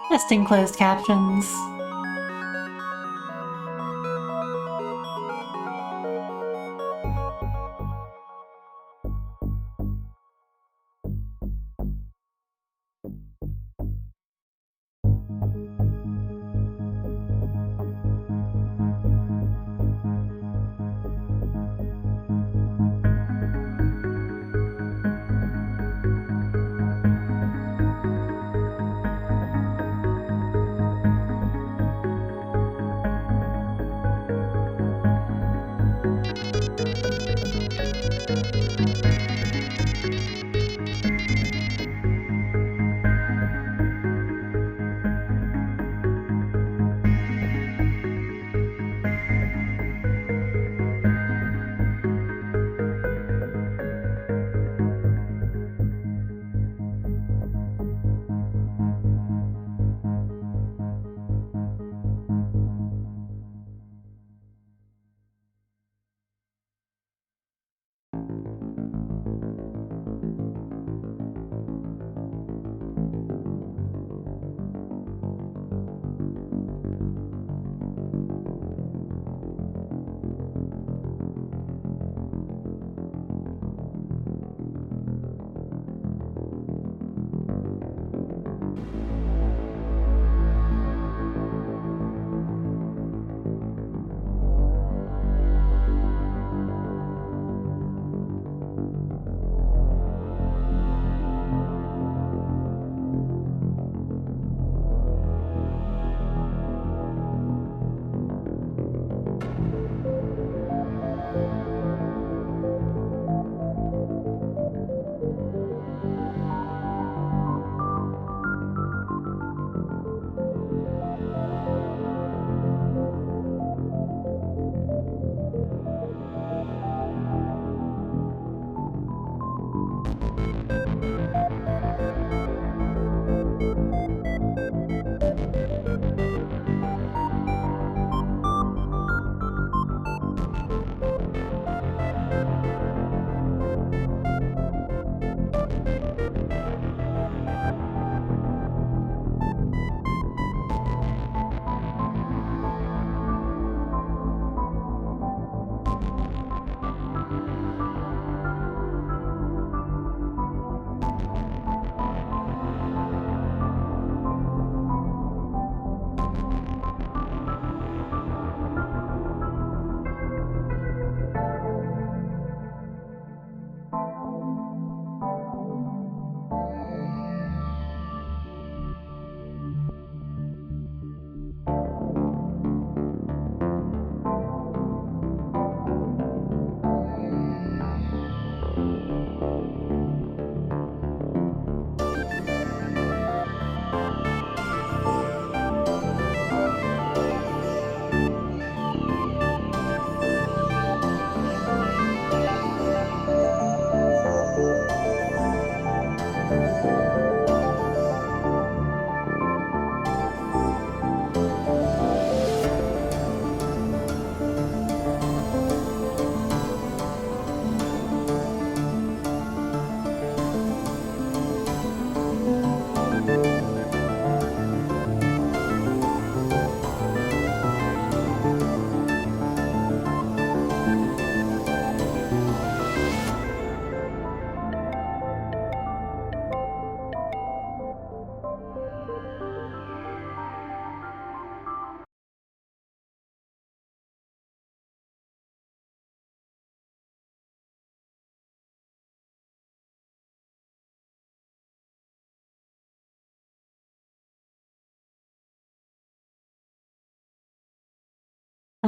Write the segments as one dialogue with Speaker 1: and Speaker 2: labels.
Speaker 1: Testing closed captions.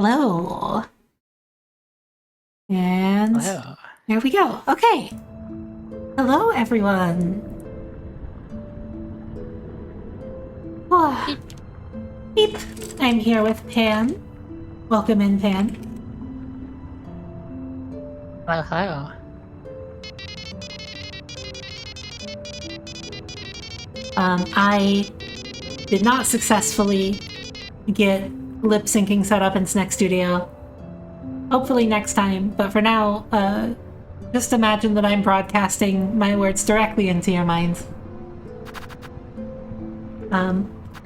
Speaker 1: Hello. And
Speaker 2: Hello.
Speaker 1: there we go. Okay. Hello, everyone. Oh, beep. I'm here with Pan. Welcome in, Pan.
Speaker 2: Hello, hello.
Speaker 1: I did not successfully get lip syncing set up in Snack Studio. Hopefully next time, but for now, just imagine that I'm broadcasting my words directly into your minds.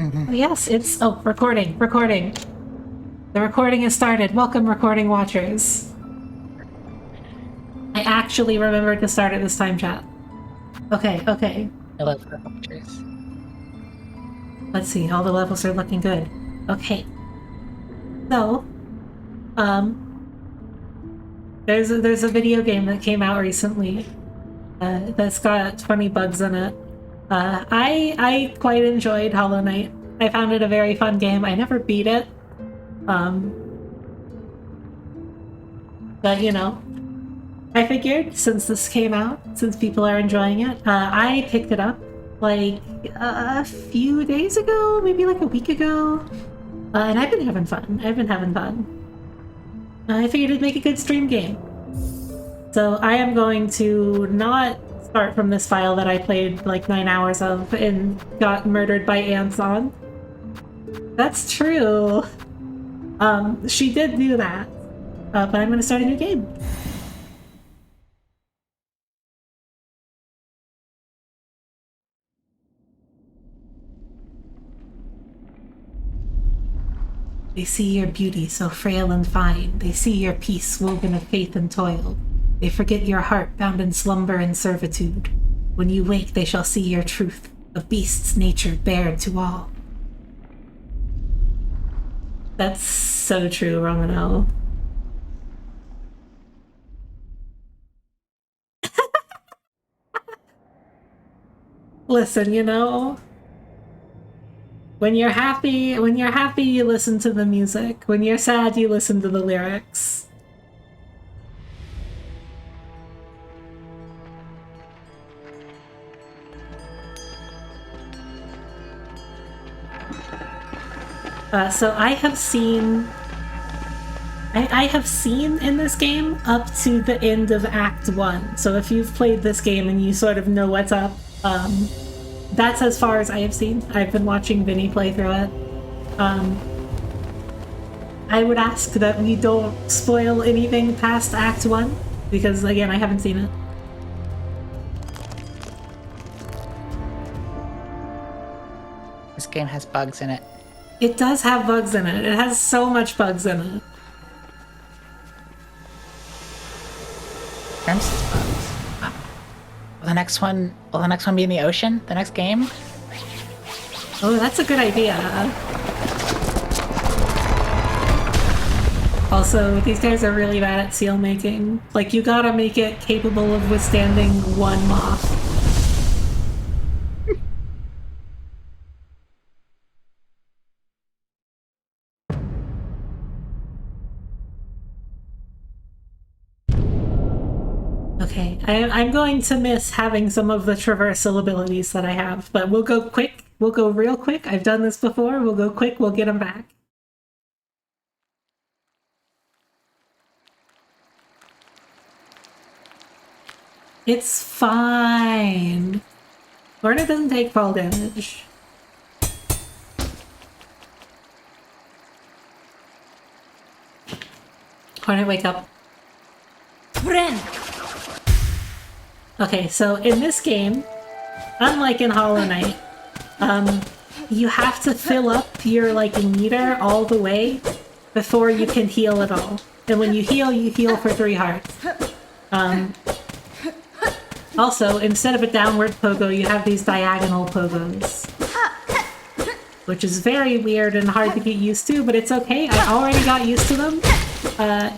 Speaker 1: Oh, yes, it's... Oh, recording. The recording has started. Welcome, recording watchers. I actually remembered to start it this time, chat. Okay.
Speaker 2: Hello, watchers.
Speaker 1: Let's see, all the levels are looking good. Okay. So, there's a video game that came out recently that's got funny bugs in it. I quite enjoyed Hollow Knight. I found it a very fun game. I never beat it. But, you know, I figured since this came out, since people are enjoying it, I picked it up like a few days ago, maybe like a week ago. And I've been having fun. I figured it'd make a good stream game. So I am going to not start from this file that I played like 9 hours of and got murdered by ants on. That's true. She did do that. But I'm gonna start a new game. They see your beauty so frail and fine. They see your peace woven of faith and toil. They forget your heart bound in slumber and servitude. When you wake, they shall see your truth, a beast's nature bared to all. That's so true, Romano. Listen, you know, when you're happy, you listen to the music. When you're sad, you listen to the lyrics. So I have seen in this game up to the end of Act 1. So if you've played this game and you sort of know what's up, that's as far as I have seen. I've been watching Vinny play through it. I would ask that we don't spoil anything past Act 1, because again, I haven't seen it.
Speaker 2: This game has bugs in it.
Speaker 1: It does have bugs in it. It has so much bugs in it.
Speaker 2: Crimson's bugs. Will the next one be in the ocean? The next game?
Speaker 1: Oh, that's a good idea. Also, these guys are really bad at seal making. Like, you gotta make it capable of withstanding one moth. Okay, I'm going to miss having some of the traversal abilities that I have, but we'll go quick. We'll go real quick. I've done this before. We'll go quick. We'll get them back. It's fine. Lorna doesn't take fall damage. Lorna, wake up.
Speaker 3: Friend.
Speaker 1: Okay, so in this game, unlike in Hollow Knight, you have to fill up your meter all the way before you can heal at all. And when you heal for 3 hearts. Also, instead of a downward pogo, you have these diagonal pogos. Which is very weird and hard to get used to, but it's okay. I already got used to them.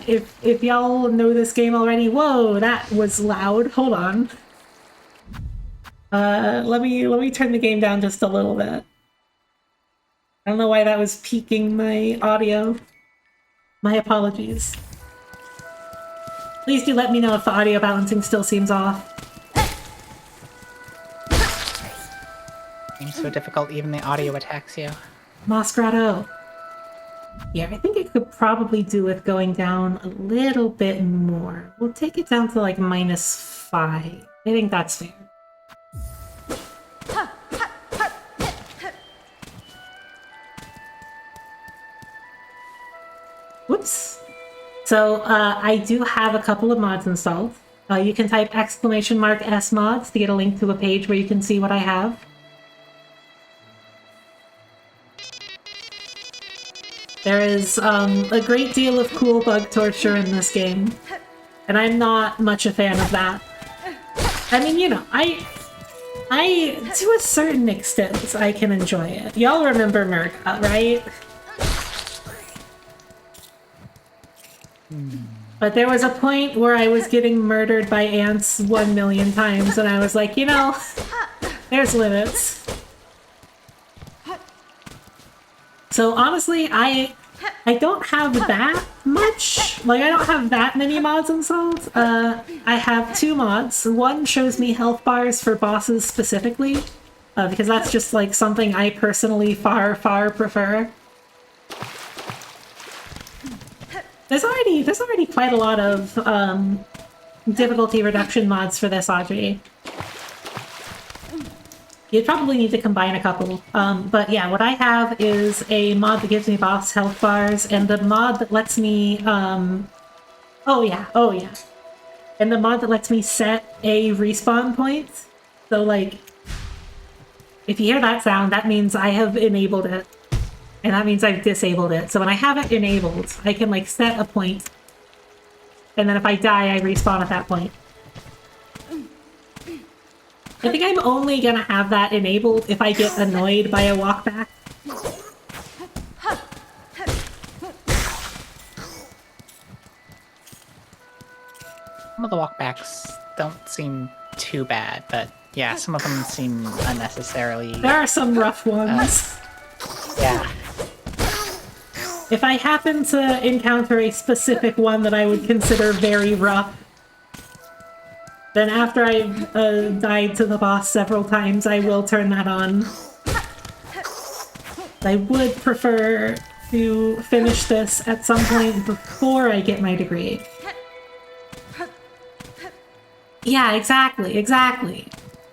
Speaker 1: If y'all know this game already, whoa, that was loud. Hold on. Let me turn the game down just a little bit. I don't know why that was peaking my audio. My apologies. Please do let me know if the audio balancing still seems off.
Speaker 2: Seems so difficult, even the audio attacks you.
Speaker 1: Moss Grotto. Yeah, I think it could probably do with going down a little bit more. We'll take it down to -5. I think that's fair. Whoops. So, I do have a couple of mods installed. You can type !S mods to get a link to a page where you can see what I have. There is a great deal of cool bug torture in this game, and I'm not much a fan of that. I mean, you know, I to a certain extent, I can enjoy it. Y'all remember Murka, right? But there was a point where I was getting murdered by ants 1,000,000 times, and I was like, you know, there's limits. So honestly, I don't have that much. Like, I don't have that many mods installed. I have 2 mods. One shows me health bars for bosses specifically, because that's just like something I personally far prefer. There's already quite a lot of difficulty reduction mods for this, Audrey. You'd probably need to combine a couple. But yeah, what I have is a mod that gives me boss health bars, and the mod that lets me, oh yeah. And the mod that lets me set a respawn point. So like, if you hear that sound, that means I have enabled it. And that means I've disabled it. So when I have it enabled, I can like set a point. And then if I die, I respawn at that point. I think I'm only gonna have that enabled if I get annoyed by a walkback.
Speaker 2: Some of the walkbacks don't seem too bad, but yeah, some of them seem unnecessarily...
Speaker 1: There are some rough ones.
Speaker 2: Yeah.
Speaker 1: If I happen to encounter a specific one that I would consider very rough, then after I've died to the boss several times, I will turn that on. I would prefer to finish this at some point before I get my degree. Yeah, exactly.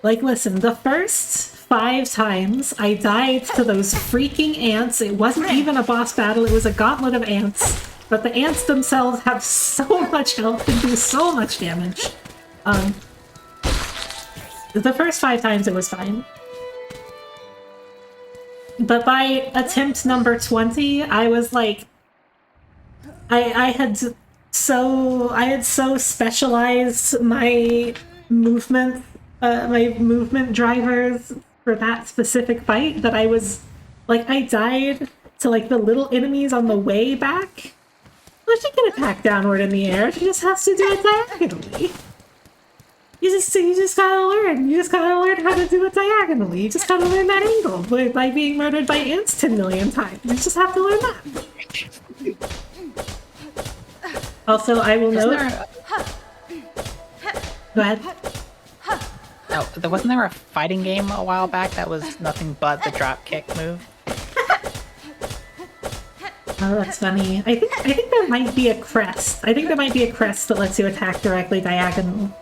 Speaker 1: Like, listen, the first 5 times I died to those freaking ants. It wasn't even a boss battle, it was a gauntlet of ants. But the ants themselves have so much health and do so much damage. The first 5 times it was fine. But by attempt number 20, I was like... I had so specialized my movement drivers for that specific fight that I was like, I died to like the little enemies on the way back. Well, she can attack downward in the air. She just has to do it diagonally. You just gotta learn. You just gotta learn how to do it diagonally. You just gotta learn that angle by being murdered by ants 10,000,000 times. You just have to learn that. Also, I will note... Go ahead.
Speaker 2: Oh, wasn't there a fighting game a while back that was nothing but the drop kick move?
Speaker 1: Oh, that's funny. I think there might be a crest. I think there might be a crest that lets you attack directly diagonal.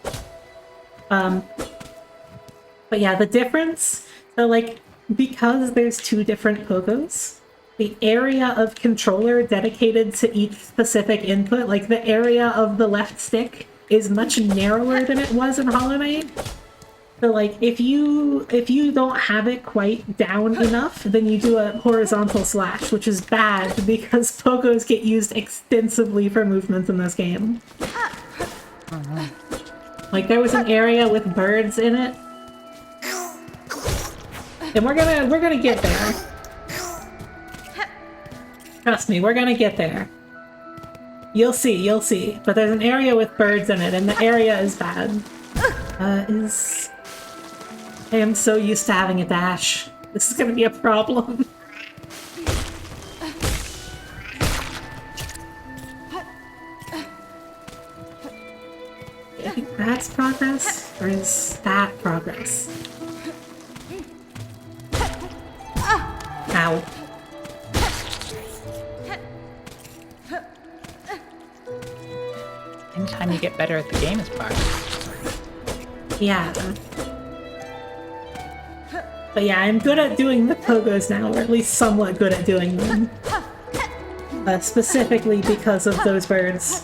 Speaker 1: But yeah, the difference... So, like, because there's 2 different pogos, the area of controller dedicated to each specific input, like the area of the left stick, is much narrower than it was in Hollow Knight. So like, if you don't have it quite down enough, then you do a horizontal slash, which is bad because pogos get used extensively for movements in this game. Like, there was an area with birds in it. And we're gonna get there. Trust me, we're gonna get there. You'll see. But there's an area with birds in it, and the area is bad. I am so used to having a dash. This is gonna be a problem. I think that's progress, or is that progress? Ow.
Speaker 2: Anytime you get better at the game is progress.
Speaker 1: Yeah. But yeah, I'm good at doing the pogos now, or at least somewhat good at doing them. Specifically because of those birds.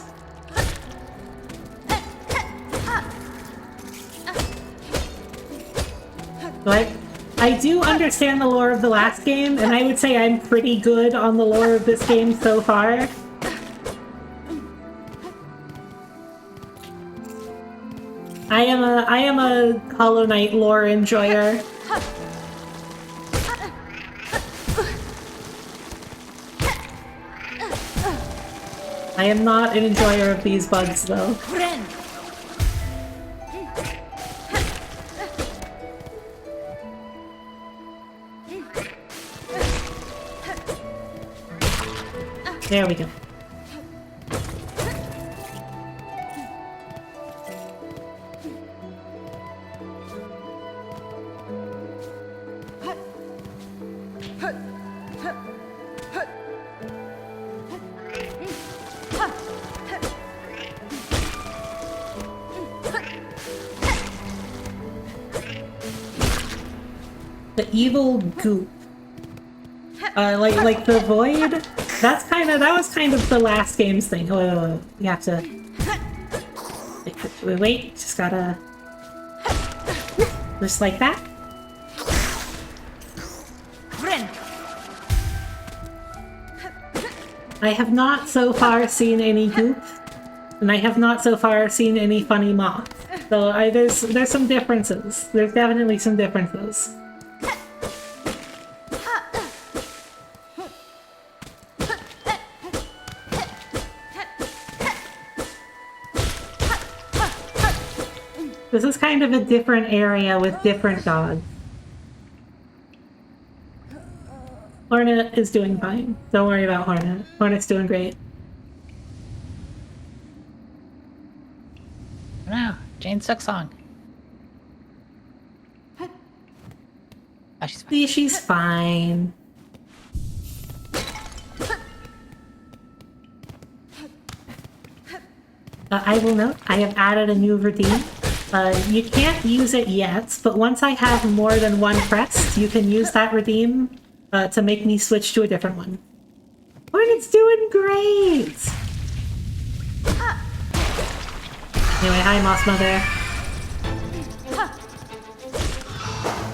Speaker 1: I do understand the lore of the last game, and I would say I'm pretty good on the lore of this game so far. I am a Hollow Knight lore enjoyer. I am not an enjoyer of these bugs, though.
Speaker 3: Friend.
Speaker 1: There we go. The evil goop. Like the void. That was kind of the last game's thing. Oh, wait. You have to wait. Just gotta just like that.
Speaker 3: Friend.
Speaker 1: I have not so far seen any goop, and I have not so far seen any funny moths. So there's some differences. There's definitely some differences. This is kind of a different area with different gods. Hornet is doing fine. Don't worry about Hornet. Hornet's doing great.
Speaker 2: No, Jane Silksong. Oh, she's fine.
Speaker 1: See, she's fine. I will note, I have added a new redeem. You can't use it yet, but once I have more than one crest, you can use that redeem to make me switch to a different one. Hornet's doing great! Anyway, hi, Moss Mother.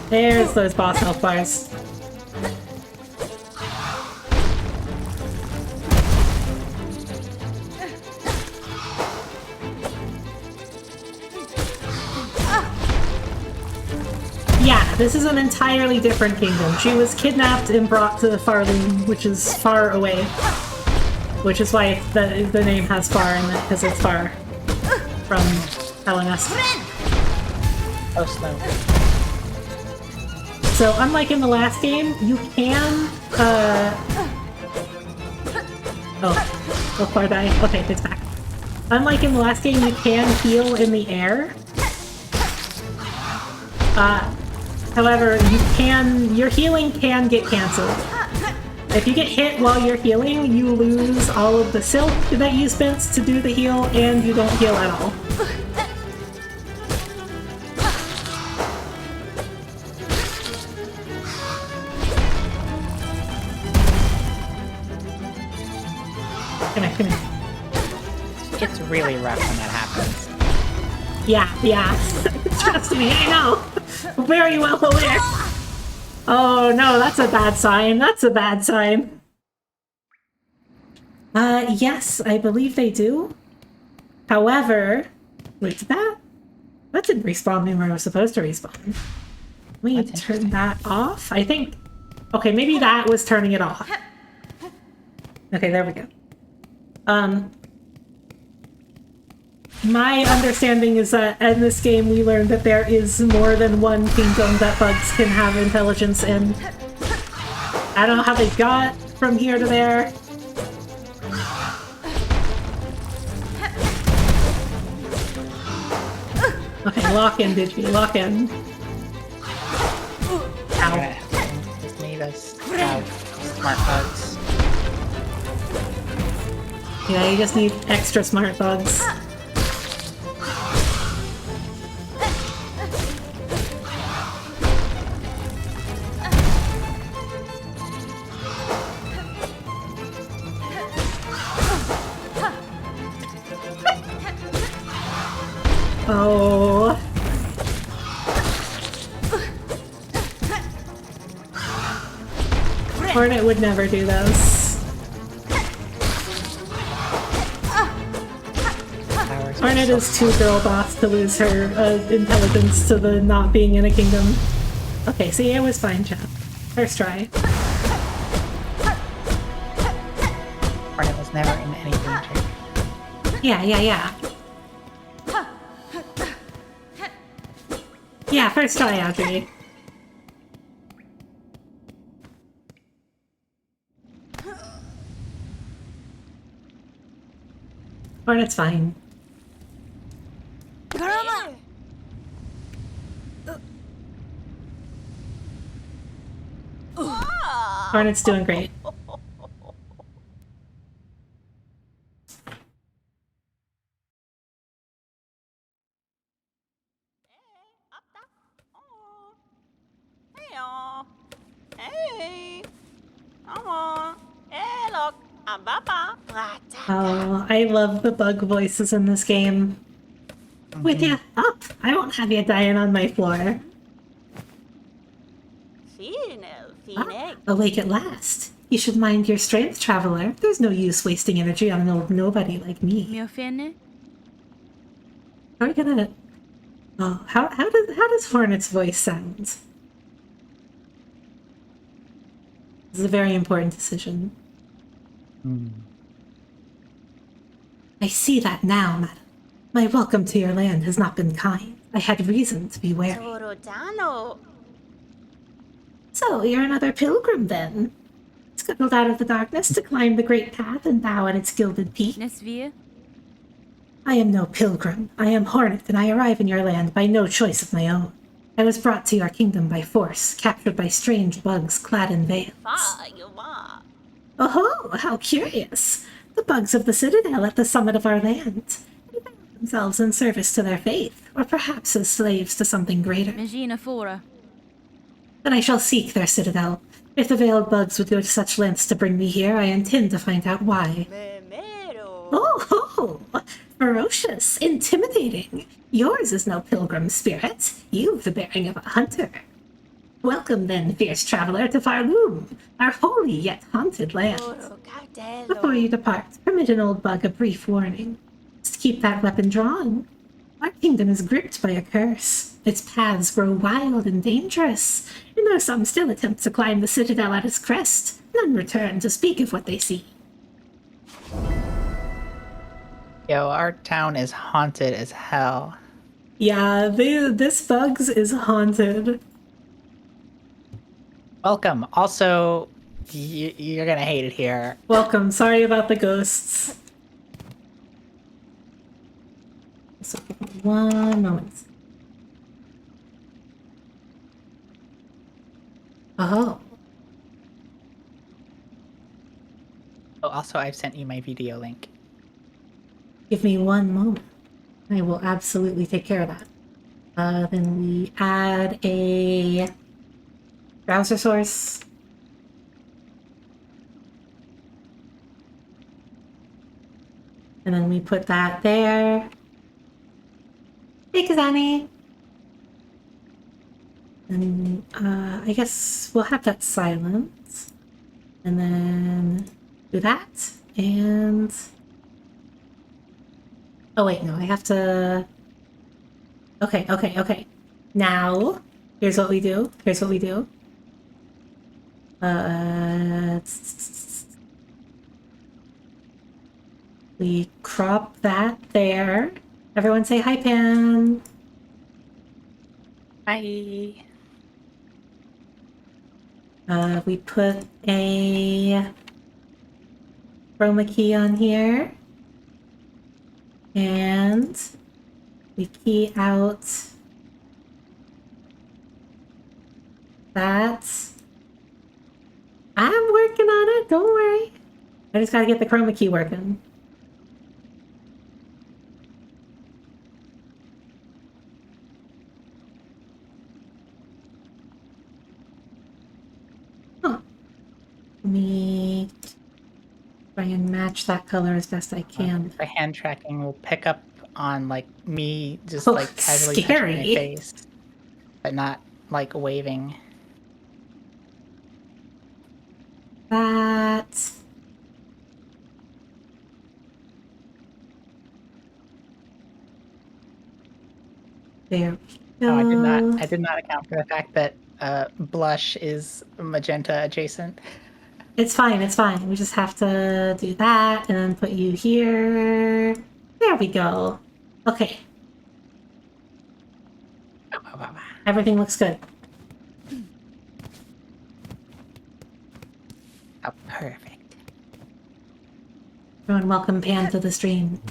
Speaker 1: There's those boss health bars. Yeah, this is an entirely different kingdom. She was kidnapped and brought to Farloom, which is far away. Which is why the name has far in it, because it's far from telling us.
Speaker 2: Oh, slow.
Speaker 1: So, unlike in the last game, you can, Oh, far die. Okay, it's back. Unlike in the last game, you can heal in the air. However, your healing can get cancelled. If you get hit while you're healing, you lose all of the silk that you spent to do the heal, and you don't heal at all. Come here.
Speaker 2: It's really rough when that happens.
Speaker 1: Yeah. Trust me, I know. Very well aware. Oh no, that's a bad sign. That's a bad sign. Yes, I believe they do. However, wait, that didn't respawn me where I was supposed to respawn. Let me turn that off. I think. Okay, maybe that was turning it off. Okay, there we go. My understanding is that in this game we learned that there is more than one kingdom that bugs can have intelligence in. I don't know how they got from here to there. Okay, lock in, Digi, lock in. Ow.
Speaker 2: Just need us smart bugs.
Speaker 1: Yeah, you just need extra smart bugs. Oh. Hornet would never do this. Hornet is too girl boss to lose her intelligence to the not being in a kingdom. Okay, see, it was fine, chat. First try.
Speaker 2: Hornet was never in any danger.
Speaker 1: Yeah. Yeah, first try, Audrey. Hornet's fine.
Speaker 3: Karama!
Speaker 1: Hornet's doing great. Oh, I love the bug voices in this game. With ya up! I won't have you dying on my floor. Awake at last. You should mind your strength, traveler. There's no use wasting energy on an old nobody like me.
Speaker 3: Miofene?
Speaker 1: How are we gonna... Oh, how does Hornet's voice sound? This is a very important decision. I see that now, madam. My welcome to your land has not been kind. I had reason to be wary. So, you're another pilgrim, then? Scuttled out of the darkness to climb the great path and bow at its gilded peak?
Speaker 3: Nesvia?
Speaker 1: I am no pilgrim. I am Hornet, and I arrive in your land by no choice of my own. I was brought to your kingdom by force, captured by strange bugs clad in veils. Oh, how curious! The bugs of the citadel at the summit of our land. They bow themselves in service to their faith, or perhaps as slaves to something greater.
Speaker 3: Megina Fora.
Speaker 1: Then I shall seek their citadel. If the veiled bugs would go to such lengths to bring me here, I intend to find out why. Oh, ferocious, intimidating. Yours is no pilgrim spirit. You've the bearing of a hunter. Welcome then, fierce traveler, to Farloom, our holy yet haunted land. Before you depart, permit an old bug a brief warning. Just keep that weapon drawn. Our kingdom is gripped by a curse. Its paths grow wild and dangerous, and though some still attempt to climb the citadel at its crest, none return to speak of what they see.
Speaker 2: Yo, our town is haunted as hell.
Speaker 1: Yeah, this bugs is haunted.
Speaker 2: Welcome. Also, you're gonna hate it here.
Speaker 1: Welcome. Sorry about the ghosts. So, one moment. Oh.
Speaker 2: Oh, also, I've sent you my video link.
Speaker 1: Give me one moment. I will absolutely take care of that. Then we add a browser source. And then we put that there. Hey, Kazani! And I guess we'll have that silent. And then do that. And... oh wait, no, I have to... Okay. Now, here's what we do. We crop that there. Everyone say hi, Pan.
Speaker 2: Hi.
Speaker 1: We put a chroma key on here. And we key out that. I'm working on it, don't worry. I just gotta get the chroma key working. Huh. Let me try and match that color as best I can.
Speaker 2: For hand tracking, we'll pick up on like me just
Speaker 1: Oh,
Speaker 2: like casually touching
Speaker 1: scary.
Speaker 2: my face, but not like waving.
Speaker 1: There.
Speaker 2: Oh, I did not account for the fact that blush is magenta adjacent.
Speaker 1: It's fine, it's fine. We just have to do that and then put you here. There we go. Okay. Everything looks good.
Speaker 2: Oh, perfect.
Speaker 1: Everyone welcome Pan to the stream.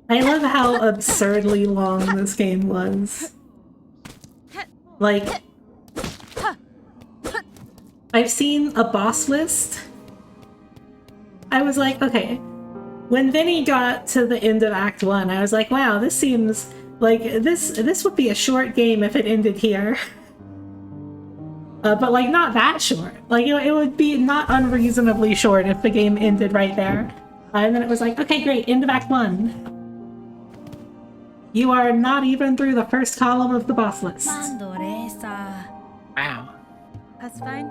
Speaker 1: I love how absurdly long this game was. Like, I've seen a boss list. I was like, okay. When Vinny got to the end of Act 1, I was like, wow, this seems like this would be a short game if it ended here. But like not that short. Like it would be not unreasonably short if the game ended right there. And then it was like, okay, great, end of Act 1. You are not even through the first column of the boss list.
Speaker 3: Mandoresa.
Speaker 2: Wow.
Speaker 3: That's fine.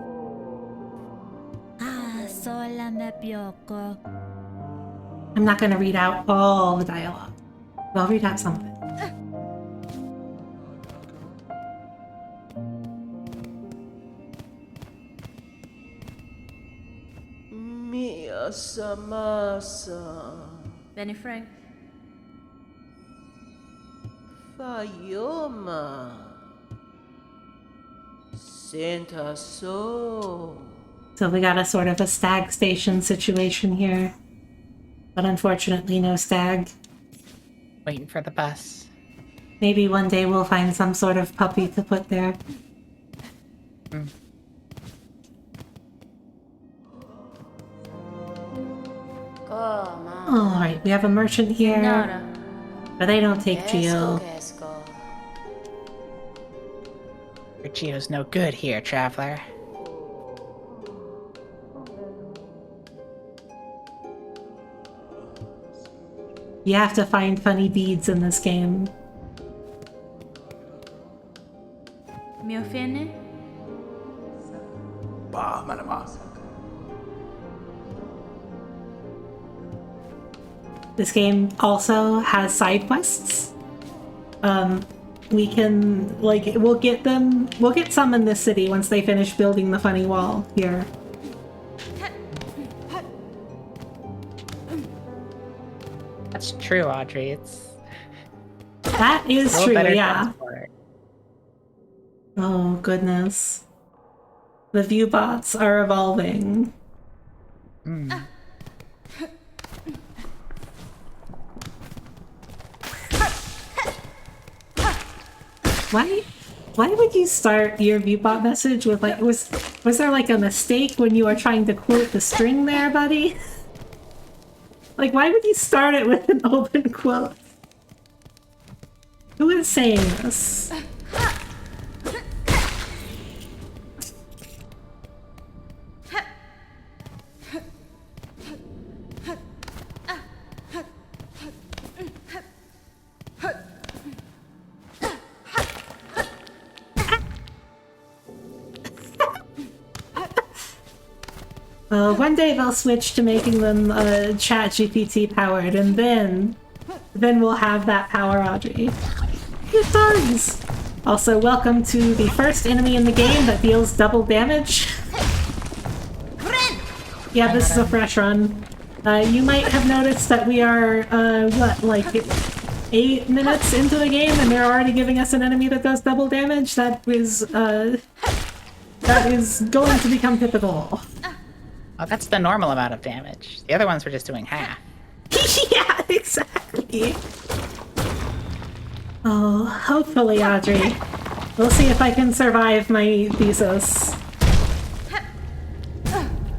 Speaker 3: Ah, sola me pioco.
Speaker 1: I'm not going to read out all the dialogue. But I'll read out some of it.
Speaker 4: Mia Samasa
Speaker 3: Benny Frank.
Speaker 4: Fayoma Santa So.
Speaker 1: So we got a sort of a stag station situation here. But unfortunately, no stag.
Speaker 2: Waiting for the bus.
Speaker 1: Maybe one day we'll find some sort of puppy to put there. Alright, we have a merchant here.
Speaker 3: Nara.
Speaker 1: But they don't take Geo.
Speaker 2: Your Geo's no good here, traveler.
Speaker 1: You have to find funny beads in this game.
Speaker 3: Mi offende?
Speaker 1: This game also has side quests. We can, like, we'll get some in this city once they finish building the funny wall here.
Speaker 2: That's true, Audrey. It's
Speaker 1: That is
Speaker 2: a little
Speaker 1: true,
Speaker 2: better
Speaker 1: yeah.
Speaker 2: transport.
Speaker 1: Oh, goodness. The view bots are evolving. Why would you start your viewbot message with like was there like a mistake when you were trying to quote the string there, buddy? Like why would you start it with an open quote? Who is saying this? One day they'll switch to making them chat GPT powered, and then we'll have that power, Audrey. It does! Also, welcome to the first enemy in the game that deals double damage. Yeah, this is a fresh run. You might have noticed that we are, what, like 8 minutes into the game and they're already giving us an enemy that does double damage? That is going to become typical.
Speaker 2: Oh, that's the normal amount of damage. The other ones were just doing half.
Speaker 1: Yeah, exactly. Oh, hopefully, Audrey. We'll see if I can survive my thesis.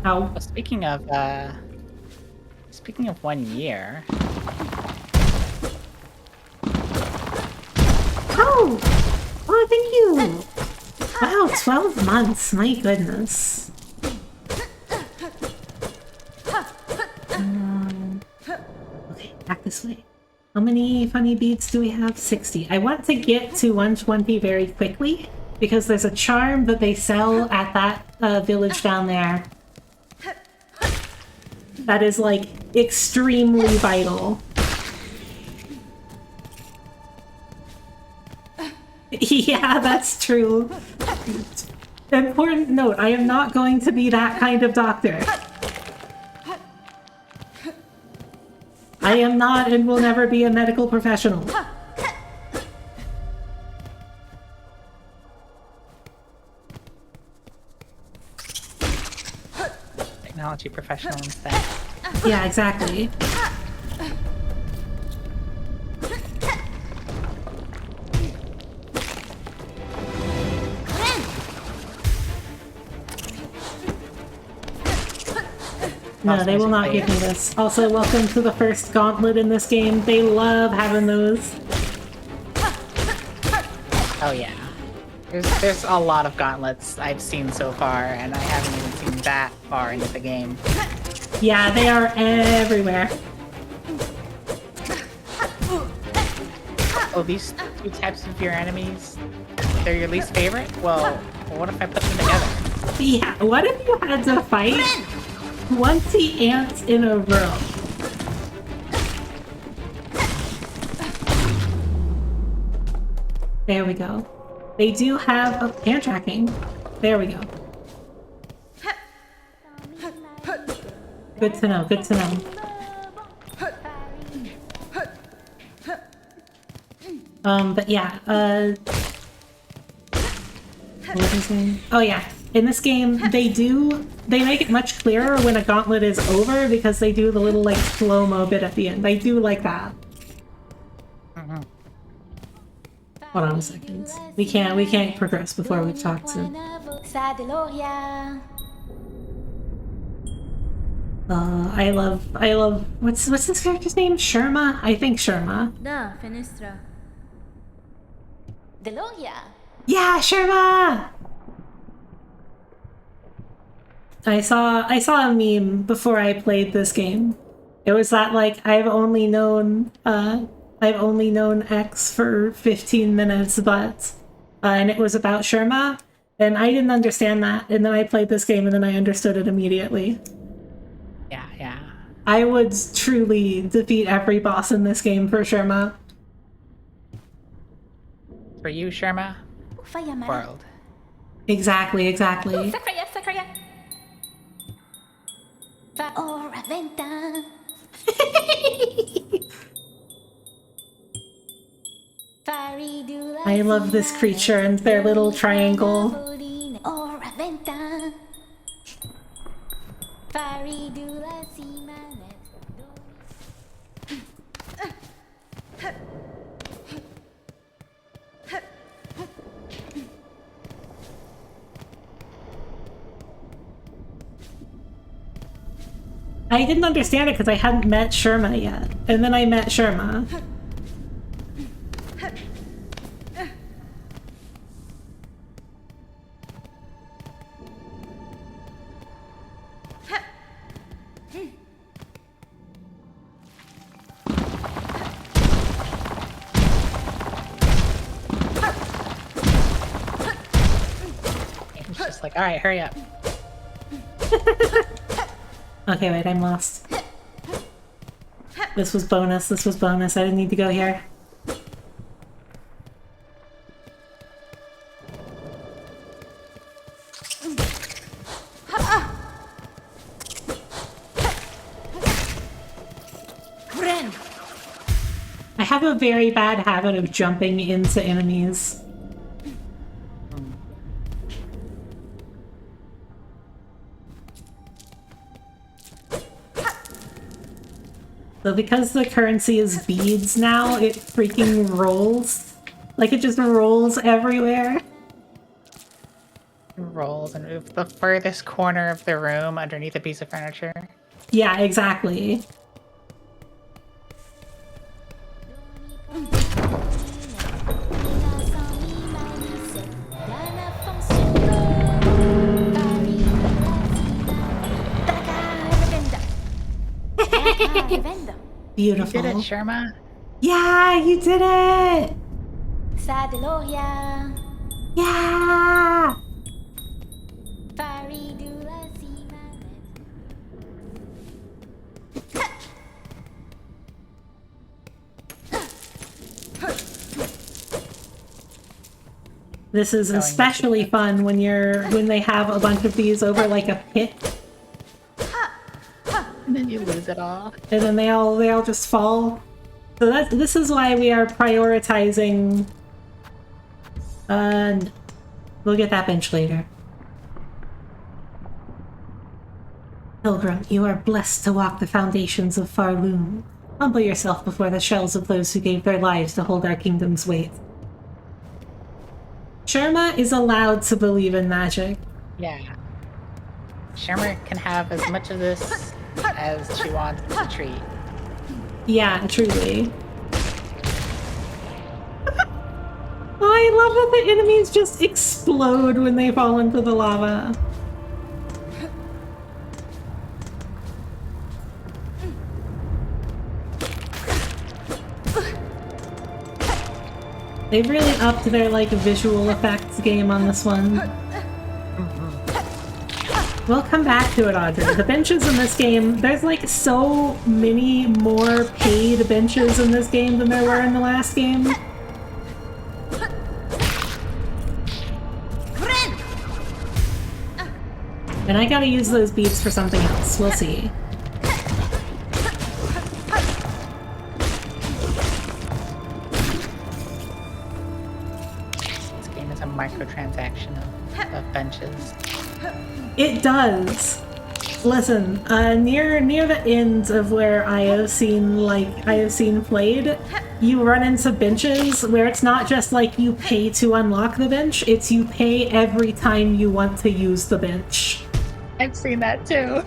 Speaker 1: Ow.
Speaker 2: Well, speaking of 1 year.
Speaker 1: Oh! Oh, thank you! Wow, 12 months, my goodness. Okay, back this way. How many funny beads do we have? 60. I want to get to 120 very quickly, because there's a charm that they sell at that village down there that is like extremely vital. Yeah, that's true. Important note, I am not going to be that kind of doctor. I am not and will never be a medical professional.
Speaker 2: Technology professional instead.
Speaker 1: Yeah, exactly. No, they will not give me this. Also, welcome to the first gauntlet in this game. They love having those.
Speaker 2: Oh yeah. There's a lot of gauntlets I've seen so far, and I haven't even seen that far into the game.
Speaker 1: Yeah, they are everywhere.
Speaker 2: Oh, these two types of your enemies, they're your least favorite? Well, what if I put them together?
Speaker 1: Yeah, what if you had to fight 20 ants in a row? There we go. They do have ant tracking. There we go. Good to know, good to know. But yeah, what was I saying? Oh yeah, in this game, they make it much clearer when a gauntlet is over because they do the little like slow-mo bit at the end. I do like that. Hold on a second. We can't progress before we've talked to. I love what's this character's name? Sherma? I think Sherma.
Speaker 3: Da, Fenestra.
Speaker 5: Deloria.
Speaker 1: Yeah, Sherma! I saw a meme before I played this game. It was that like I've only known X for 15 minutes, but and it was about Sherma, and I didn't understand that, and then I played this game and then I understood it immediately.
Speaker 2: Yeah.
Speaker 1: I would truly defeat every boss in this game for Sherma.
Speaker 2: For you, Sherma?
Speaker 5: Ufayamara.
Speaker 2: World.
Speaker 1: Exactly.
Speaker 5: Sakraya, sakraya. Ora venta.
Speaker 1: I love this creature and their little triangle.
Speaker 5: Ora venta.
Speaker 1: I didn't understand it because I hadn't met Sherma yet. And then I met Sherma.
Speaker 2: It's just like, alright, hurry up.
Speaker 1: Okay, wait, I'm lost. This was bonus, I didn't need to go here. I have a very bad habit of jumping into enemies. So because the currency is beads now, it freaking rolls. Like, it just rolls everywhere.
Speaker 2: Rolls and move the furthest corner of the room underneath a piece of furniture.
Speaker 1: Yeah, exactly. Beautiful.
Speaker 2: You did it, Sherma.
Speaker 1: Yeah, you did it!
Speaker 5: Sadeloria.
Speaker 1: Yeah! This is
Speaker 2: Going with
Speaker 1: especially
Speaker 2: the-
Speaker 1: fun when they have a bunch of these over like a pit,
Speaker 2: And then you lose it all.
Speaker 1: and then they all just fall. So this is why we are prioritizing. We'll get that bench later. Pilgrim, you are blessed to walk the foundations of Farloom. Humble yourself before the shells of those who gave their lives to hold our kingdom's weight. Sherma is allowed to believe in magic.
Speaker 2: Yeah. Shermer can have as much of this as she wants to treat.
Speaker 1: Yeah, truly. Oh, I love that the enemies just explode when they fall into the lava. They've really upped their like visual effects game on this one. We'll come back to it, Audrey. The benches in this game, there's like so many more paid benches in this game than there were in the last game. And I gotta use those beads for something else. We'll see.
Speaker 2: This game is a microtransaction of benches.
Speaker 1: It does. Listen, near the end of where I have seen played, you run into benches where it's not just like you pay to unlock the bench, it's you pay every time you want to use the bench.
Speaker 2: I've seen that too.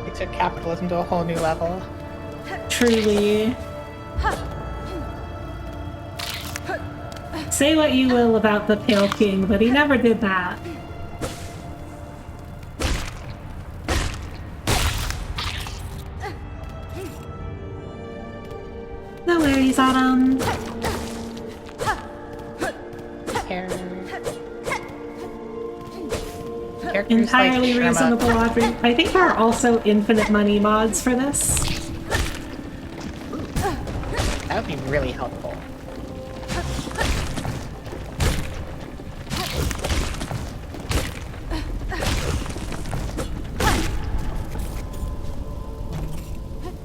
Speaker 2: It took capitalism to a whole new level.
Speaker 1: Truly. Say what you will about the Pale King, but he never did that. No worries, Autumn.
Speaker 2: Characters
Speaker 1: Entirely
Speaker 2: like Sherma-
Speaker 1: reasonable, Audrey. I think there are also infinite money mods for this.
Speaker 2: That would be really helpful.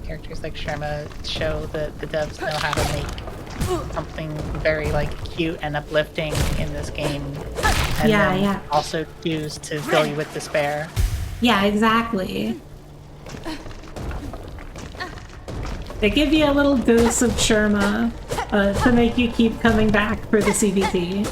Speaker 2: Characters like Sherma show that the devs know how to make something very like cute and uplifting in this game. And
Speaker 1: Yeah,
Speaker 2: then
Speaker 1: yeah.
Speaker 2: also choose to fill you with despair.
Speaker 1: Yeah, exactly. They give you a little dose of Sherma to make you keep coming back for the CBT.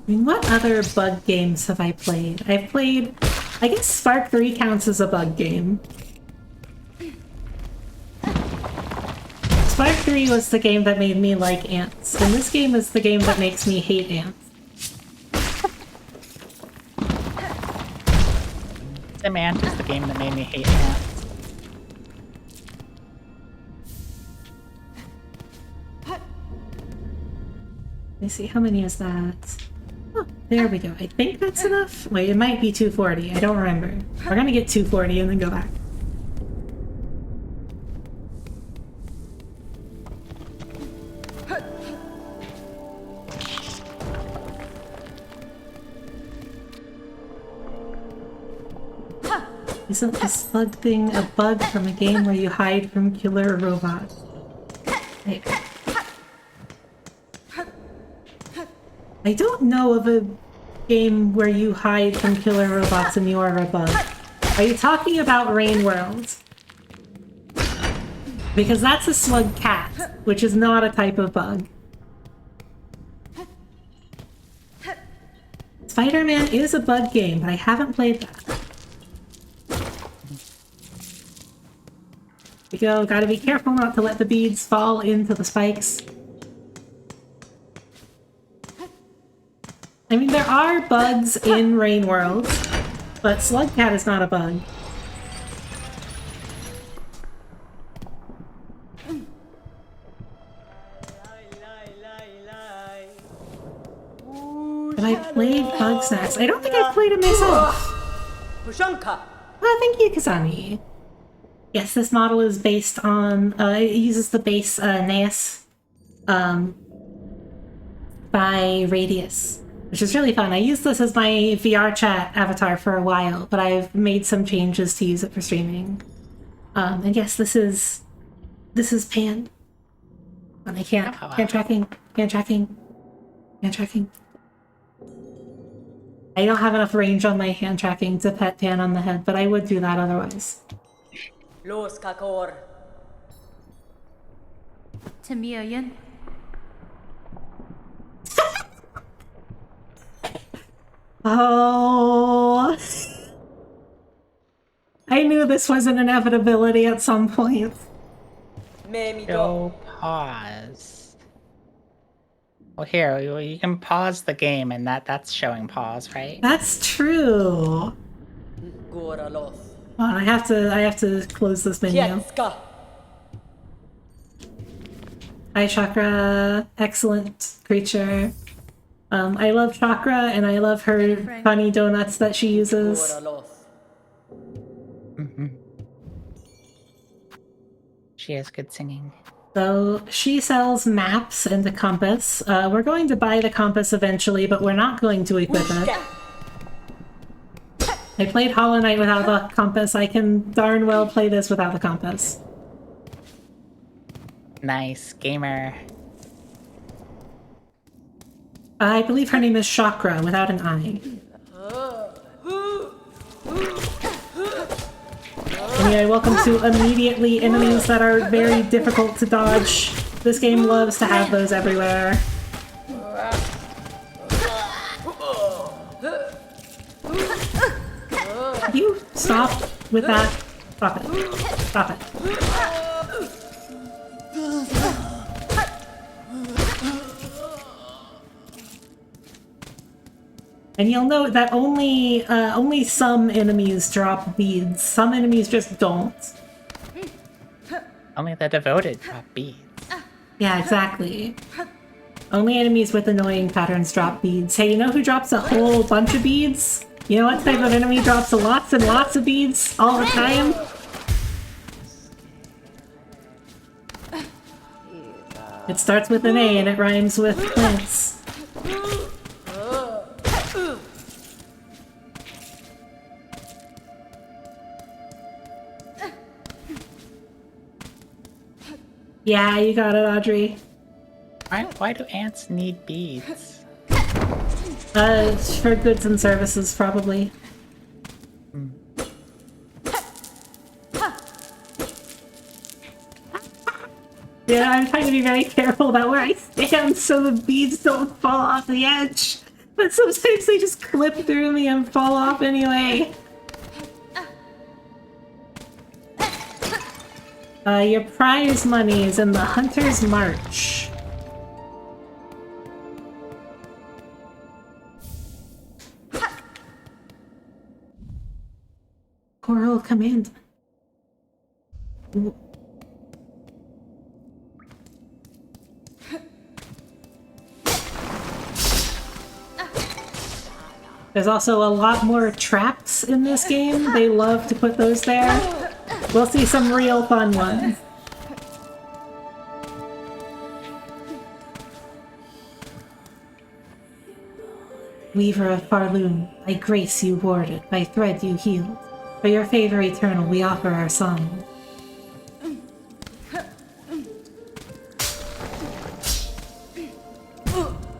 Speaker 1: I mean, what other bug games have I played? I've played... I guess Spark 3 counts as a bug game. Spark 3 was the game that made me like ants, and this game is the game that makes me hate ants.
Speaker 2: Sim Ant is the game that made me hate ants.
Speaker 1: Let me see, how many is that? Oh, there we go. I think that's enough. Wait, it might be 240. I don't remember. We're gonna get 240 and then go back. Isn't the slug thing a bug from a game where you hide from killer robots? Wait. I don't know of a game where you hide from killer robots and you are a bug. Are you talking about Rain World? Because that's a slug cat, which is not a type of bug. Spider-Man is a bug game, but I haven't played that. We go. Gotta be careful not to let the beads fall into the spikes. I mean, there are bugs in Rain World, but Slugcat is not a bug. But I played Bugsnax. I don't think I've played it myself. Oh, thank you, Kazami. Yes, this model is based on, it uses the base NAS by Radius, which is really fun. I used this as my VR chat avatar for a while, but I've made some changes to use it for streaming. And yes, this is Pan. And I can't tracking. I don't have enough range on my hand tracking to pet Pan on the head, but I would do that otherwise.
Speaker 6: Los Kakor.
Speaker 3: Chameleon.
Speaker 1: Oh, I knew this was an inevitability at some point.
Speaker 2: Show pause. Well, here, you can pause the game, and that's showing pause, right?
Speaker 1: That's true.
Speaker 6: Goraloth.
Speaker 1: Hold on, I have to close this menu.
Speaker 6: Kietska.
Speaker 1: Hi, Chakra. Excellent creature. I love Chakra, and I love her funny donuts that she uses.
Speaker 6: Goraloth.
Speaker 2: She has good singing.
Speaker 1: So she sells maps and a compass. We're going to buy the compass eventually, but we're not going to equip it. I played Hollow Knight without the compass. I can darn well play this without the compass.
Speaker 2: Nice, gamer.
Speaker 1: I believe her name is Chakra, without an I. Anyway, welcome to immediately enemies that are very difficult to dodge. This game loves to have those everywhere. You stop with that. Stop it. Stop it. And you'll note that only some enemies drop beads. Some enemies just don't.
Speaker 2: Only the devoted drop beads.
Speaker 1: Yeah, exactly. Only enemies with annoying patterns drop beads. Hey, you know who drops a whole bunch of beads? You know what type of enemy drops lots and lots of beads all the time? It starts with an A and it rhymes with plants. Yeah, you got it, Audrey.
Speaker 2: Why do ants need beads?
Speaker 1: It's for goods and services, probably. Yeah, I'm trying to be very careful about where I stand so the beads don't fall off the edge. But sometimes they just clip through me and fall off anyway. Your prize money is in the Hunter's March. Coral Command. Ooh. There's also a lot more traps in this game. They love to put those there. We'll see some real fun ones. Weaver of Farloon, by grace you warded, by thread you healed. For your favor eternal, we offer our song.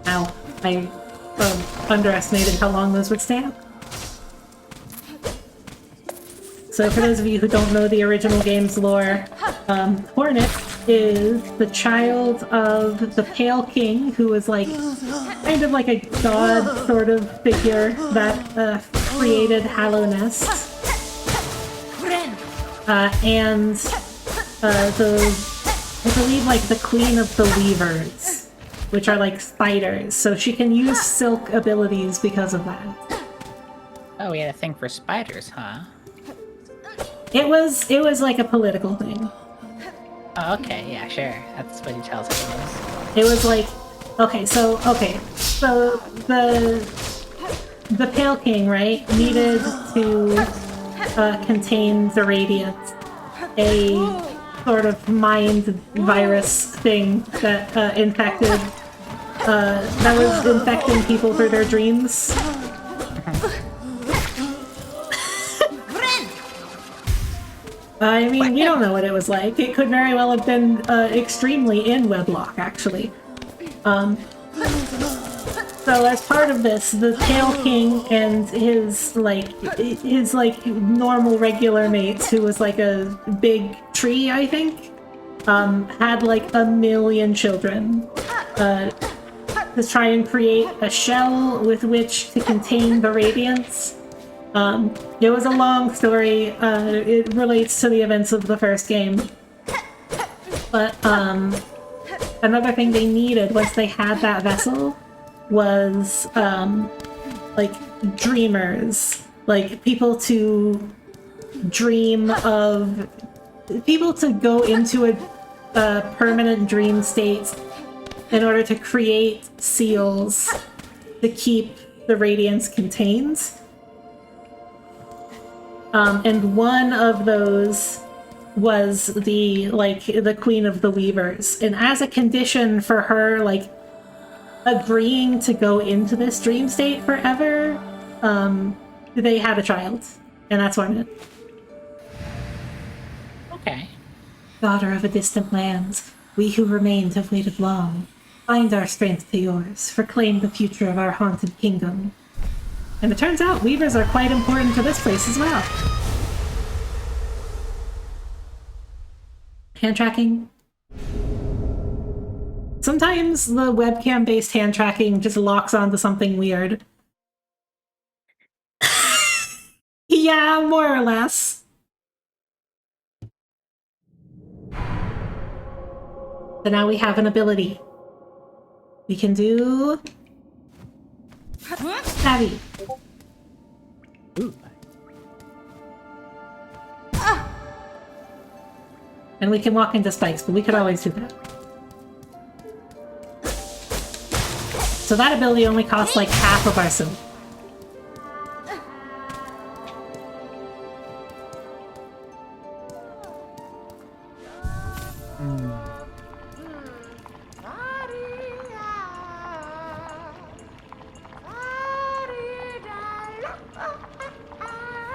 Speaker 1: Ow, I underestimated how long those would stay up. So for those of you who don't know the original game's lore, Hornet is the child of the Pale King, who was like kind of like a god sort of figure that created Hallownest. And I believe, like, the Queen of the Weavers, which are like spiders. So she can use silk abilities because of that.
Speaker 2: Oh, we had a thing for spiders, huh?
Speaker 1: It was like a political thing.
Speaker 2: Oh, okay, yeah, sure. That's what he tells us it was.
Speaker 1: It was like, so the Pale King, right, needed to contain the Radiant, a sort of mind virus thing that infected, that was infecting people through their dreams. I mean, we don't know what it was like. It could very well have been extremely in wedlock, actually. So as part of this, the Pale King and his normal regular mates, who was like a big tree, I think, had like 1 million children to try and create a shell with which to contain the Radiance. It was a long story. It relates to the events of the first game. But another thing they needed once they had that vessel was like dreamers, like people to dream of, people to go into a permanent dream state in order to create seals to keep the Radiance contained. And one of those was the Queen of the Weavers. And as a condition for her, like, agreeing to go into this dream state forever, they had a child. And that's what it.
Speaker 2: Okay.
Speaker 1: Daughter of a distant land, we who remained have waited long. Bind our strength to yours, proclaim the future of our haunted kingdom. And it turns out weavers are quite important to this place as well. Hand tracking. Sometimes the webcam-based hand tracking just locks onto something weird. Yeah, more or less. So now we have an ability. We can do... Stabby.
Speaker 2: Ooh.
Speaker 1: And we can walk into spikes, but we could always do that. So that ability only costs like half of our silk.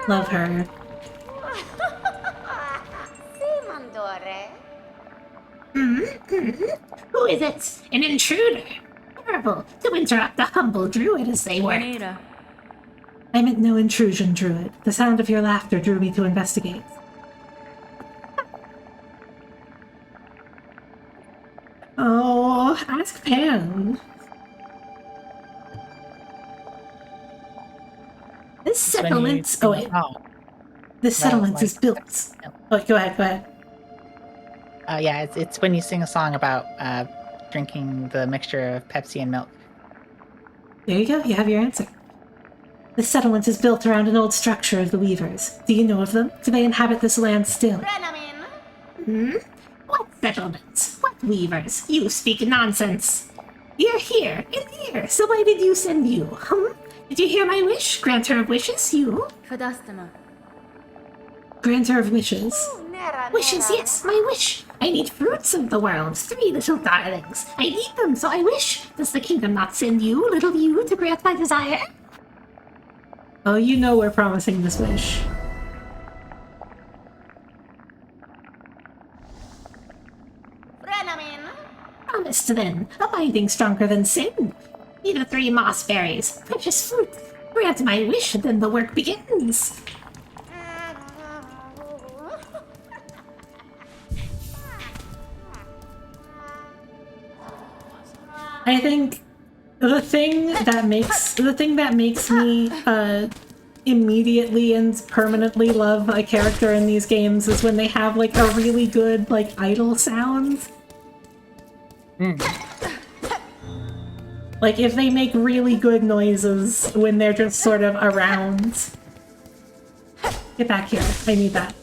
Speaker 1: Love her. Who is it? An intruder? Terrible to interrupt the humble druid as they work.
Speaker 3: Juanita.
Speaker 1: I meant no intrusion, druid. The sound of your laughter drew me to investigate. Oh, ask Pan. This settlement... Oh, wait. This settlement is built... Oh, go ahead.
Speaker 2: Yeah, it's when you sing a song about drinking the mixture of Pepsi and milk.
Speaker 1: There you go, you have your answer. This settlement is built around an old structure of the Weavers. Do you know of them? Do they inhabit this land still? What settlement? What Weavers? You speak nonsense. You're here, in here, so why did you send you? Did you hear my wish? Granter of wishes, you?
Speaker 3: Fadastama.
Speaker 1: Granter of wishes. Wishes, yes, my wish. I need fruits of the world, 3 little darlings. I need them, so I wish. Does the kingdom not send you, little you, to grant my desire? Oh, you know we're promising this wish. Promised then, a binding stronger than sin. Need the 3 moss berries, precious fruit. Grant my wish, and then the work begins. I think the thing that makes me immediately and permanently love a character in these games is when they have like a really good like idle sound. Like if they make really good noises when they're just sort of around. Get back here. I need that.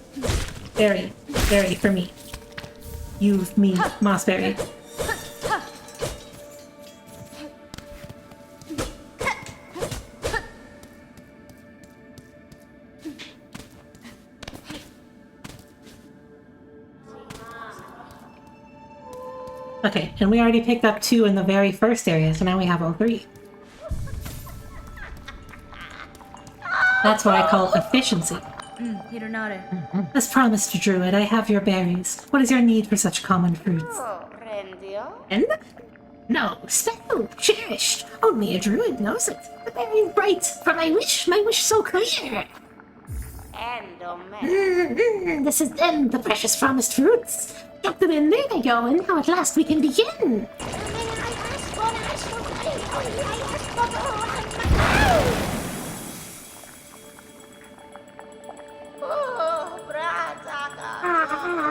Speaker 1: Berry. Berry for me. You, me, Mossberry. Okay, and we already picked up 2 in the very first area, so now we have all 3. That's what I call efficiency.
Speaker 3: Hironare.
Speaker 1: As promised, Druid, I have your berries. What is your need for such common fruits? And? No, special, cherished. Only a druid knows it. The berry bright, for my wish so clear. This is them, the precious promised fruits. Drop them in, there they go, and now at last we can begin.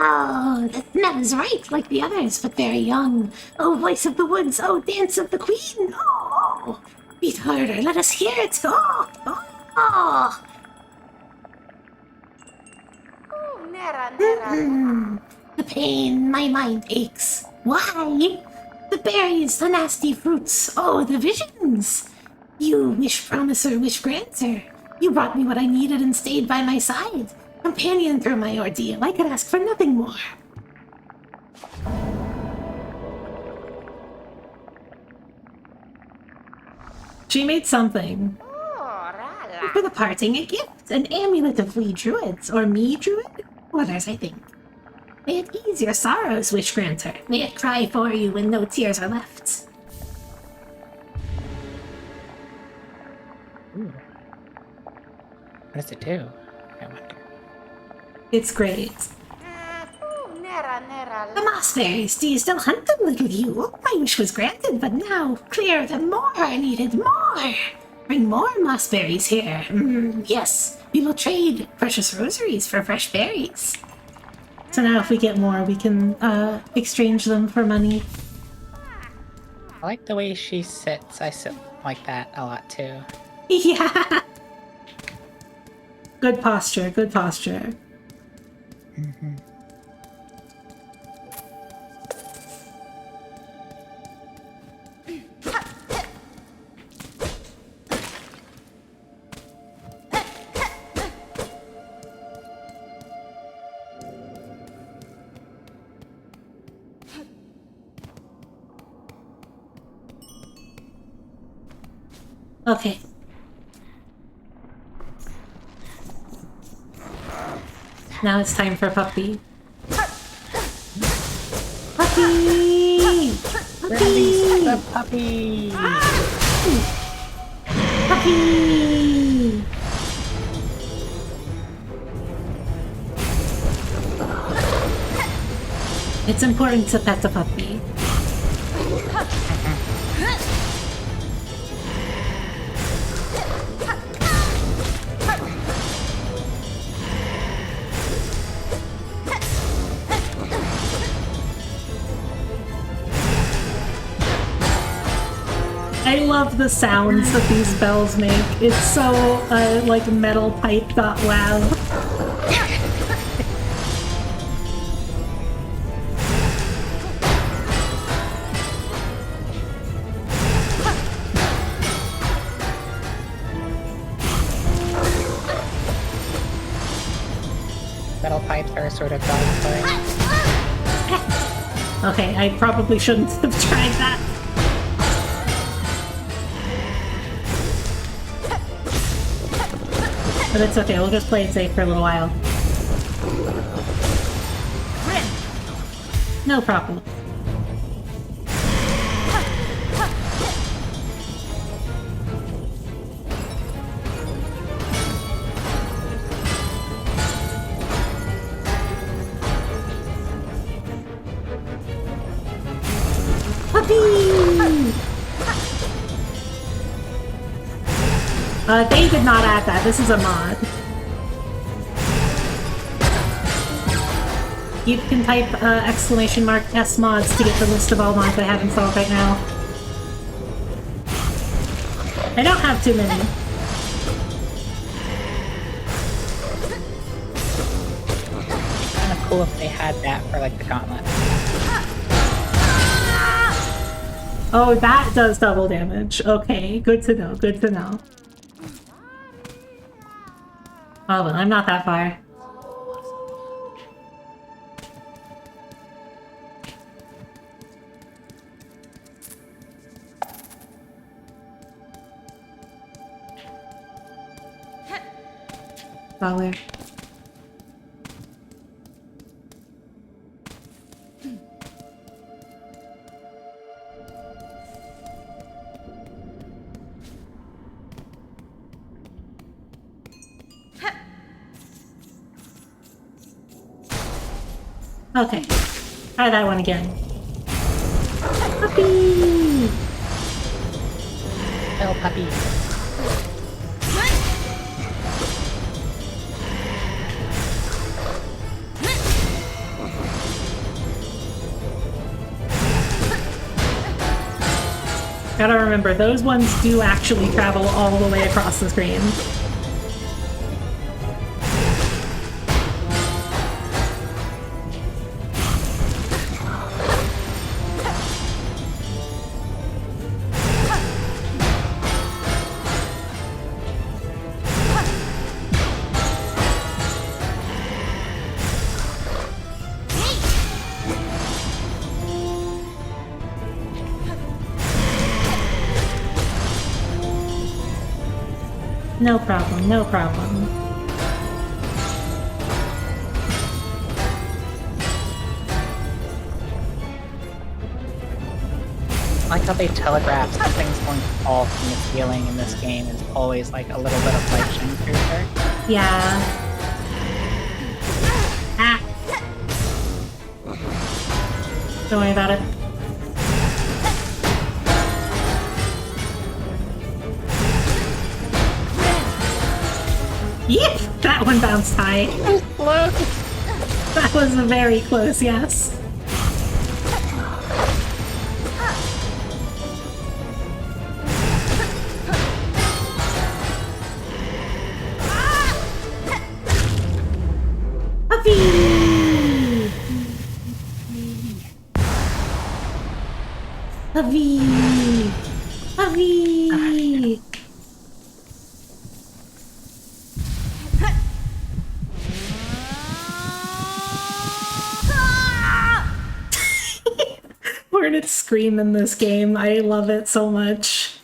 Speaker 1: Oh, the smell is right, like the others, but very young. Oh, voice of the woods, oh, dance of the queen. Oh, beat harder, let us hear it. Oh, oh, oh. The pain, my mind aches. Why? The berries, the nasty fruits, oh, the visions. You wish promiser, wish granter. You brought me what I needed and stayed by my side. Companion through my ordeal, I could ask for nothing more. She made something. For the parting, a gift, an amulet of flea druids, or me druid? Others, I think. May it ease your sorrows, wish granter. May it cry for you when no tears are left.
Speaker 2: Ooh. What does it do? I wonder.
Speaker 1: It's great. The mossberries, do you still hunt them, little you? My wish was granted, but now, clear them more, I needed more. Bring more mossberries here. Yes, we will trade precious rosaries for fresh berries. So now if we get more, we can exchange them for money.
Speaker 2: I like the way she sits. I sit like that a lot too.
Speaker 1: Yeah! Good posture, good posture. Okay. Now it's time for Puppy. Puppy!
Speaker 2: Release the puppy!
Speaker 1: Puppy! It's important to pet the puppy. I love the sounds that these bells make. It's so, like, metal pipe.wow.
Speaker 2: Metal pipes are sort of dog toy.
Speaker 1: Okay, I probably shouldn't have tried that. But it's okay, we'll just play it safe for a little while. No problem. Puppy! They did not add that. This is a mod. You can type !S mods to get the list of all mods I have installed right now. I don't have too many.
Speaker 2: Kind of cool if they had that for like the gauntlet.
Speaker 1: Oh, that does double damage. Okay, good to know, good to know. Oh, well, I'm not that far. Dollar. Okay, try that one again. Puppy!
Speaker 2: Oh, puppy.
Speaker 1: Gotta remember, those ones do actually travel all the way across the screen. No problem, no problem.
Speaker 2: I like how they telegraph something's going to fall from the ceiling in this game. Is always like a little bit of light shine through there.
Speaker 1: Yeah. Ah! Don't worry about it. Yep! That one bounced high. That was very close, yes. Puppy! Puppy! Puppy! Hornets scream in this game. I love it so much.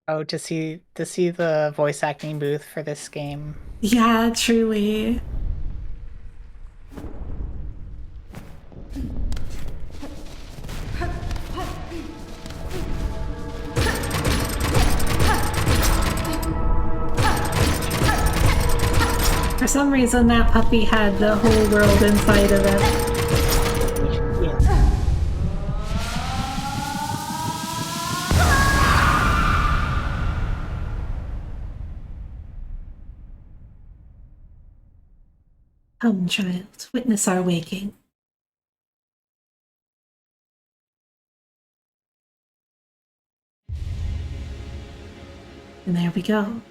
Speaker 2: Oh, to see the voice acting booth for this game.
Speaker 1: Yeah, truly. For some reason, that puppy had the whole world inside of it. Come, child, witness our waking. And there we go.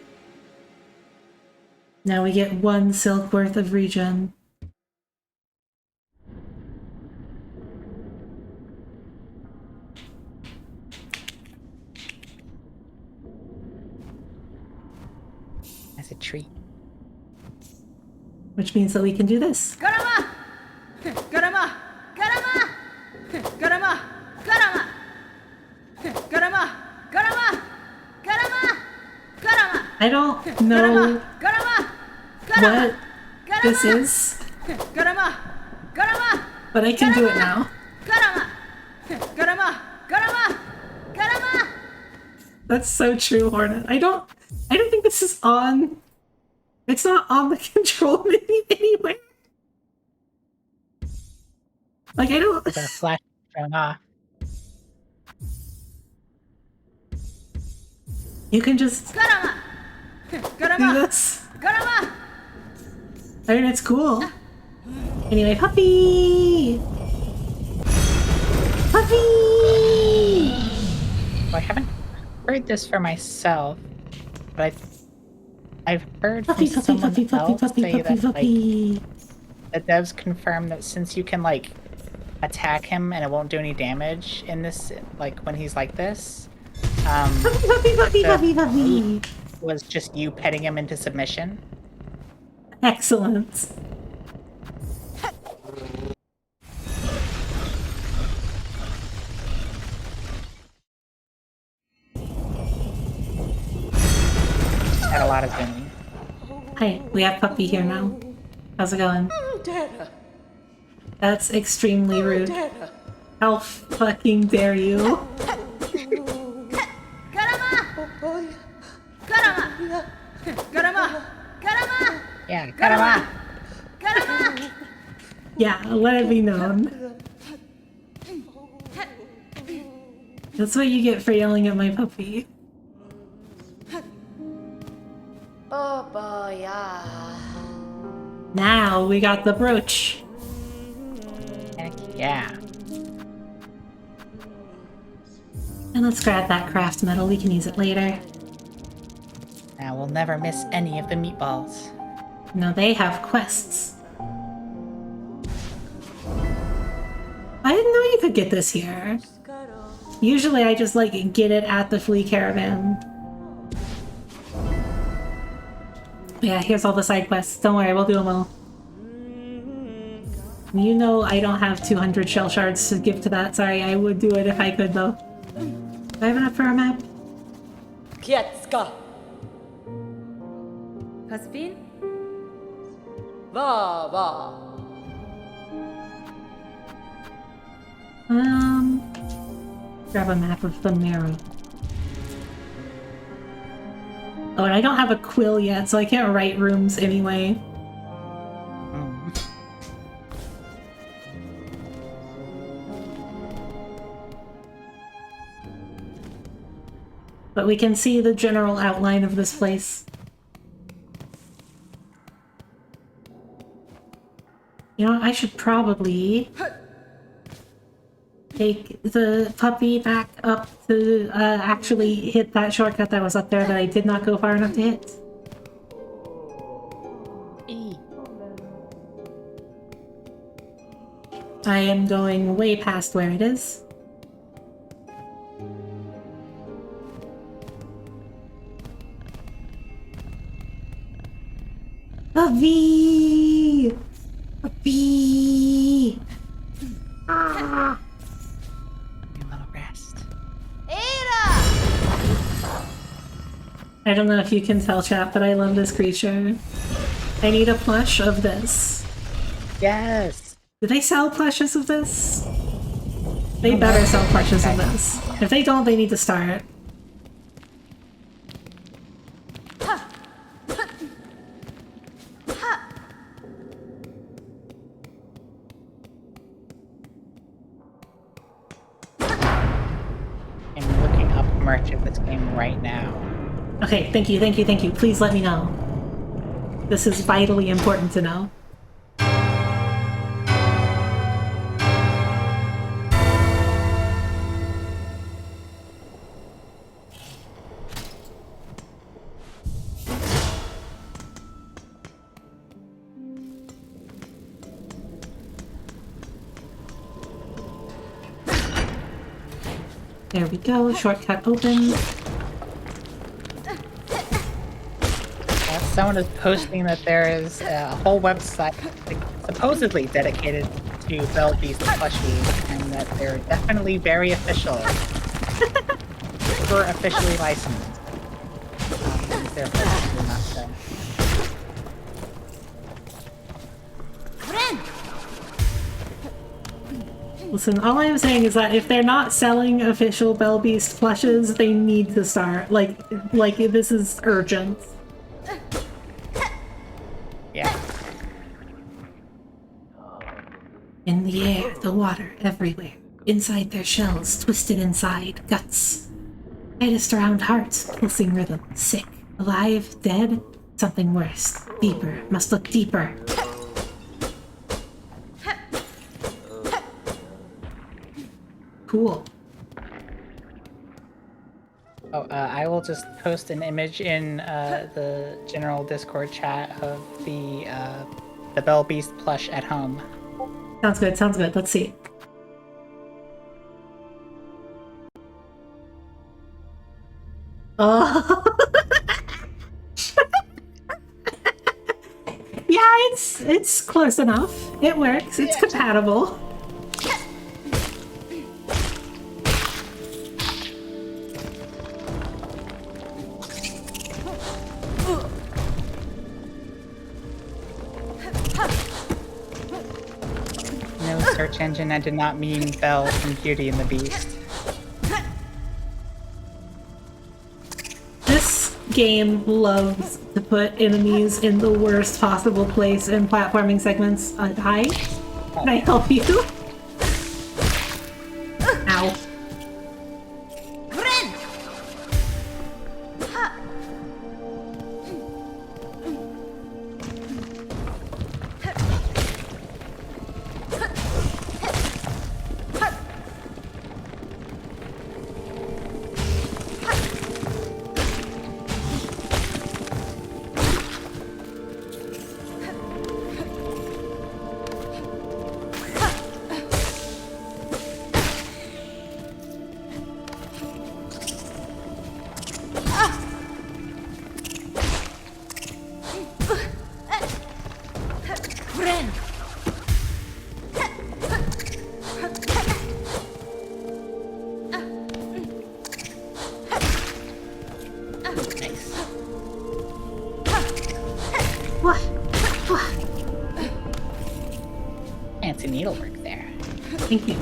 Speaker 1: Now we get 1 silk worth of regen.
Speaker 2: As a treat.
Speaker 1: Which means that we can do this.
Speaker 6: Garama! Garama! Garama! Garama! Garama! Garama! Garama! Garama! Garama!
Speaker 1: I don't know
Speaker 6: Garama!
Speaker 1: what this is,
Speaker 6: Garama! Garama!
Speaker 1: but I can do it now.
Speaker 6: Garama! Garama! Garama! Garama!
Speaker 1: That's so true, Hornet. I don't think this is on. It's not on the control menu anywhere. Like, I don't.
Speaker 2: The flash shown off.
Speaker 1: You can just
Speaker 6: Garama!
Speaker 1: do
Speaker 6: Garama!
Speaker 1: this.
Speaker 6: Garama!
Speaker 1: I mean, it's cool. Anyway, puppy! Puppy!
Speaker 2: Well, I haven't heard this for myself, but I've heard from
Speaker 1: Puppy, puppy,
Speaker 2: someone
Speaker 1: puppy, puppy,
Speaker 2: else
Speaker 1: puppy,
Speaker 2: say
Speaker 1: puppy,
Speaker 2: that
Speaker 1: puppy.
Speaker 2: the devs confirm that since you can like attack him and it won't do any damage in this, like when he's like this,
Speaker 1: Puppy, puppy, puppy,
Speaker 2: the
Speaker 1: puppy, puppy.
Speaker 2: was just you petting him into submission.
Speaker 1: Excellent.
Speaker 2: Had a lot of zooming.
Speaker 1: Hi, we have puppy here now. How's it going?
Speaker 4: Dara,
Speaker 1: That's extremely rude.
Speaker 4: Dara.
Speaker 1: How fucking dare you?
Speaker 6: Garama!
Speaker 4: Oh,
Speaker 6: Garama! Garama! Garama!
Speaker 2: Yeah, cut him off.
Speaker 6: Garama!
Speaker 1: Yeah, let it be known. That's what you get for yelling at my puppy.
Speaker 4: Baba, yeah.
Speaker 1: Now we got the brooch.
Speaker 2: Heck yeah.
Speaker 1: And let's grab that craft metal, we can use it later.
Speaker 2: Now we'll never miss any of the meatballs.
Speaker 1: No, they have quests. I didn't know you could get this here. Usually I just like get it at the flea caravan. Yeah, here's all the side quests. Don't worry, we'll do them all. You know I don't have 200 shell shards to give to that. Sorry, I would do it if I could though. Do I have enough for a map?
Speaker 4: Kietska.
Speaker 3: Hasbin?
Speaker 4: Va, va.
Speaker 1: Grab a map of the marrow. Oh, and I don't have a quill yet, so I can't write rooms anyway. But we can see the general outline of this place. You know, I should probably take the puppy back up to actually hit that shortcut that was up there that I did not go far enough to hit. I am going way past where it is. A V! A V! Ah!
Speaker 2: A little rest.
Speaker 1: I don't know if you can tell, chat, but I love this creature. I need a plush of this.
Speaker 2: Yes.
Speaker 1: Do they sell plushes of this? They better sell plushes of this. If they don't, they need to start.
Speaker 2: I'm looking up merch of this game right now.
Speaker 1: Okay, thank you, thank you, thank you. Please let me know. This is vitally important to know. There we go, shortcut open.
Speaker 2: Someone is posting that there is a whole website supposedly dedicated to Bell Beast plushies, and that they're definitely very official. Super officially licensed. They're officially not so.
Speaker 1: Listen, all I'm saying is that if they're not selling official Bell Beast plushes, they need to start. Like this is urgent.
Speaker 2: Yeah.
Speaker 1: In the air, the water everywhere. Inside their shells, twisted inside, guts. Tightest around hearts, pulsing rhythm. Sick. Alive, dead, something worse. Deeper. Must look deeper. Cool.
Speaker 2: Oh, I will just post an image in the general Discord chat of the Bell Beast plush at home.
Speaker 1: Sounds good, sounds good. Let's see. Oh. Yeah, it's close enough. It works. It's compatible.
Speaker 2: No search engine, I did not mean Belle from Beauty and the Beast.
Speaker 1: This game loves to put enemies in the worst possible place in platforming segments. Hi? Can I help you? Ow.
Speaker 6: Ren! Ren!
Speaker 2: Nice.
Speaker 1: What? What?
Speaker 2: Fancy needlework there.
Speaker 1: Thank you.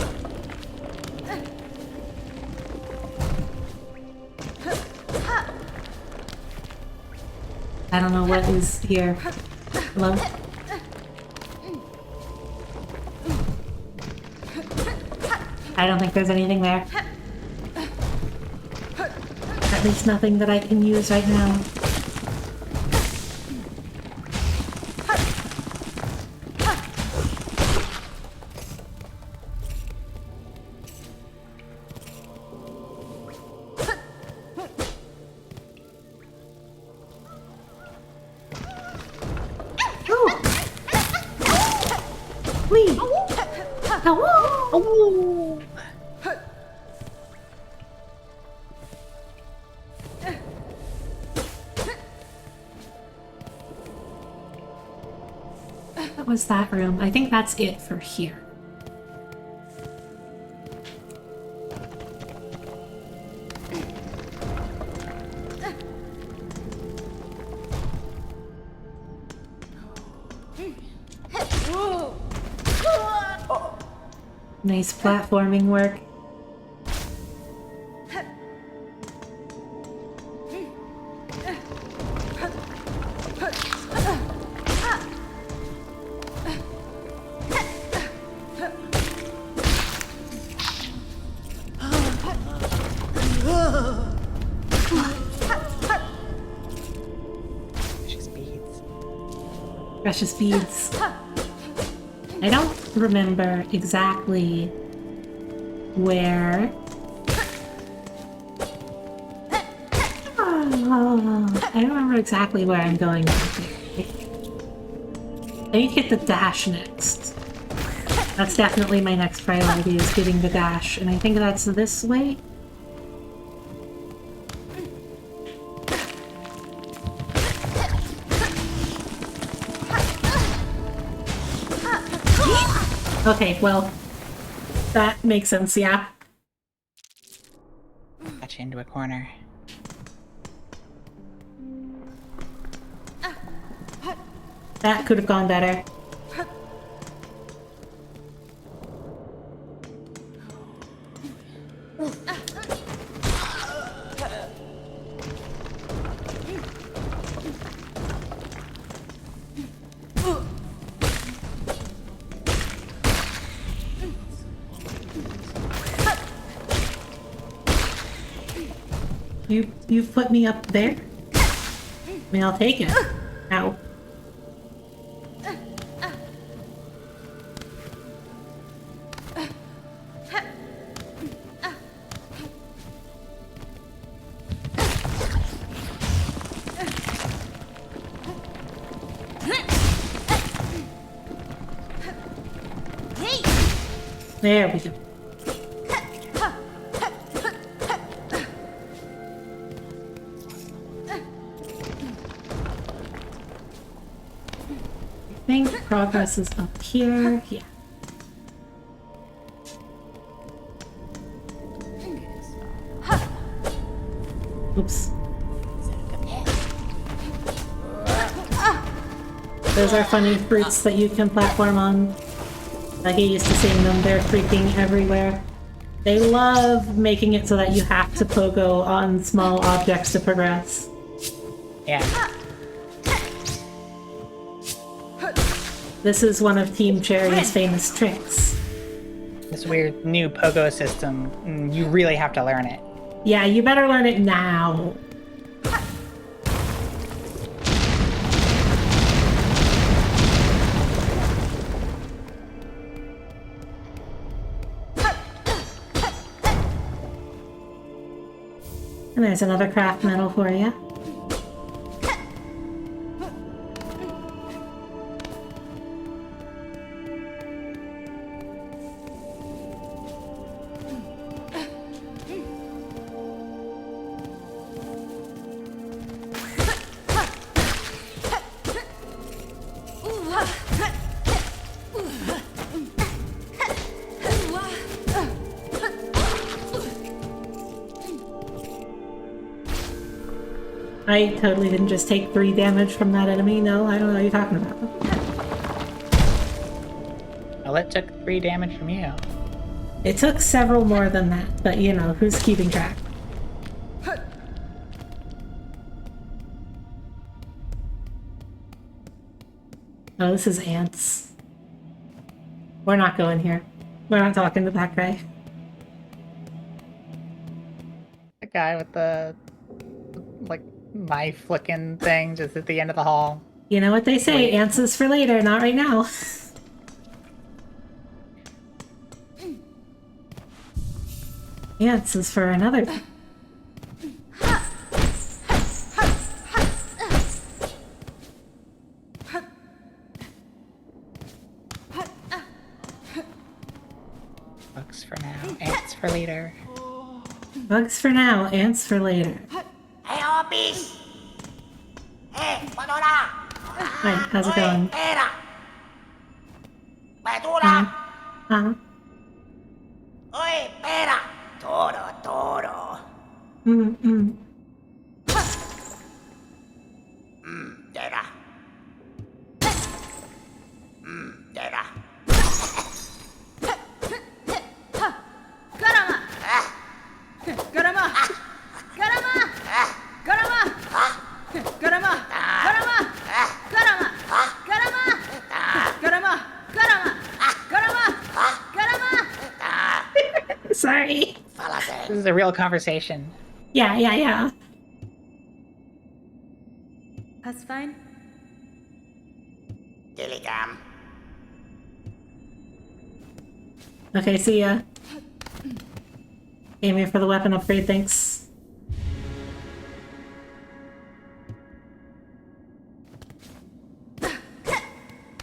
Speaker 1: I don't know what is here. Hello? I don't think there's anything there. At least nothing that I can use right now. Oh! Wee! Oh! What was that room? I think that's it for here. Nice platforming work.
Speaker 2: Precious beads.
Speaker 1: Precious beads. I don't remember exactly where. Oh, I don't remember exactly where I'm going. I need to get the dash next. That's definitely my next priority, is getting the dash, and I think that's this way. Okay, well, that makes sense, yeah.
Speaker 2: Got you into a corner.
Speaker 1: That could have gone better. You've put me up there? I mean, I'll take it. Ow. There we go. I think progress is up here. Yeah. Oops. Those are funny fruits that you can platform on. I get used to seeing them. They're freaking everywhere. They love making it so that you have to pogo on small objects to progress.
Speaker 2: Yeah.
Speaker 1: This is one of Team Cherry's famous tricks.
Speaker 2: This weird new pogo system. You really have to learn it.
Speaker 1: Yeah, you better learn it now. And there's another craft medal for you. I totally didn't just take 3 damage from that enemy. No, I don't know what you're talking about.
Speaker 2: Well, it took 3 damage from you.
Speaker 1: It took several more than that, but you know, who's keeping track? Oh, this is ants. We're not going here. We're not talking to that guy.
Speaker 2: The guy with the, like, knife-looking thing just at the end of the hall.
Speaker 1: You know what they say,
Speaker 2: Wait.
Speaker 1: ants is for later, not right now. Ants is for another.
Speaker 2: Bugs for now, ants for later.
Speaker 1: Bugs for now, ants for later.
Speaker 7: Hey, Opis! Hey, Madonna!
Speaker 1: Hi, how's it going?
Speaker 7: Pera! Madonna!
Speaker 1: Uh-huh.
Speaker 7: Oi, pera! Toro, toro!
Speaker 1: Mm-mm.
Speaker 7: Dera! Dera!
Speaker 6: Garama! Garama! Garama! Garama! Garama! Garama! Garama! Garama! Garama! Garama! Garama! Garama!
Speaker 1: Sorry.
Speaker 2: This is a real conversation.
Speaker 1: Yeah.
Speaker 3: That's fine.
Speaker 7: Diligam!
Speaker 1: Okay, see ya. Came here for the weapon upgrade, thanks.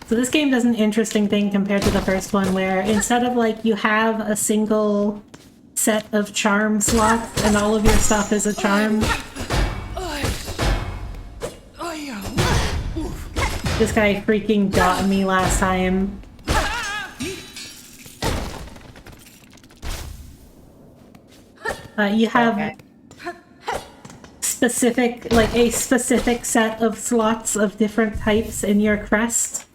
Speaker 1: So this game does an interesting thing compared to the first one where instead of like you have a single set of charm slots and all of your stuff is a charm. This guy freaking got me last time. You have
Speaker 2: Okay.
Speaker 1: specific, like a specific set of slots of different types in your crest.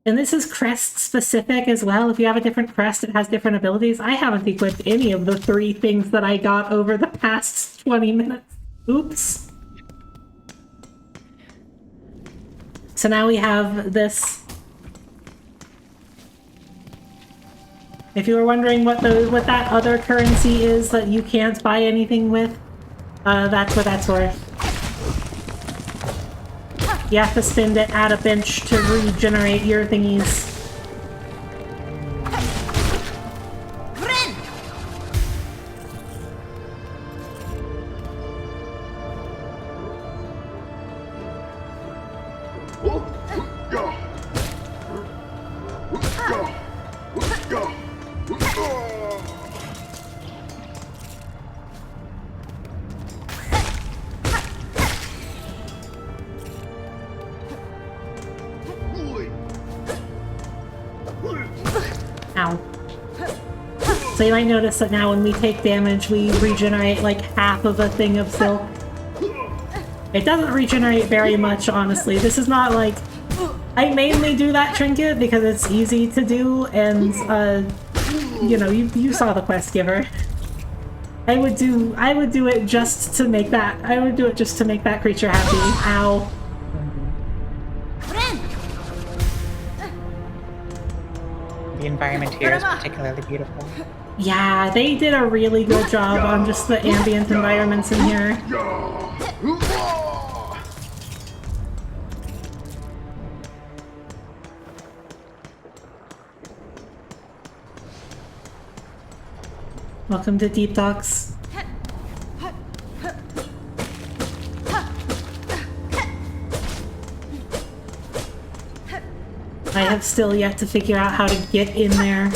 Speaker 1: And this is crest specific as well. If you have a different crest, it has different abilities. I haven't equipped any of the 3 things that I got over the past 20 minutes. Oops. So now we have this. If you were wondering what that other currency is that you can't buy anything with, That's what that's worth. You have to spend it at a bench to regenerate your thingies. Ow. So you might notice that now when we take damage, we regenerate like half of a thing of silk. It doesn't regenerate very much, honestly. This is not like... I mainly do that trinket because it's easy to do, and, you know, you saw the quest giver. I would do it just to make that... I would do it just to make that creature happy. Ow.
Speaker 2: The environment here is particularly beautiful.
Speaker 1: Yeah, they did a really good job on just the ambient environments in here. Welcome to Deep Docks. I have still yet to figure out how to get in there.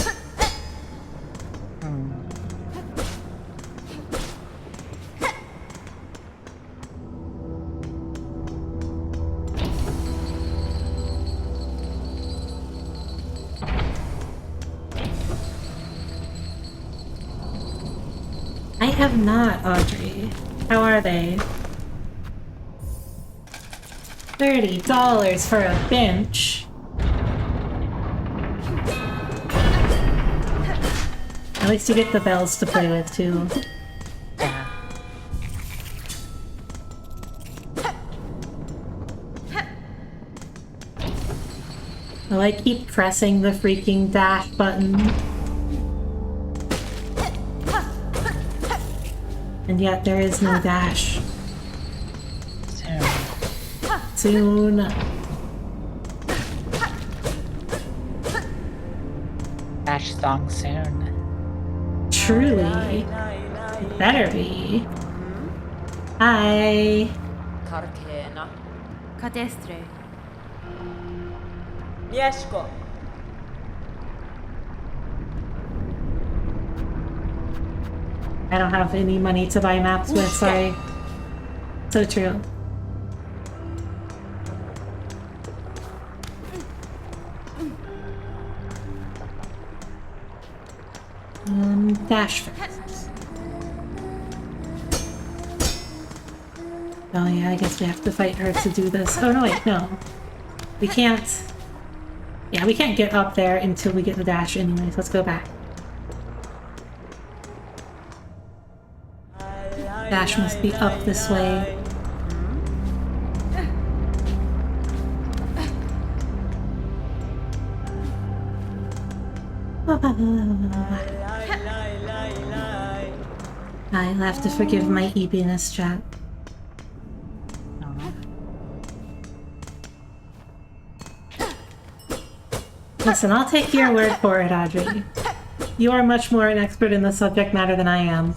Speaker 1: I have not, Audrey. How are they? $30 for a bench. At least you get the bells to play with, too. Well, I keep pressing the freaking dash button. And yet there is no dash. Soon.
Speaker 2: Dash song soon.
Speaker 1: Truly. It better be. Hi.
Speaker 4: Karkena.
Speaker 3: Cadestre.
Speaker 4: Mieszko.
Speaker 1: I don't have any money to buy maps with, sorry. So true. Dash first. Oh yeah, I guess we have to fight her to do this. Oh no, wait, no. We can't... Yeah, we can't get up there until we get the dash anyways. Let's go back. Dash must be up this way. I'll have to forgive my eepiness, chat. Listen, I'll take your word for it, Audrey. You are much more an expert in the subject matter than I am.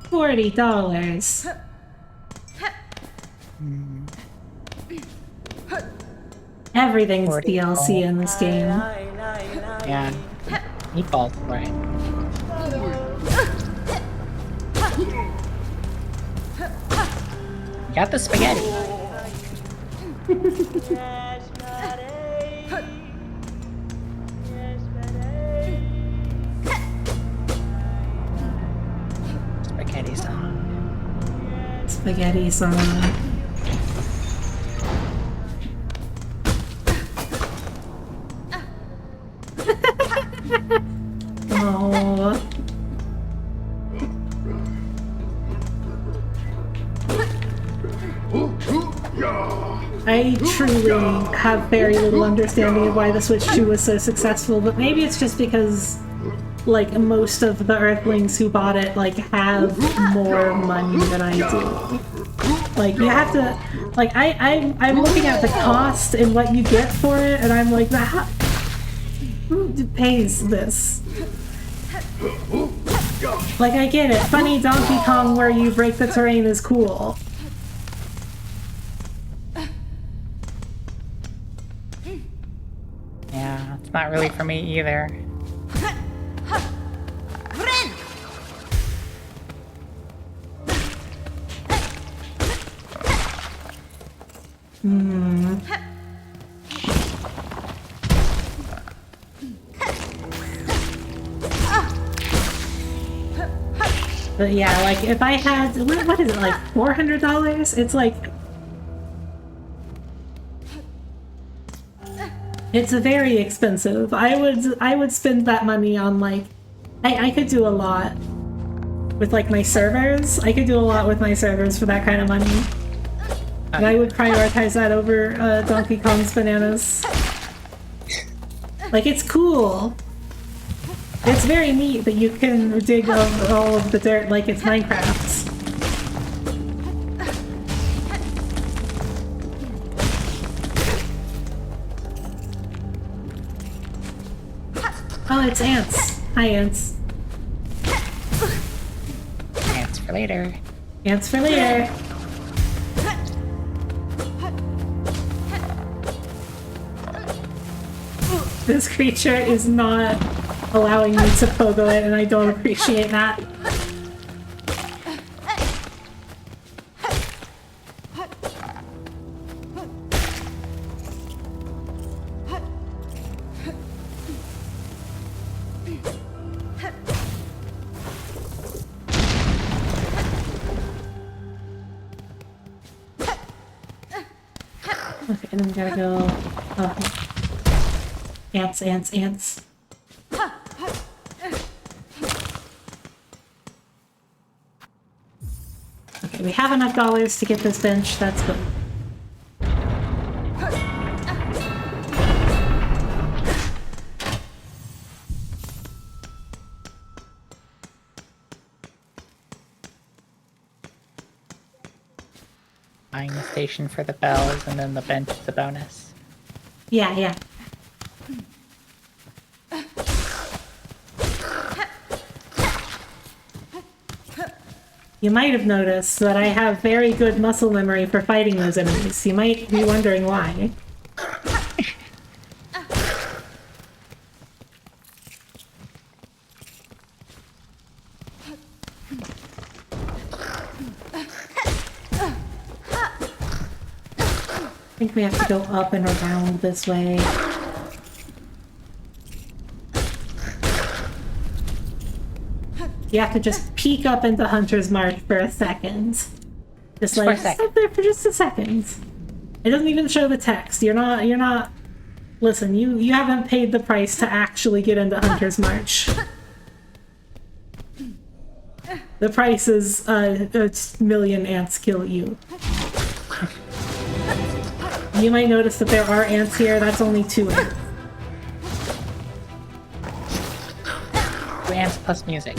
Speaker 1: $40. Everything's DLC in this game.
Speaker 2: Yeah. Meatballs, right? You got the spaghetti. Spaghetti song.
Speaker 1: Spaghetti song. Oh. I truly have very little understanding of why the Switch 2 was so successful, but maybe it's just because like most of the Earthlings who bought it like have more money than I do. Like you have to, like I'm looking at the cost and what you get for it, and I'm like, who pays this? Like I get it, funny Donkey Kong where you break the terrain is cool.
Speaker 2: Yeah, it's not really for me either.
Speaker 1: But yeah, like if I had, what is it, like $400? It's like, it's very expensive. I would spend that money on like, I could do a lot with like my servers. I could do a lot with my servers for that kind of money. And I would prioritize that over Donkey Kong's bananas. Like it's cool. It's very neat that you can dig up all of the dirt like it's Minecraft. Oh, it's ants. Hi, ants.
Speaker 2: Ants for later.
Speaker 1: Ants for later. This creature is not allowing me to pogo it, and I don't appreciate that. Okay, then we gotta go. Oh. Ants, ants, ants. Okay, we have enough dollars to get this bench. That's good.
Speaker 2: Buying the station for the bells and then the bench is a bonus.
Speaker 1: Yeah, yeah. You might have noticed that I have very good muscle memory for fighting those enemies. You might be wondering why. I think we have to go up and around this way. You have to just peek up into Hunter's Mark for a second. Just like, stop there for just a second. It doesn't even show the text. You're not... Listen, you haven't paid the price to actually get into Hunter's March. The price is a million ants kill you. You might notice that there are ants here. That's only 2 ants.
Speaker 2: 2 ants plus music.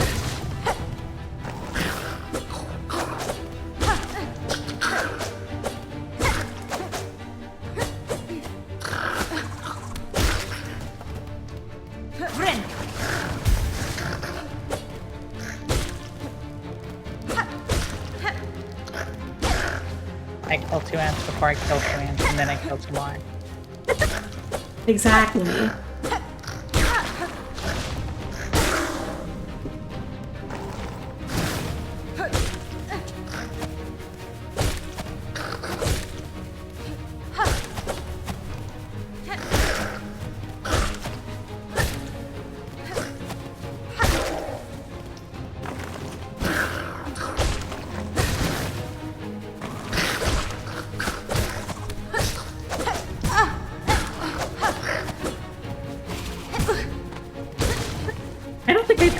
Speaker 2: I kill 2 ants before I kill 2 ants, and then I kill 2 more.
Speaker 1: Exactly.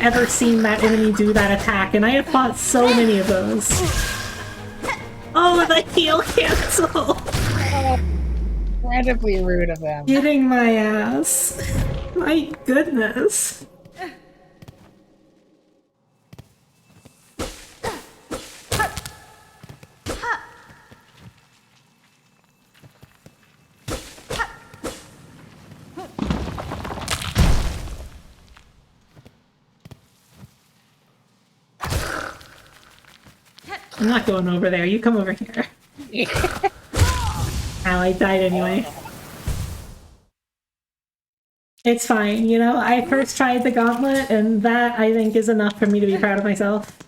Speaker 1: Ever seen that enemy do that attack, and I have fought so many of those. Oh, the heal cancel!
Speaker 2: Oh, incredibly rude of them.
Speaker 1: Getting my ass. My goodness. I'm not going over there. You come over here. Ow, I died anyway. It's fine, you know? I first tried the gauntlet, and that, I think, is enough for me to be proud of myself.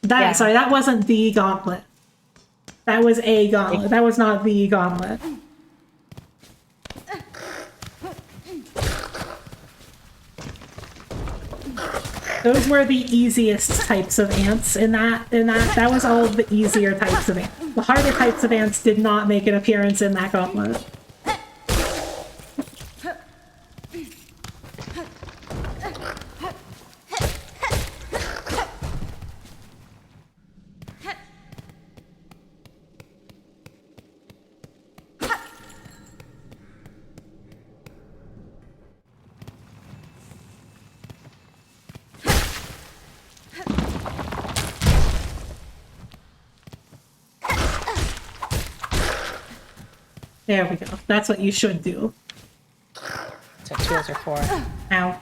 Speaker 1: Sorry, that wasn't the gauntlet. That was a gauntlet. That was not the gauntlet. Those were the easiest types of ants in that. That was all the easier types of ants. The harder types of ants did not make an appearance in that gauntlet. There we go. That's what you should do.
Speaker 2: That's what tools are for.
Speaker 1: Ow.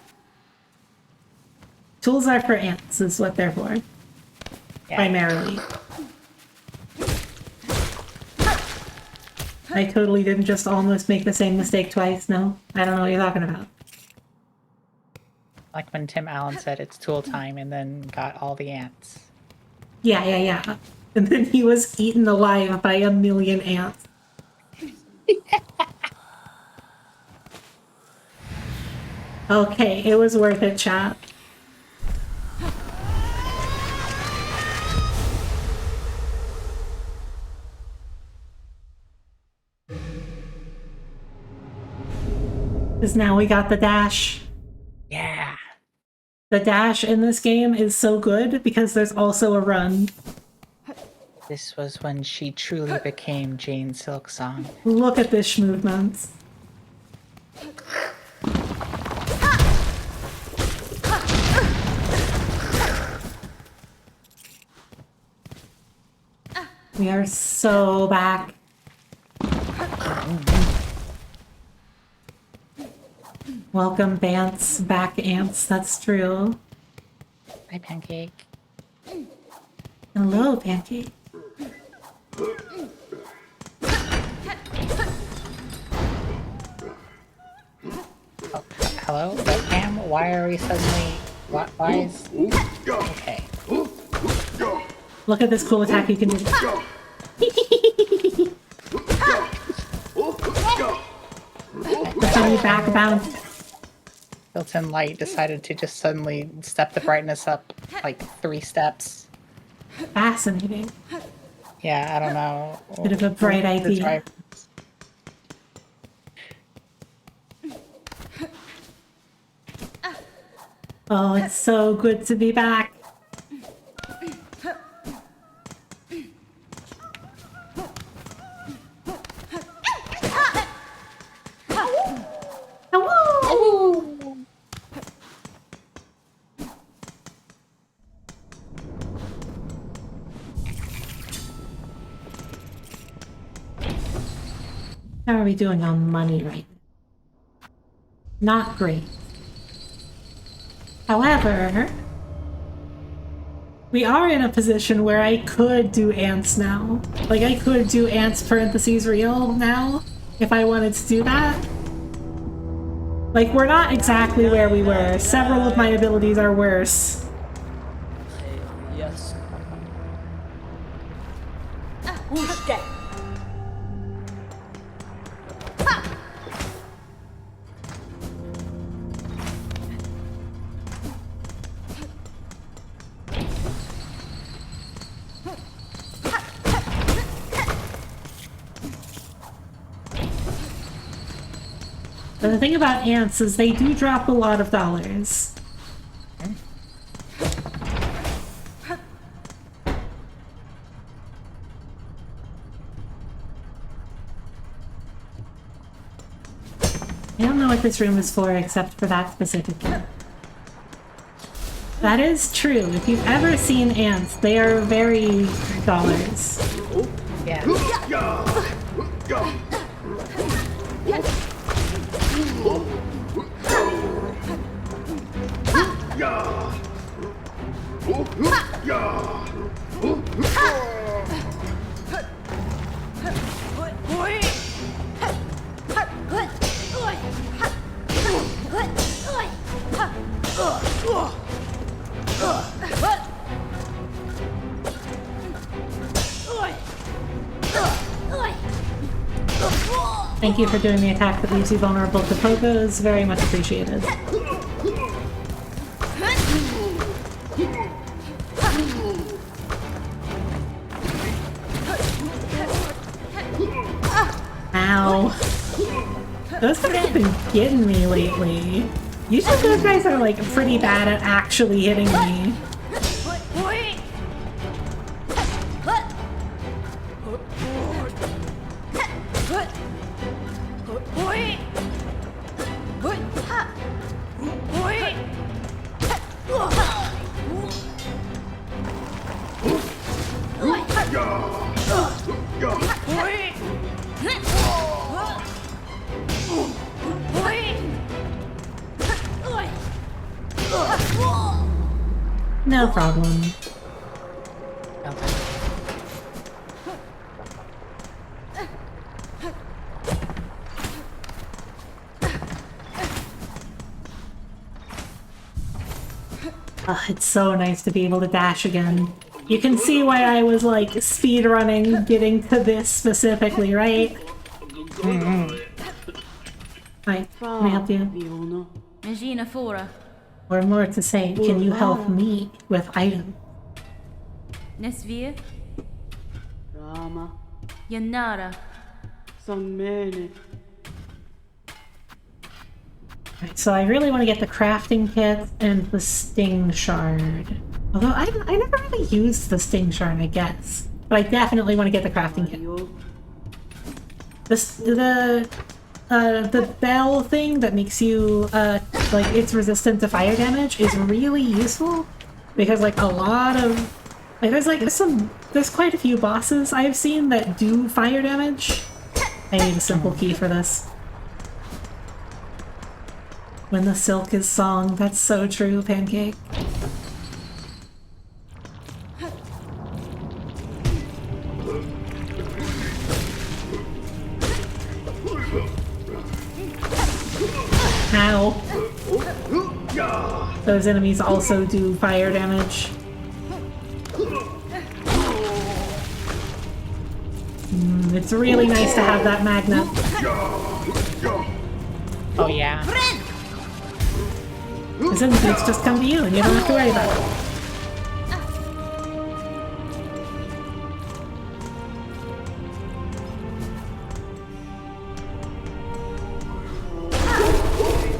Speaker 1: Tools are for ants, is what they're for.
Speaker 2: Yeah.
Speaker 1: Primarily. I totally didn't just almost make the same mistake twice, no? I don't know what you're talking about.
Speaker 2: Like when Tim Allen said it's tool time and then got all the ants.
Speaker 1: Yeah. And then he was eaten alive by 1,000,000 ants. Okay, it was worth it, chat. Because now we got the dash.
Speaker 2: Yeah.
Speaker 1: The dash in this game is so good because there's also a run.
Speaker 2: This was when she truly became Jane Silksong.
Speaker 1: Look at this movement. We are so back. Welcome, Bants. Back, ants. That's true.
Speaker 2: Hi, Pancake.
Speaker 1: Hello, Pancake.
Speaker 2: Oh, hello? Webcam? Why are we suddenly... Why is... Okay.
Speaker 1: Look at this cool attack you can do. Funny back bounce.
Speaker 2: Built-in light decided to just suddenly step the brightness up like 3 steps.
Speaker 1: Fascinating.
Speaker 2: Yeah, I don't know.
Speaker 1: Bit of a bright idea. Oh, it's so good to be back. How are we doing on money right now? Not great. However, we are in a position where I could do ants now. Like, I could do ants parentheses real now, if I wanted to do that. Like, we're not exactly where we were. Several of my abilities are worse.
Speaker 4: Yes.
Speaker 1: But the thing about ants is they do drop a lot of dollars. I don't know what this room is for except for that specific one. That is true. If you've ever seen ants, they are very dollars.
Speaker 2: Yeah.
Speaker 1: Thank you for doing the attack that leaves you vulnerable to pokos. Very much appreciated. Ow. Those guys have been getting me lately. Usually those guys are like pretty bad at actually hitting me. No problem. It's so nice to be able to dash again. You can see why I was like speed running getting to this specifically, right? Hi, can I help you?
Speaker 3: Regina Fora.
Speaker 1: Or more to say, can you help me with items?
Speaker 3: Nesvir.
Speaker 6: Rama.
Speaker 3: Yanara.
Speaker 6: Sammene.
Speaker 1: Right, so I really want to get the crafting kit and the sting shard. Although I never really used the sting shard, I guess. But I definitely want to get the crafting kit. The bell thing that makes you, like, it's resistant to fire damage is really useful. Because, like, a lot of... Like, there's quite a few bosses I've seen that do fire damage. I need a simple key for this. When the silk is song, that's so true, Pancake. Ow. Those enemies also do fire damage. It's really nice to have that magnet.
Speaker 2: Oh yeah.
Speaker 1: Because then things just come to you and you don't have to worry about it.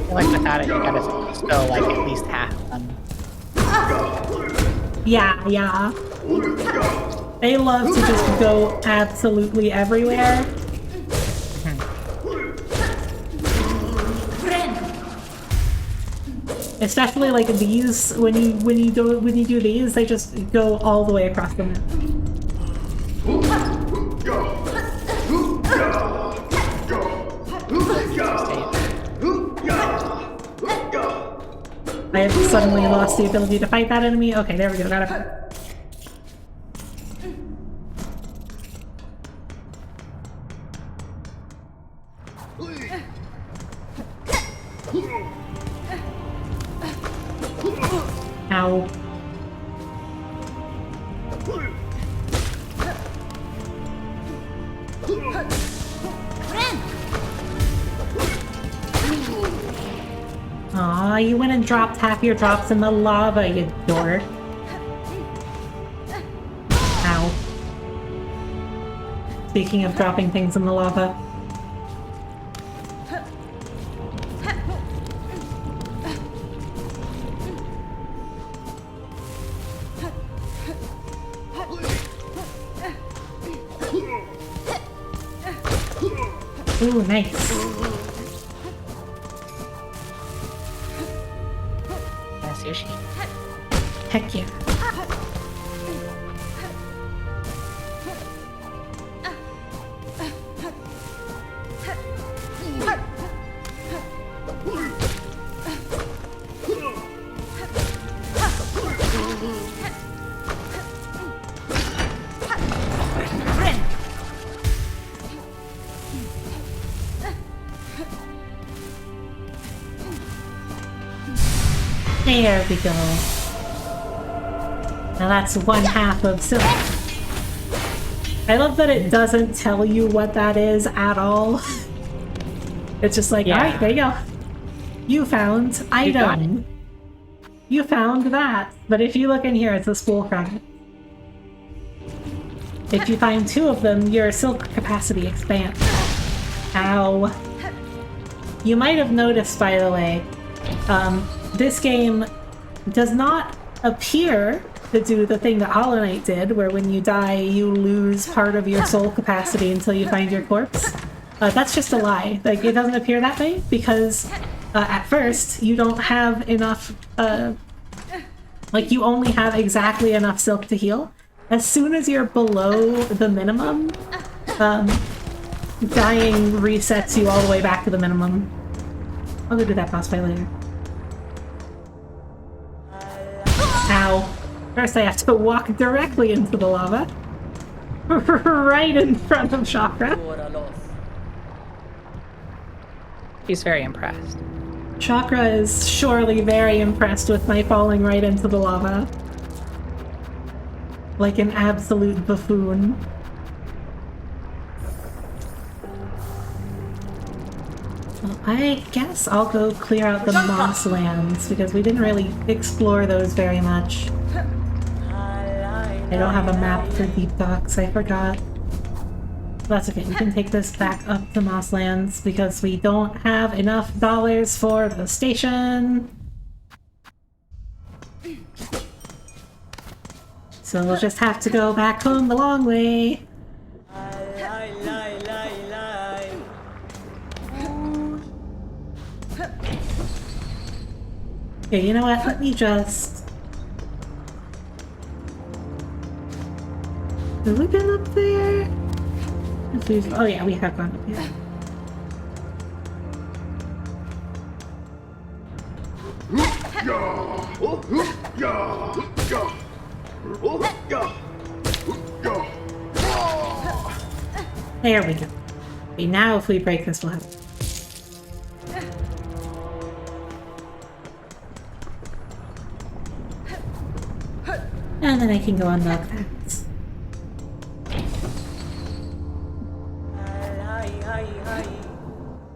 Speaker 2: I like without it, you gotta spill like at least half of them.
Speaker 1: Yeah. They love to just go absolutely everywhere. Especially like these, when you do these, they just go all the way across the map. I have suddenly lost the ability to fight that enemy. Okay, there we go. Got it. Ow. Aw, you went and dropped half your drops in the lava, you dork. Ow. Speaking of dropping things in the lava. Ooh, nice.
Speaker 2: Sushi.
Speaker 1: Heck yeah. There we go. Now that's one half of silk. I love that it doesn't tell you what that is at all. It's just like,
Speaker 2: Yeah.
Speaker 1: alright, there you go. You found
Speaker 2: got
Speaker 1: item. You found that. But if you look in here, it's a spool fragment. If you find 2 of them, your silk capacity expands. Ow. You might have noticed, by the way, this game does not appear to do the thing that Hollow Knight did, where when you die, you lose part of your soul capacity until you find your corpse. That's just a lie. Like, it doesn't appear that way because at first you don't have enough. Like, you only have exactly enough silk to heal. As soon as you're below the minimum, dying resets you all the way back to the minimum. I'll go do that boss fight later. Ow. First I have to walk directly into the lava. Right in front of Chakra.
Speaker 2: He's very impressed.
Speaker 1: Chakra is surely very impressed with my falling right into the lava. Like an absolute buffoon. Well, I guess I'll go clear out the moss lands because we didn't really explore those very much. I don't have a map for Deep Docks, I forgot. That's okay, we can take this back up to Mosslands because we don't have enough dollars for the station. So we'll just have to go back home the long way. Okay, you know what? Let me just... Have we been up there? Oh yeah, we have gone up here. There we go. Okay, now if we break this, we'll have... And then I can go unlock that.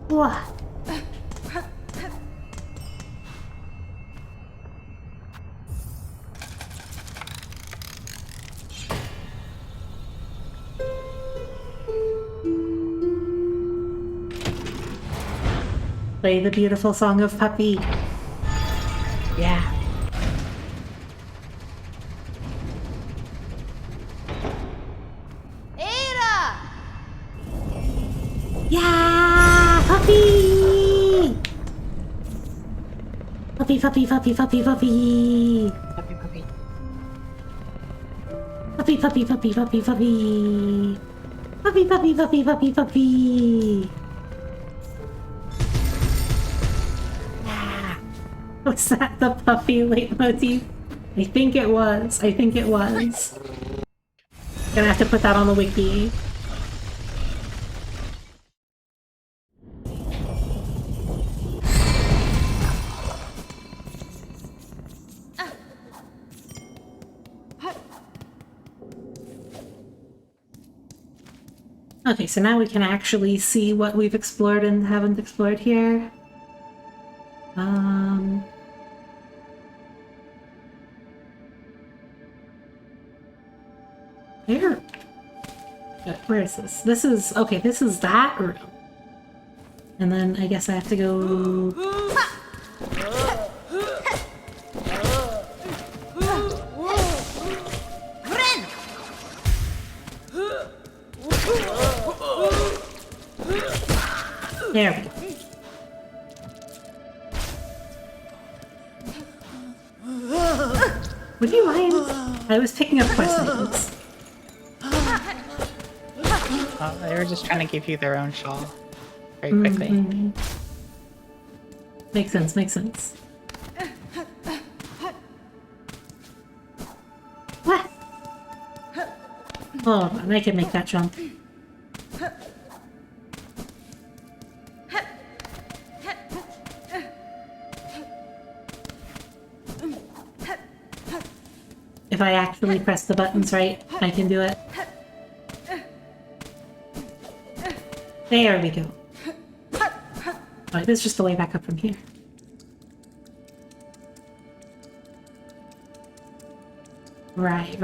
Speaker 1: What? Play the beautiful song of Puppy. Yeah.
Speaker 5: Ada!
Speaker 1: Yeah! Puppy! Puppy, puppy, puppy, puppy, puppy!
Speaker 2: Puppy, puppy.
Speaker 1: Puppy, puppy, puppy, puppy, puppy! Puppy, puppy, puppy, puppy, puppy! Was that the puppy leitmotif? I think it was. I think it was. Gonna have to put that on the wiki. Okay, so now we can actually see what we've explored and haven't explored here. Where is this? This is... Okay, this is that room. And then I guess I have to go... There we go. Would you mind? I was picking up quest items.
Speaker 2: Oh, they were just trying to give you their own shawl very quickly.
Speaker 1: Mm-hmm. Makes sense, makes sense. What? Hold on, I can make that jump. If I actually press the buttons right, I can do it. There we go. Oh, this is just the way back up from here. Right.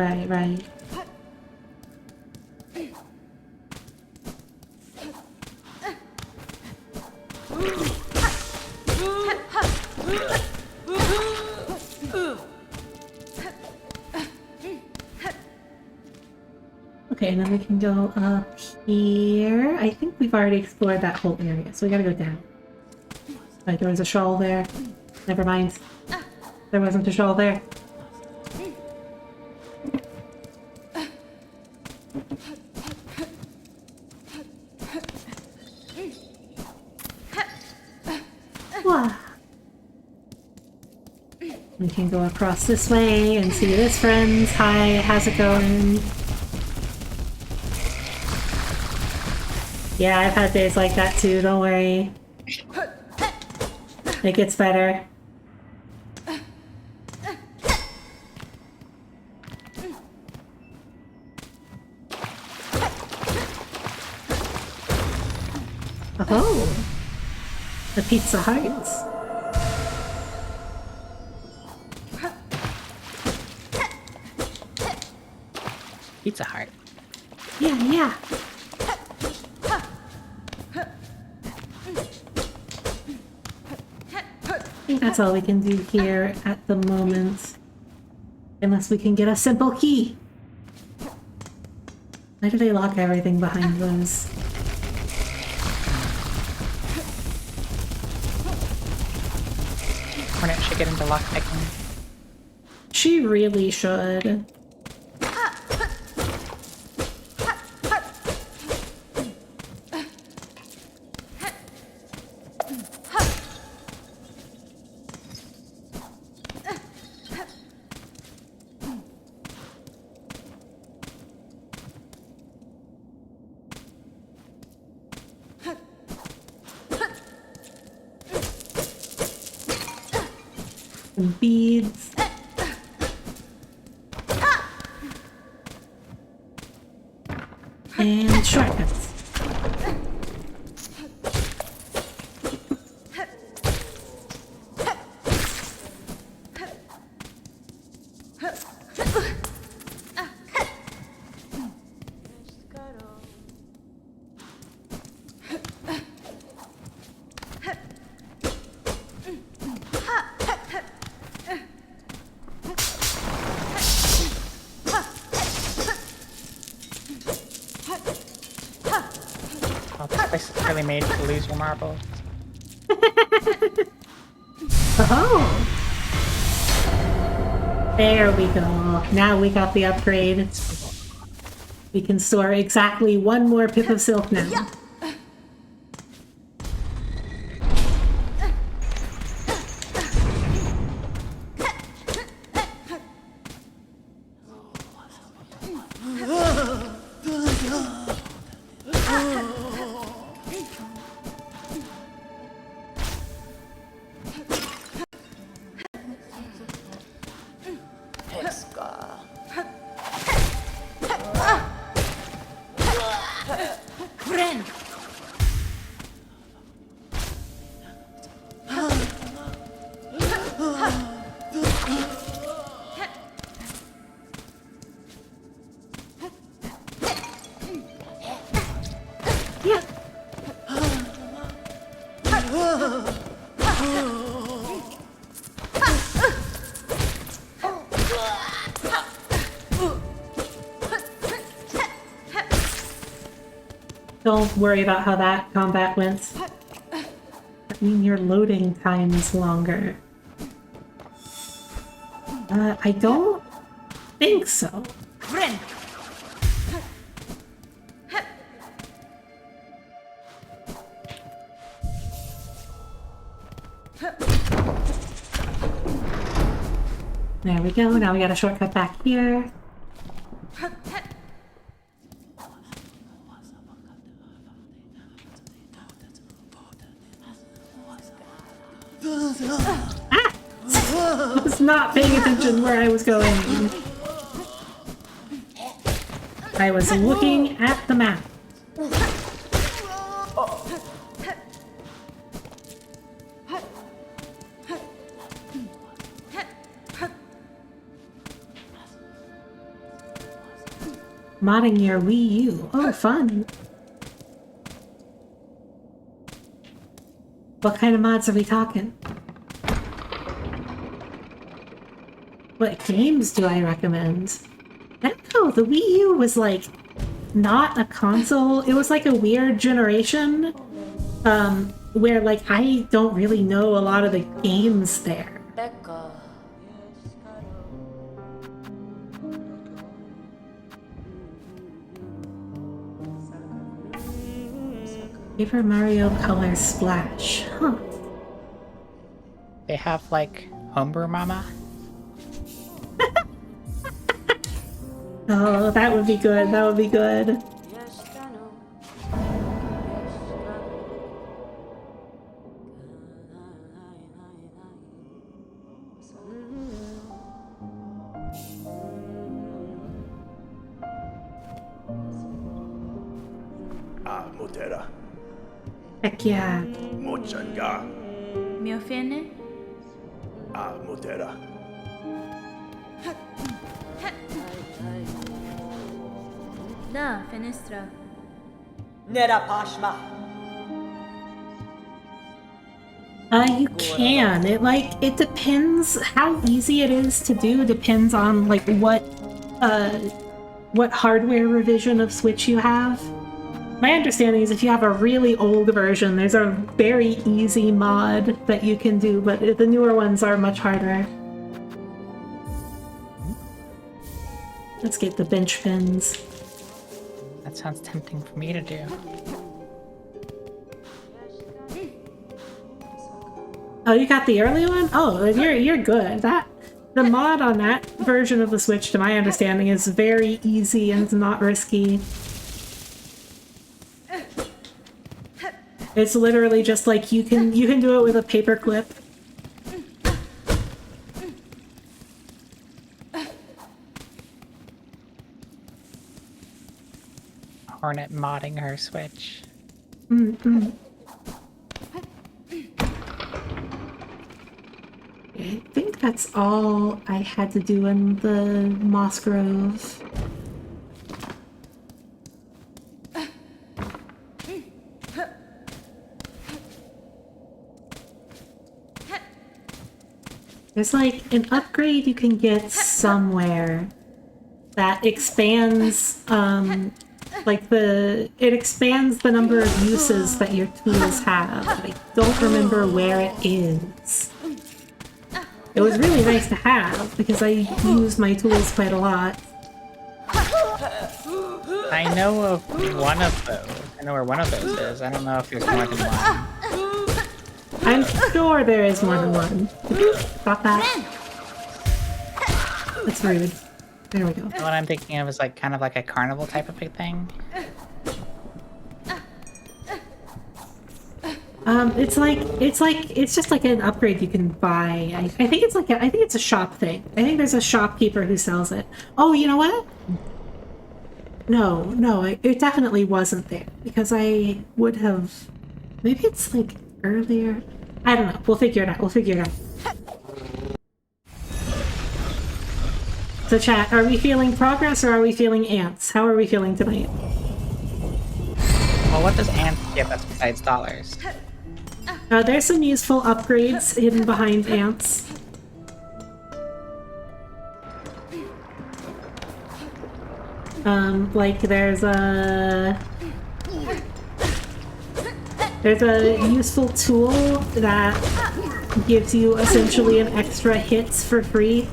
Speaker 1: Okay, and then we can go up here. I think we've already explored that whole area, so we gotta go down. Right, there was a shawl there. Never mind. There wasn't a shawl there. Wow. We can go across this way and see this friends. Hi, how's it going? Yeah, I've had days like that too, don't worry. It gets better. Oh! The Pizza Hearts.
Speaker 2: Pizza Heart.
Speaker 1: Yeah. I think that's all we can do here at the moment. Unless we can get a simple key. Why do they lock everything behind those?
Speaker 2: Hornet should get into lockpicking.
Speaker 1: She really should. Some beads. And shortcuts.
Speaker 2: This is really made to lose your marbles.
Speaker 1: Oh! There we go. Now we got the upgrade. We can store exactly one more pip of silk now. Don't worry about how that combat went. I mean, your loading time is longer. I don't think so. There we go. Now we got a shortcut back here. I was not paying attention where I was going. I was looking at the map. Modding your Wii U. Oh, fun. What kind of mods are we talking? What games do I recommend? I don't know, the Wii U was like not a console. It was like a weird generation where like I don't really know a lot of the games there.
Speaker 4: Becca.
Speaker 1: Paper Mario Color Splash. Huh.
Speaker 2: They have like Homebrew Mama.
Speaker 1: Oh, that would be good. That would be good.
Speaker 8: Motera.
Speaker 1: Heck yeah.
Speaker 8: Mochanga.
Speaker 3: Mio fine?
Speaker 8: Motera.
Speaker 3: Da, finestra.
Speaker 4: Nera Pashma.
Speaker 1: You can. It depends how easy it is to do, depends on like what hardware revision of Switch you have. My understanding is if you have a really old version, there's a very easy mod that you can do, but the newer ones are much harder. Let's get the bench pins.
Speaker 2: That sounds tempting for me to do.
Speaker 1: Oh, you got the early one? Oh, you're good. The mod on that version of the Switch, to my understanding, is very easy and not risky. It's literally just like you can do it with a paper clip.
Speaker 2: Hornet modding her Switch.
Speaker 1: I think that's all I had to do in the Moss Grove. There's like an upgrade you can get somewhere that expands it expands the number of uses that your tools have. I don't remember where it is. It was really nice to have because I use my tools quite a lot.
Speaker 2: I know of one of those. I know where one of those is. I don't know if there's more than one.
Speaker 1: I'm sure there is more than one. Stop that. That's rude. There we go.
Speaker 2: The one I'm thinking of is like kind of like a carnival type of big thing. It's just like an upgrade you can buy. I think it's a shop thing. I think there's a shopkeeper who sells it. Oh, you know what? No, it definitely wasn't there because I would have. Maybe it's like earlier. I don't know. We'll figure it out. So chat, are we feeling progress or are we feeling ants? How are we feeling tonight? Well, what does ants give us besides dollars?
Speaker 1: There's some useful upgrades hidden behind ants. Like there's a useful tool that gives you essentially an extra hits for free.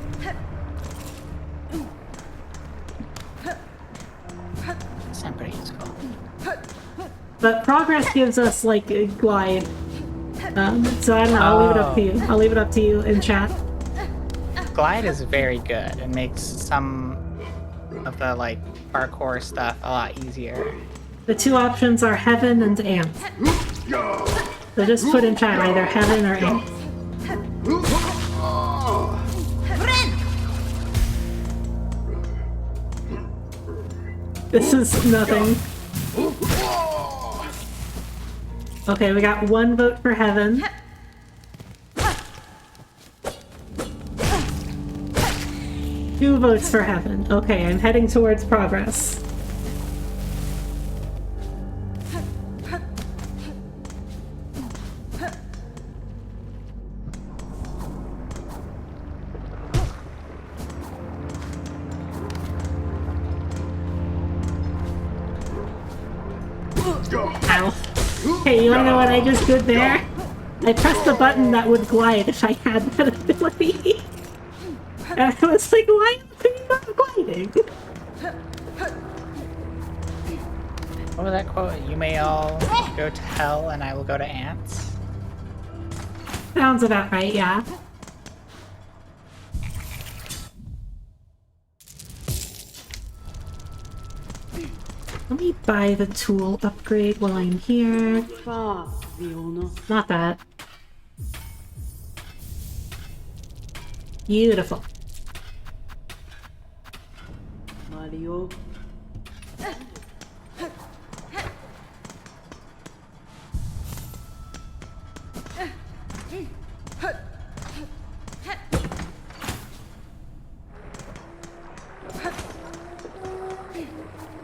Speaker 2: Sounds pretty useful.
Speaker 1: But progress gives us like a glide. So I don't know, I'll leave it up to you. I'll leave it up to you in chat.
Speaker 2: Glide is very good. It makes some of the like parkour stuff a lot easier.
Speaker 1: The two options are heaven and ant. So just put in chat either heaven or ant. This is nothing. Okay, we got one vote for heaven. Two votes for heaven. Okay, I'm heading towards progress. Hey, you wanna know what I just did there? I pressed the button that would glide if I had that ability. And I was like, why am I not gliding?
Speaker 2: What was that quote? You may all go to hell and I will go to ants.
Speaker 1: Sounds about right, yeah. Let me buy the tool upgrade while I'm here.
Speaker 6: Fa, Viono.
Speaker 1: Not that. Beautiful.
Speaker 6: Mario.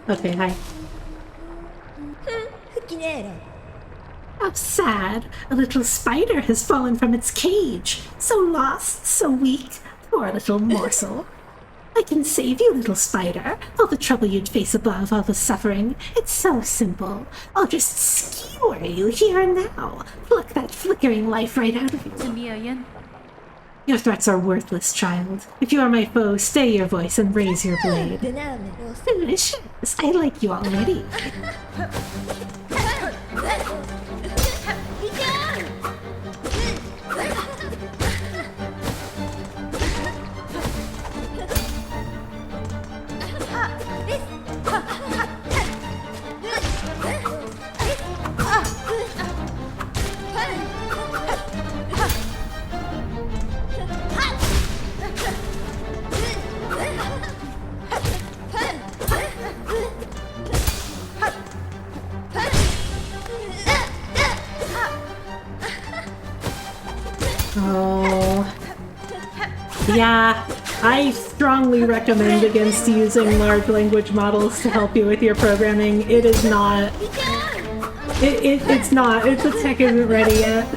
Speaker 1: Okay, hi. How sad. A little spider has fallen from its cage. So lost, so weak. Poor little morsel. I can save you, little spider. All the trouble you'd face above, all the suffering. It's so simple. I'll just skewer you here and now. Pluck that flickering life right out of you.
Speaker 3: 1,000,000.
Speaker 1: Your threats are worthless, child. If you are my foe, stay your voice and raise your blade. Delicious. I like you already. Oh. Yeah, I strongly recommend against using large language models to help you with your programming. It is not. It's not. The tech isn't ready yet.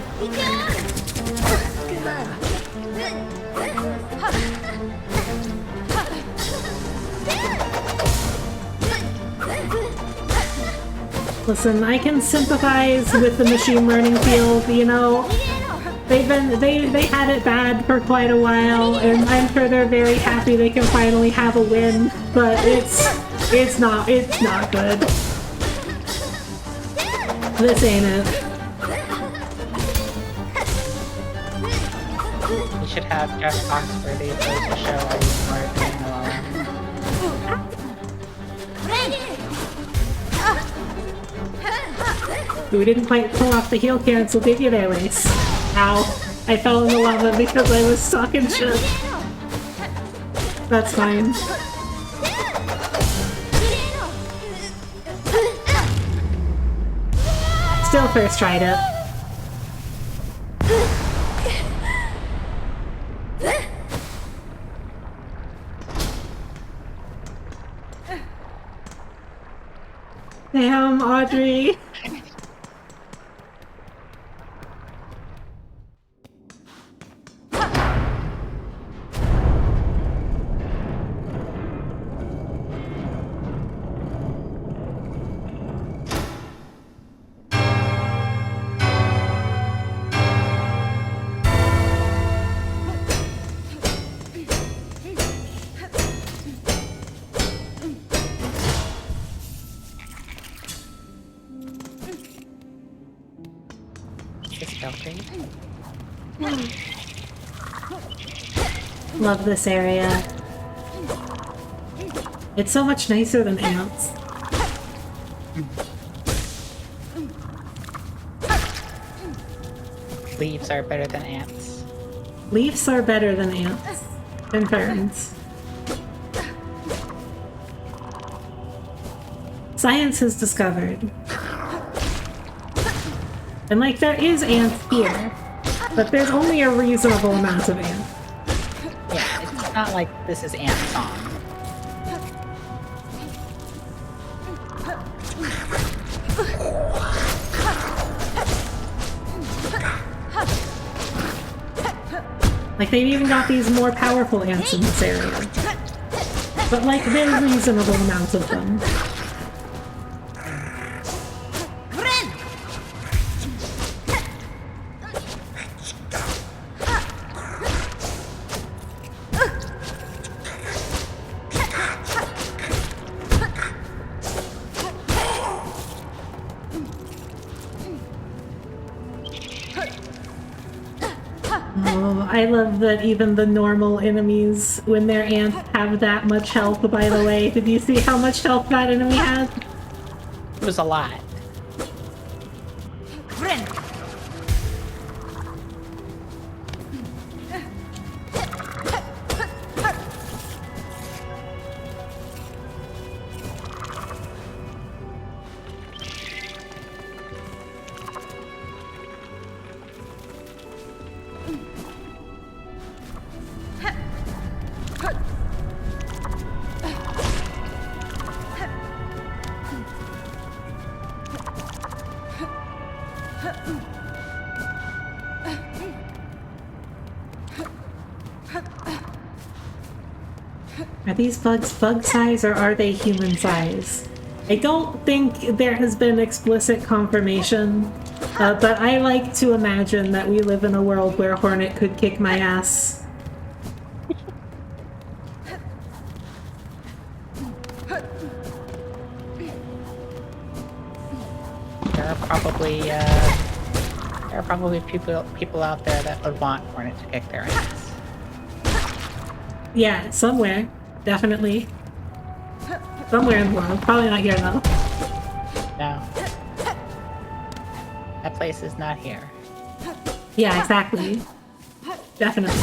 Speaker 1: Listen, I can sympathize with the machine learning field, you know. They had it bad for quite a while, and I'm sure they're very happy they can finally have a win, but it's not good. This ain't it.
Speaker 2: You should have Jeff Foxworthy play the show while you are playing along.
Speaker 1: We didn't quite pull off the heel cancel, did you there, Lace? Ow. I fell in the lava because I was talking shit. That's fine. Still first tried it. Damn, Audrey. Love this area. It's so much nicer than ants.
Speaker 2: Leaves are better than ants.
Speaker 1: Leaves are better than ants. Confirmed. Science has discovered. And like, there is ants here, but there's only a reasonable amount of ants.
Speaker 2: Yeah, it's not like this is ant song.
Speaker 1: Like, they've even got these more powerful ants in this area. But like, there's reasonable amounts of them. Oh, I love that even the normal enemies, when they're ants, have that much health, by the way. Did you see how much health that enemy had?
Speaker 2: It was a lot.
Speaker 1: Are these bugs bug size or are they human size? I don't think there has been explicit confirmation, but I like to imagine that we live in a world where Hornet could kick my ass.
Speaker 2: There are probably people out there that would want Hornet to kick their ass.
Speaker 1: Yeah, somewhere. Definitely. Somewhere in the world. Probably not here, though.
Speaker 2: No. That place is not here.
Speaker 1: Yeah, exactly. Definitely.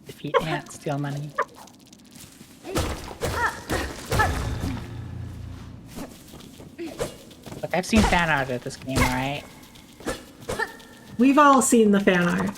Speaker 2: Defeat ants, steal money. Look, I've seen fan art of this game, alright?
Speaker 1: We've all seen the fan art.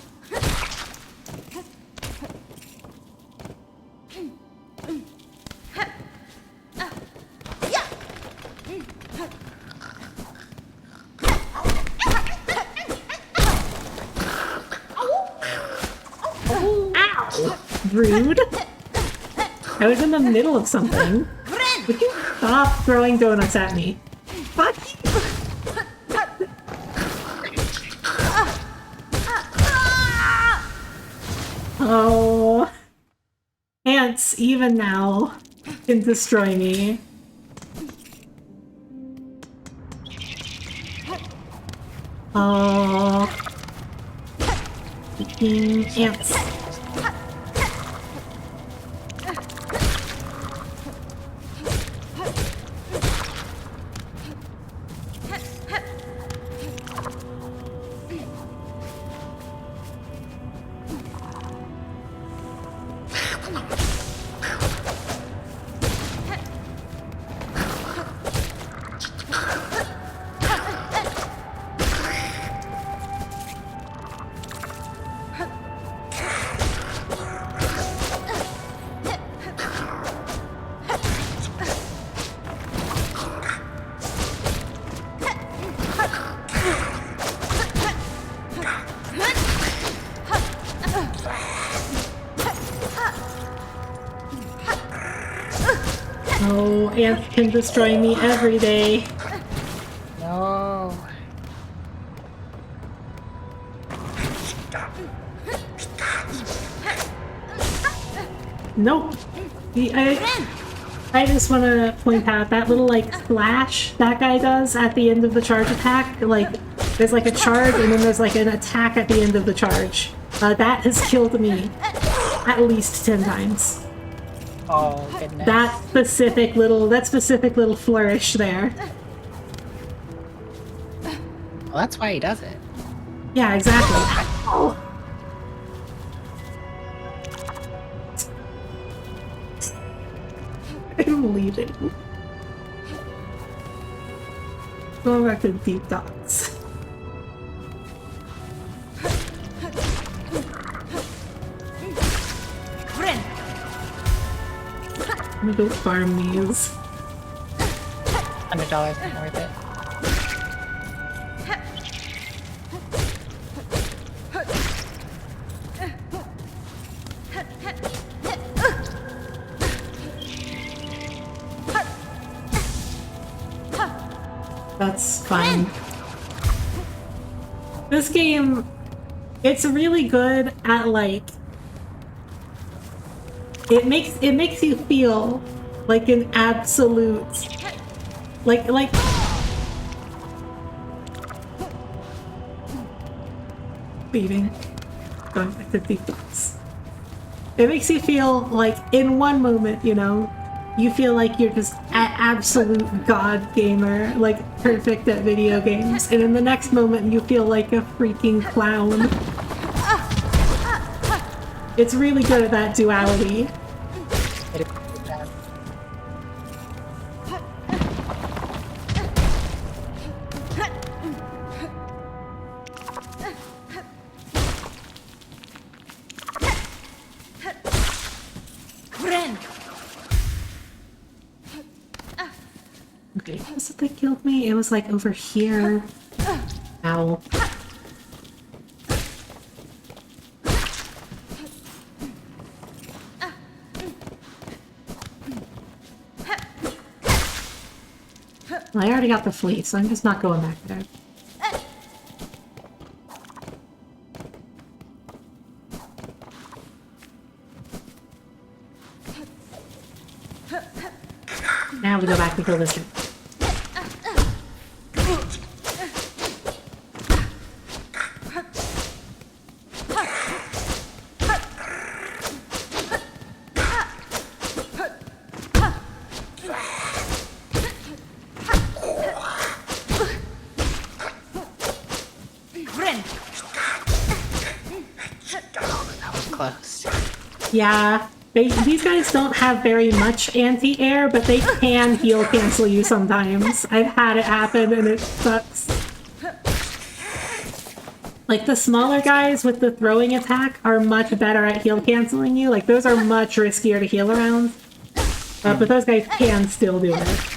Speaker 1: Rude. I was in the middle of something. Would you stop throwing donuts at me? Fuck you. Oh. Ants, even now, can destroy me. Oh. Freaking ants. Oh, ants can destroy me every day.
Speaker 2: No.
Speaker 1: Nope. I just want to point out that little, like, splash that guy does at the end of the charge attack. Like, there's, like, a charge and then there's, like, an attack at the end of the charge. That has killed me at least 10 times.
Speaker 2: Oh, goodness.
Speaker 1: That specific little flourish there.
Speaker 2: Well, that's why he does it.
Speaker 1: Yeah, exactly. Oh. I'm leaving. Going back to deep thoughts. I'm gonna go farm these.
Speaker 2: $100 not worth it.
Speaker 1: That's fine. This game, it's really good at like it makes you feel like an absolute like leaving, going back to defaults. It makes you feel like in one moment, you know, you feel like you're just an absolute god gamer, like perfect at video games, and in the next moment you feel like a freaking clown. It's really good at that duality.
Speaker 2: It is really bad.
Speaker 1: Okay, was it that killed me? It was like over here. Ow. Well, I already got the fleet, so I'm just not going back there. Now we go back to kill this guy.
Speaker 2: That was close.
Speaker 1: Yeah, these guys don't have very much anti-air, but they can heal cancel you sometimes. I've had it happen and it sucks. Like the smaller guys with the throwing attack are much better at heal canceling you. Like those are much riskier to heal around. But those guys can still do it.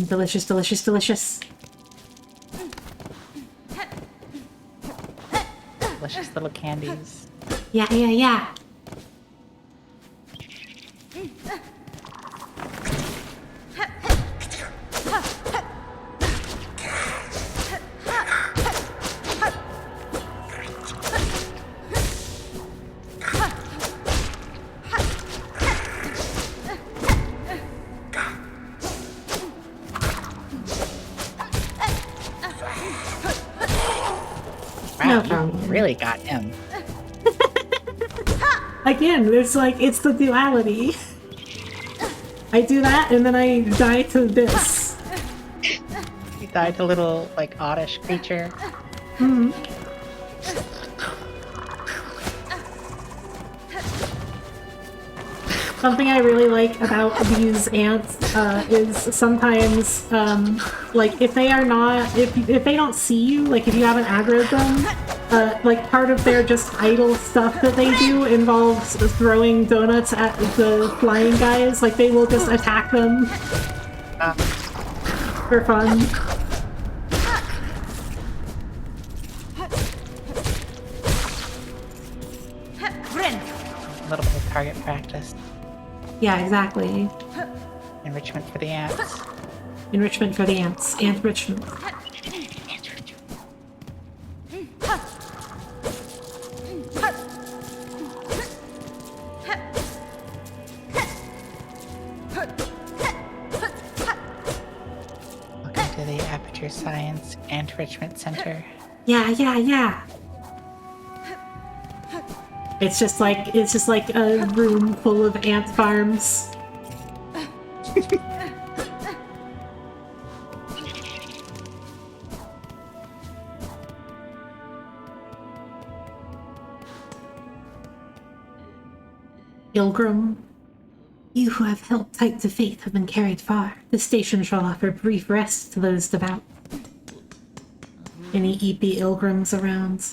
Speaker 1: Delicious, delicious, delicious.
Speaker 2: Delicious little candies.
Speaker 1: Yeah, yeah, yeah.
Speaker 2: Wow,
Speaker 1: problem.
Speaker 2: you really got him.
Speaker 1: Again, it's like, it's the duality. I do that and then I die to this.
Speaker 2: You died to little, like, oddish creature.
Speaker 1: Something I really like about these ants is sometimes, like, if they are not, if they don't see you, like, if you haven't aggroed them, like, part of their just idle stuff that they do involves throwing donuts at the flying guys. Like, they will just attack them for fun.
Speaker 2: A little bit of target practice.
Speaker 1: Yeah, exactly.
Speaker 2: Enrichment for the ants.
Speaker 1: Enrichment for the ants. Ant richment.
Speaker 2: Welcome to the Aperture Science Enrichment Center.
Speaker 1: Yeah, yeah, yeah. It's just like a room full of ant farms. Pilgrim, you who have held tight to faith have been carried far. This station shall offer brief rest to those devout. Any EP Ilgrims around?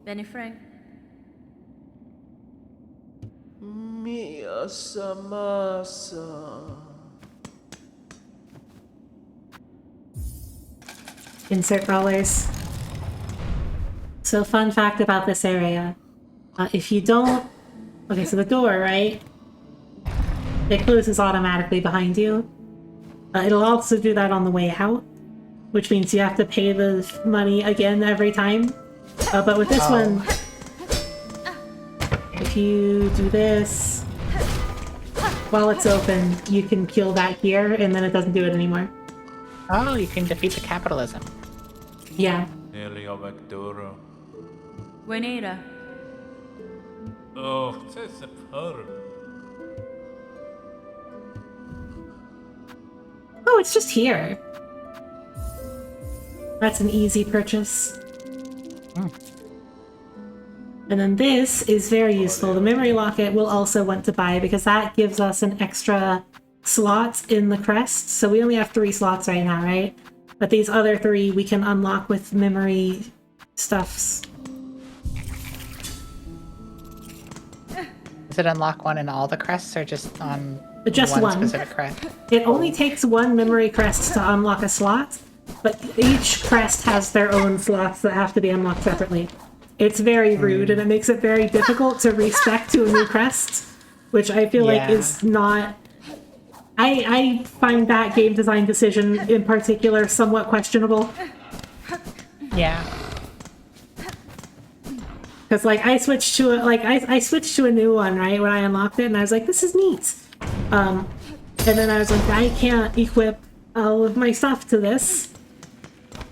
Speaker 3: Benny Frank.
Speaker 1: Insert rollers. So fun fact about this area. If you don't... Okay, so the door, right? It closes automatically behind you. It'll also do that on the way out, which means you have to pay the money again every time. But with this one, if you do this while it's open, you can kill that gear, and then it doesn't do it anymore.
Speaker 2: Oh, you can defeat the capitalism.
Speaker 1: Yeah.
Speaker 3: Buenera.
Speaker 9: Oh, c'est super.
Speaker 1: Oh, it's just here. That's an easy purchase. And then this is very useful. The memory locket we'll also want to buy because that gives us an extra slot in the crest. So we only have 3 slots right now, right? But these other 3 we can unlock with memory stuffs.
Speaker 2: Does it unlock one in all the crests or just on
Speaker 1: Just one.
Speaker 2: specific crest?
Speaker 1: It only takes 1 memory crest to unlock a slot, but each crest has their own slots that have to be unlocked separately. It's very rude, and it makes it very difficult to respec to a new crest, which I feel like is not... I find that game design decision in particular somewhat questionable.
Speaker 2: Yeah.
Speaker 1: Because, like, I switched to I switched to a new one, right, when I unlocked it, and I was like, this is neat. And then I was like, I can't equip all of my stuff to this.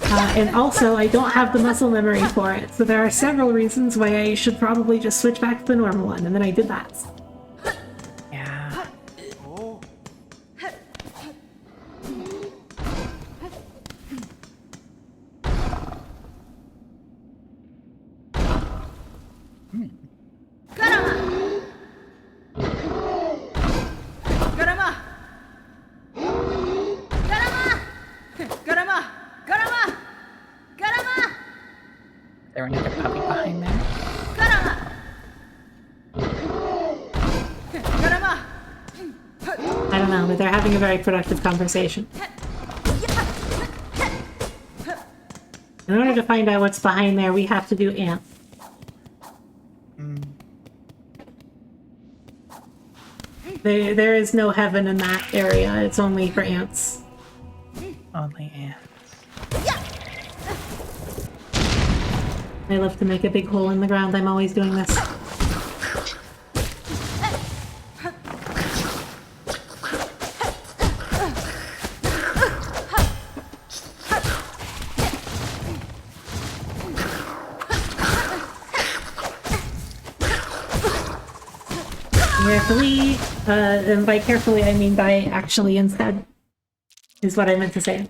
Speaker 1: And also, I don't have the muscle memory for it, so there are several reasons why I should probably just switch back to the normal one, and then I did that.
Speaker 2: Yeah. There another puppy behind there?
Speaker 1: I don't know, but they're having a very productive conversation. In order to find out what's behind there, we have to do ant. There is no heaven in that area, it's only for ants.
Speaker 2: Only ants.
Speaker 1: I love to make a big hole in the ground, I'm always doing this. Carefully, and by carefully I mean by actually instead, is what I meant to say.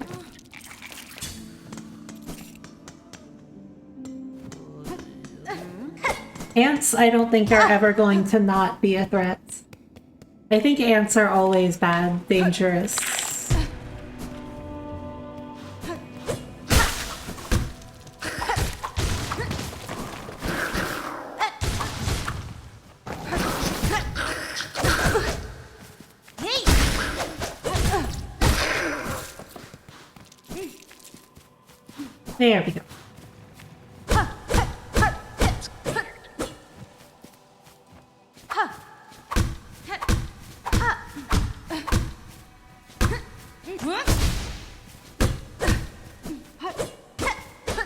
Speaker 1: Ants, I don't think are ever going to not be a threat. I think ants are always bad, dangerous. There we go.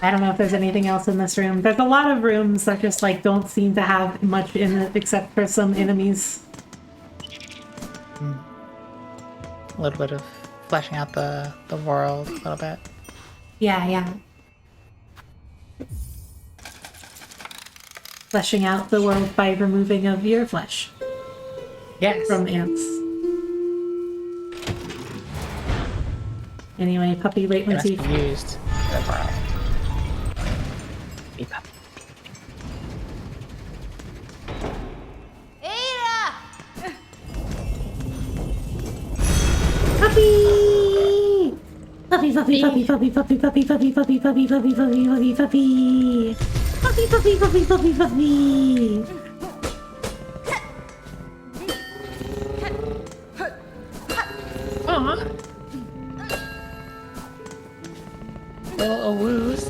Speaker 1: I don't know if there's anything else in this room. There's a lot of rooms that just like don't seem to have much in it except for some enemies.
Speaker 2: A little bit of fleshing out the world a little bit.
Speaker 1: Yeah, yeah. fleshing out the world by removing of your flesh
Speaker 2: Yes.
Speaker 1: from ants. Anyway, puppy
Speaker 2: It must
Speaker 1: latency.
Speaker 2: be used for the world. Be puppy.
Speaker 1: Puppy! Puppy, puppy, puppy, puppy, puppy, puppy, puppy, puppy, puppy, puppy, puppy, puppy, puppy. Puppy, puppy, puppy, puppy, puppy.
Speaker 2: Aw. Little woos.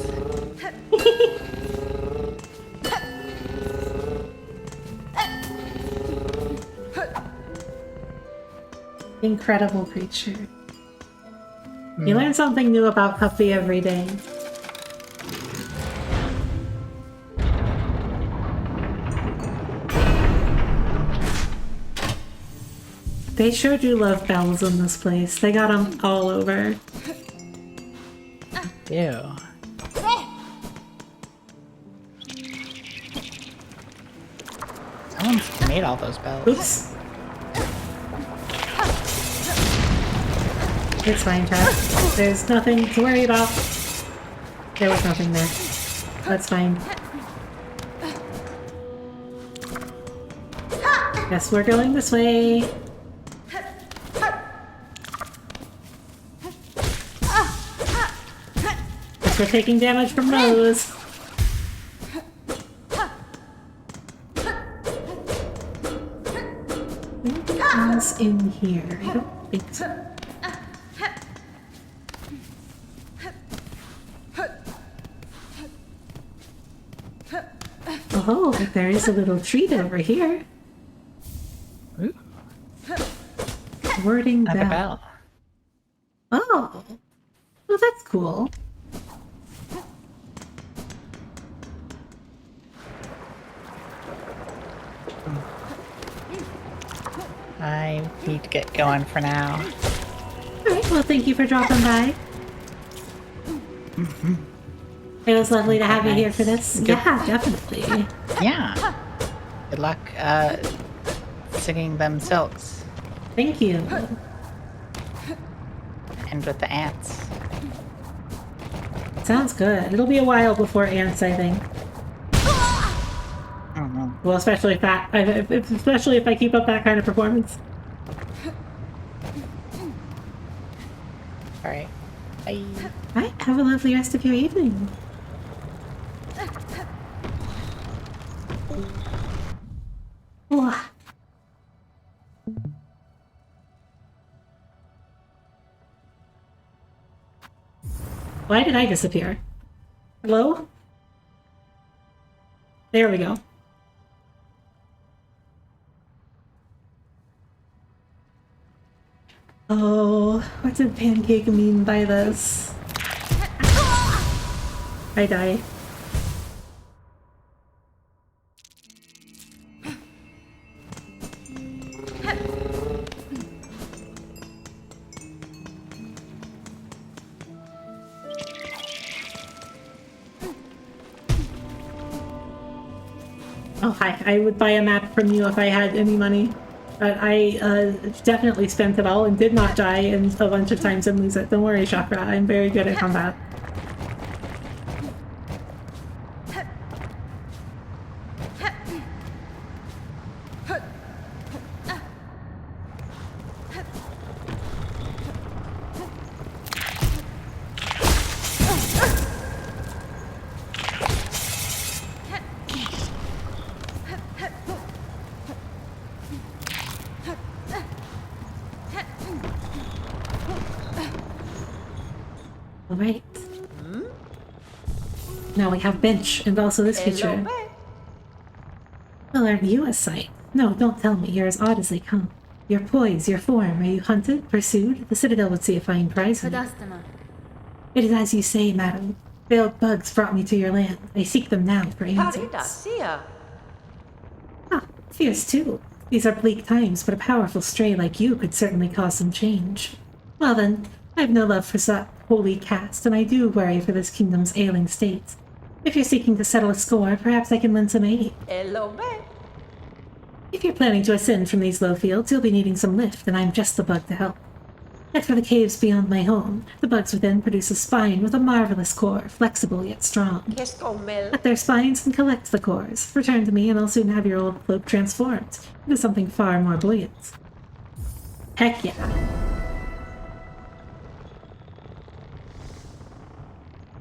Speaker 1: Incredible creature. You learn something new about Puppy every day. They sure do love bells in this place. They got them all over.
Speaker 2: Ew. Someone's made all those bells.
Speaker 1: Oops. It's fine, chat. There's nothing to worry about. There was nothing there. That's fine. Guess we're going this way. Guess we're taking damage from those. Anything else in here? I don't think so. Oh, there is a little treat over here.
Speaker 2: Ooh,
Speaker 1: Wording
Speaker 2: another
Speaker 1: bell.
Speaker 2: bell.
Speaker 1: Oh, well, that's cool.
Speaker 2: I need to get going for now.
Speaker 1: Alright, well, thank you for dropping by. It was lovely to have you here for this.
Speaker 2: Good.
Speaker 1: Yeah, definitely.
Speaker 2: Yeah. Good luck singing them silks
Speaker 1: Thank you.
Speaker 2: and with the ants.
Speaker 1: Sounds good. It'll be a while before ants, I think.
Speaker 2: I don't know.
Speaker 1: Well, especially especially if I keep up that kind of performance.
Speaker 2: Alright. Bye.
Speaker 1: Alright, have a lovely rest of your evening. Wah. Why did I disappear? Hello? There we go. Oh, what did Pancake mean by this? I die. Oh, hi. I would buy a map from you if I had any money. But I definitely spent it all and did not die a bunch of times and lose it. Don't worry, Chakra. I'm very good at combat. Alright. Now we have Bench and also this feature. Well, aren't you a sight? No, don't tell me. You're as odd as they come. Your poise, your form. Are you hunted? Pursued? The Citadel would see a fine prize for you.
Speaker 3: Padastama.
Speaker 1: It is as you say, madam. Veiled bugs brought me to your land. I seek them now for answers. Ah, fierce too. These are bleak times, but a powerful stray like you could certainly cause some change. Well then, I have no love for such holy caste, and I do worry for this kingdom's ailing state. If you're seeking to settle a score, perhaps I can lend some aid.
Speaker 4: Hello, man.
Speaker 1: If you're planning to ascend from these low fields, you'll be needing some lift, and I'm just the bug to help. Head for the caves beyond my home. The bugs within produce a spine with a marvelous core, flexible yet strong.
Speaker 4: Qu'est-ce qu'on mêle?
Speaker 1: Cut their spines and collect the cores. Return to me, and I'll soon have your old cloak transformed into something far more buoyant. Heck yeah.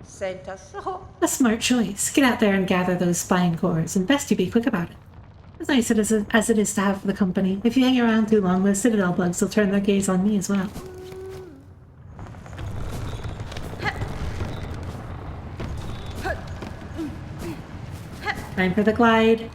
Speaker 4: C'est ça.
Speaker 1: A smart choice. Get out there and gather those spine cores, and best you be quick about it. As nice as it is to have the company, if you hang around too long, those Citadel bugs will turn their gaze on me as well. Time for the glide.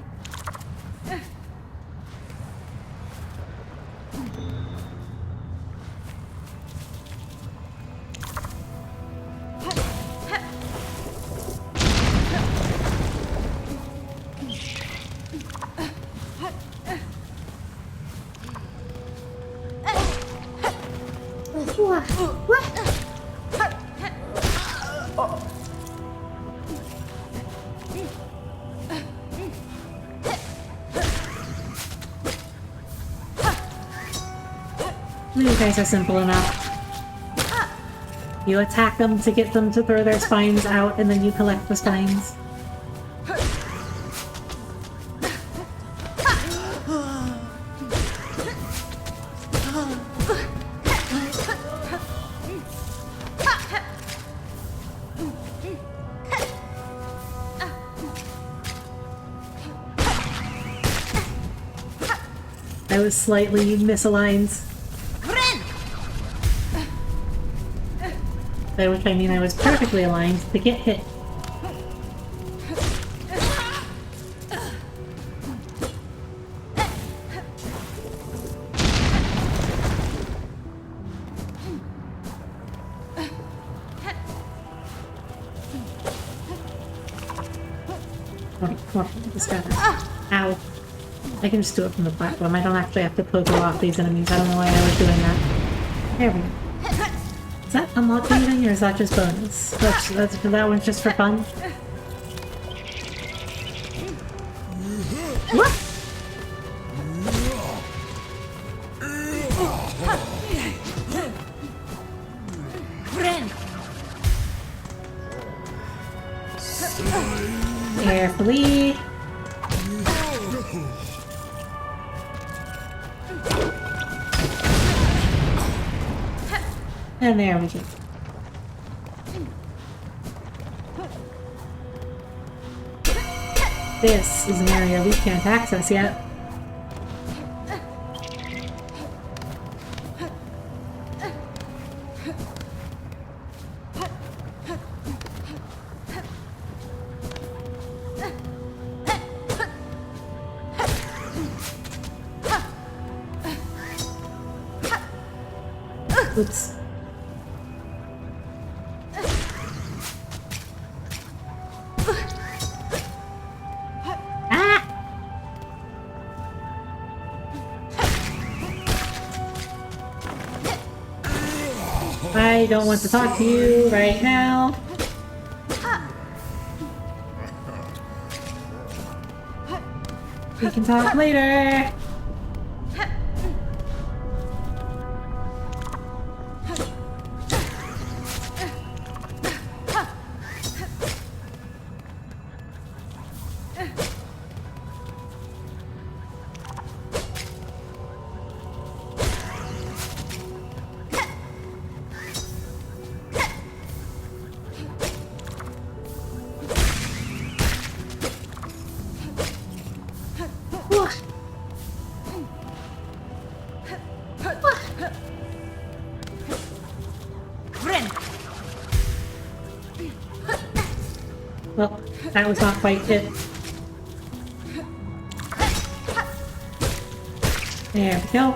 Speaker 1: You guys are simple enough. You attack them to get them to throw their spines out, and then you collect the spines. I was slightly misaligned. By which I mean I was perfectly aligned to get hit. Come on, just got it. Ow. I can just do it from the platform. I don't actually have to poke off these enemies. I don't know why I was doing that. There we go. Is that unlock anything, or is that just bonus? That one's just for fun? What? Carefully. And there we go. This is an area we can't access yet. Oops. I don't want to talk to you right now. We can talk later. Well, that was not quite it. There we go.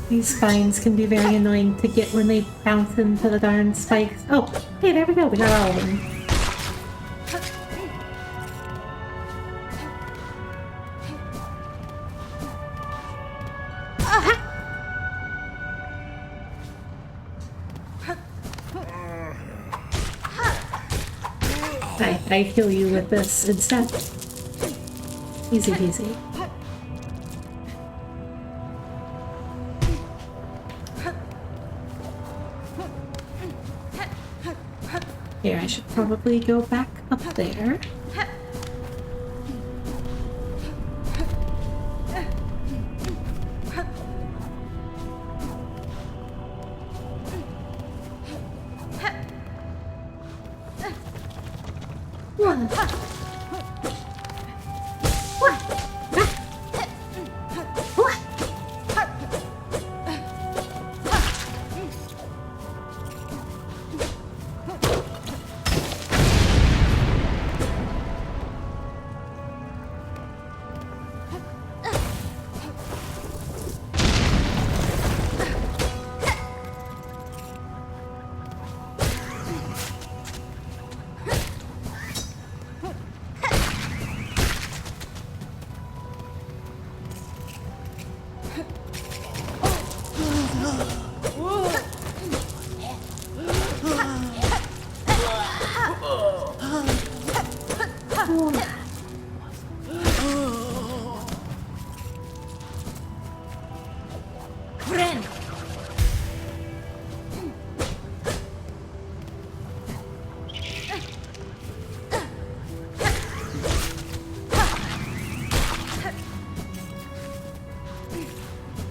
Speaker 1: These spines can be very annoying to get when they bounce into the darn spikes. Oh, hey, there we go. We got all of them. I kill you with this instead. Easy peasy. Here, I should probably go back up there.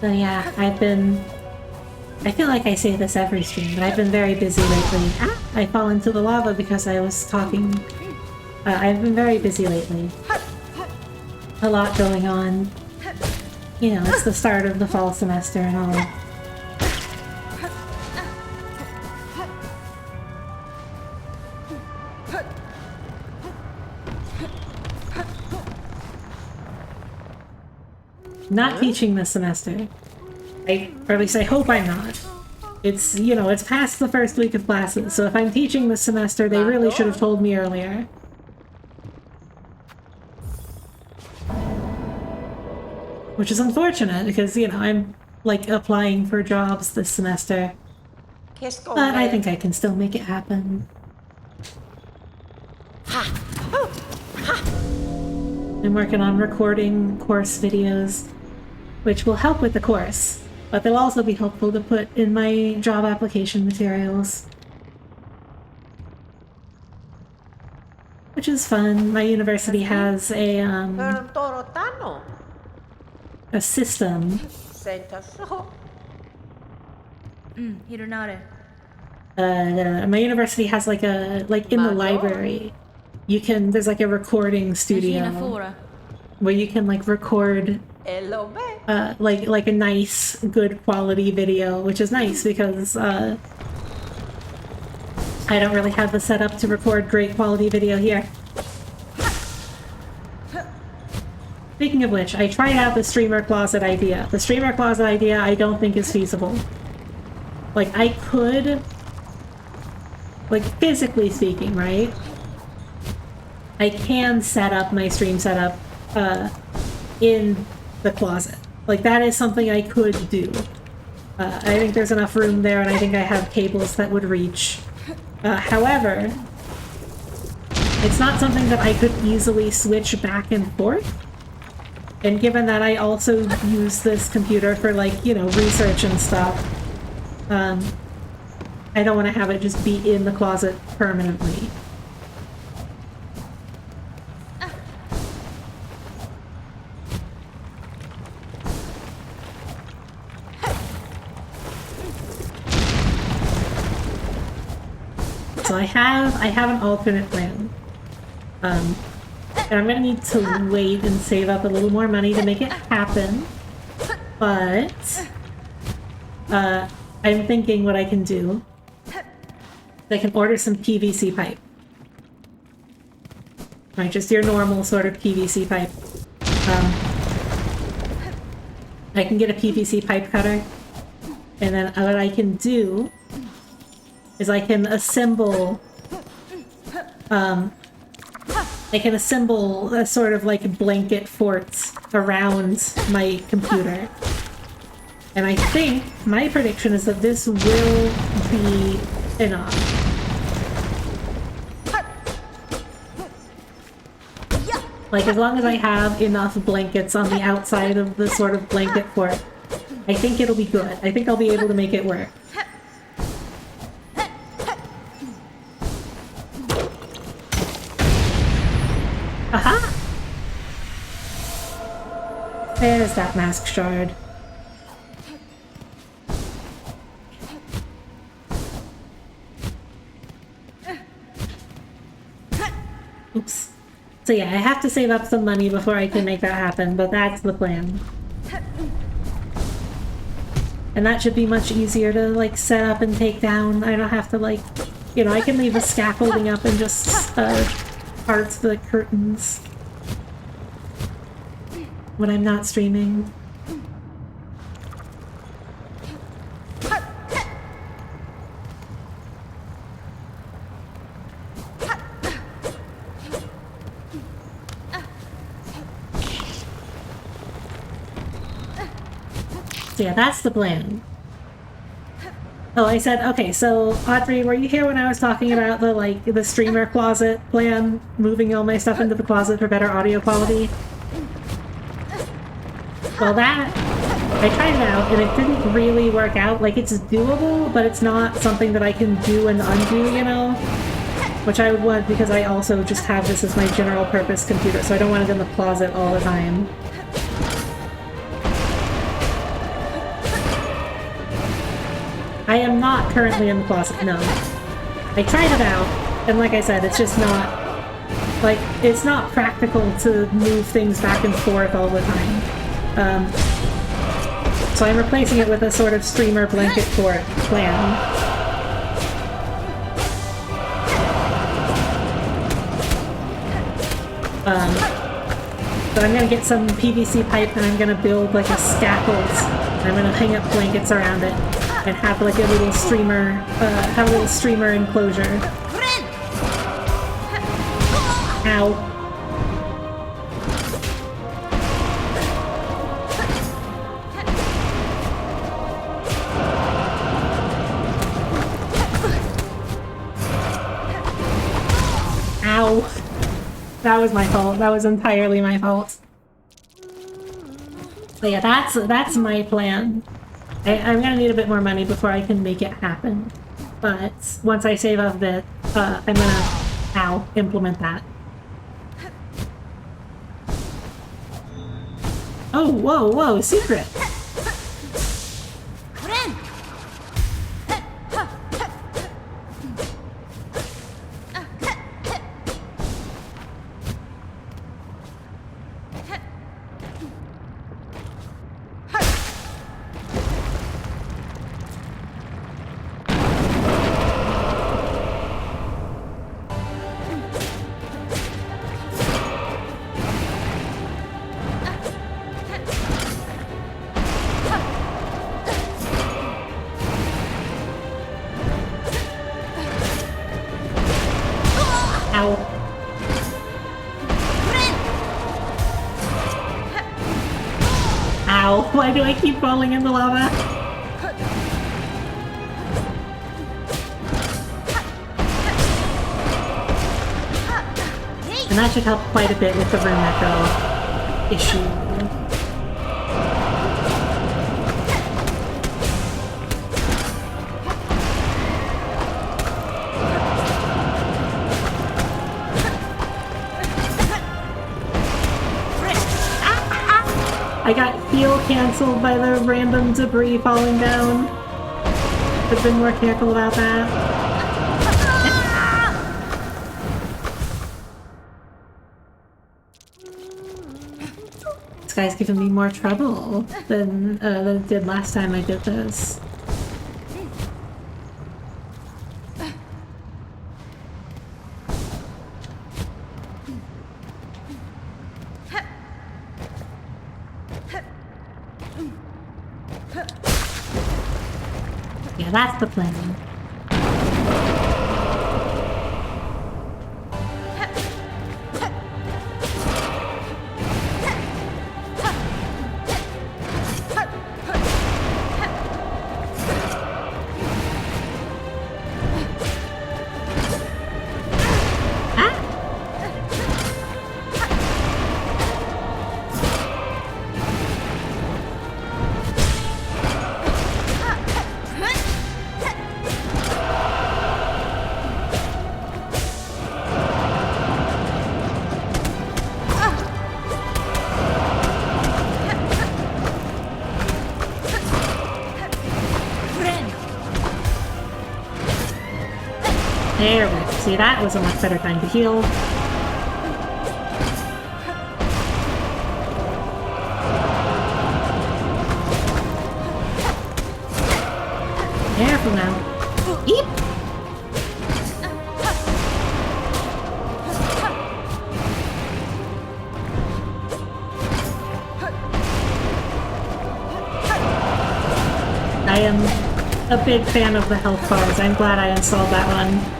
Speaker 1: So yeah, I feel like I say this every stream, but I've been very busy lately. I fall into the lava because I was talking. I've been very busy lately. A lot going on. You know, it's the start of the fall semester and all. Not teaching this semester. Or at least I hope I'm not. It's, you know, it's past the first week of classes, so if I'm teaching this semester, they really should have told me earlier. Which is unfortunate, because, you know, I'm, like, applying for jobs this semester. But I think I can still make it happen. I'm working on recording course videos, which will help with the course, but they'll also be helpful to put in my job application materials. Which is fun. My university has a system.
Speaker 3: Hironare.
Speaker 1: My university has like in the library, there's like a recording studio where you can like record like a nice, good quality video, which is nice because I don't really have the setup to record great quality video here. Speaking of which, I tried out the streamer closet idea. The streamer closet idea I don't think is feasible. Like, I could, like, physically speaking, right? I can set up my stream setup in the closet. Like, that is something I could do. I think there's enough room there, and I think I have cables that would reach. However, it's not something that I could easily switch back and forth. And given that I also use this computer for, like, you know, research and stuff, I don't want to have it just be in the closet permanently. So I have an alternate plan. And I'm gonna need to wait and save up a little more money to make it happen. But I'm thinking what I can do. I can order some PVC pipe. Right, just your normal sort of PVC pipe. I can get a PVC pipe cutter. And then what I can do is I can assemble a sort of like blanket forts around my computer. And I think my prediction is that this will be enough. Like, as long as I have enough blankets on the outside of the sort of blanket fort, I think it'll be good. I think I'll be able to make it work. Aha! There's that mask shard. Oops. So yeah, I have to save up some money before I can make that happen, but that's the plan. And that should be much easier to, like, set up and take down. I don't have to, like, you know, I can leave the scaffolding up and just, parts the curtains when I'm not streaming. So yeah, that's the plan. Oh, I said, okay, so Audrey, were you here when I was talking about the, like, the streamer closet plan? Moving all my stuff into the closet for better audio quality? Well, that, I tried it out and it didn't really work out. Like, it's doable, but it's not something that I can do and undo, you know? Which I would want because I also just have this as my general purpose computer, so I don't want it in the closet all the time. I am not currently in the closet, no. I tried it out, and like I said, it's just not, like, it's not practical to move things back and forth all the time. So I'm replacing it with a sort of streamer blanket fort plan. So I'm gonna get some PVC pipe and I'm gonna build like a scaffold. I'm gonna hang up blankets around it and have like a little streamer, enclosure. Ow. Ow. That was my fault. That was entirely my fault. So yeah, that's my plan. I'm gonna need a bit more money before I can make it happen. But once I save up a bit, I'm gonna, implement that. Oh, whoa, whoa, secret! Why do I keep falling in the lava? And that should help quite a bit with the room echo issue. I got heal cancelled by the random debris falling down. I've been more careful about that. This guy's giving me more trouble than it did last time I did this. Yeah, that's the plan. There we go. See, that was a much better time to heal. Careful now. Eep! I am a big fan of the health bars. I'm glad I installed that one.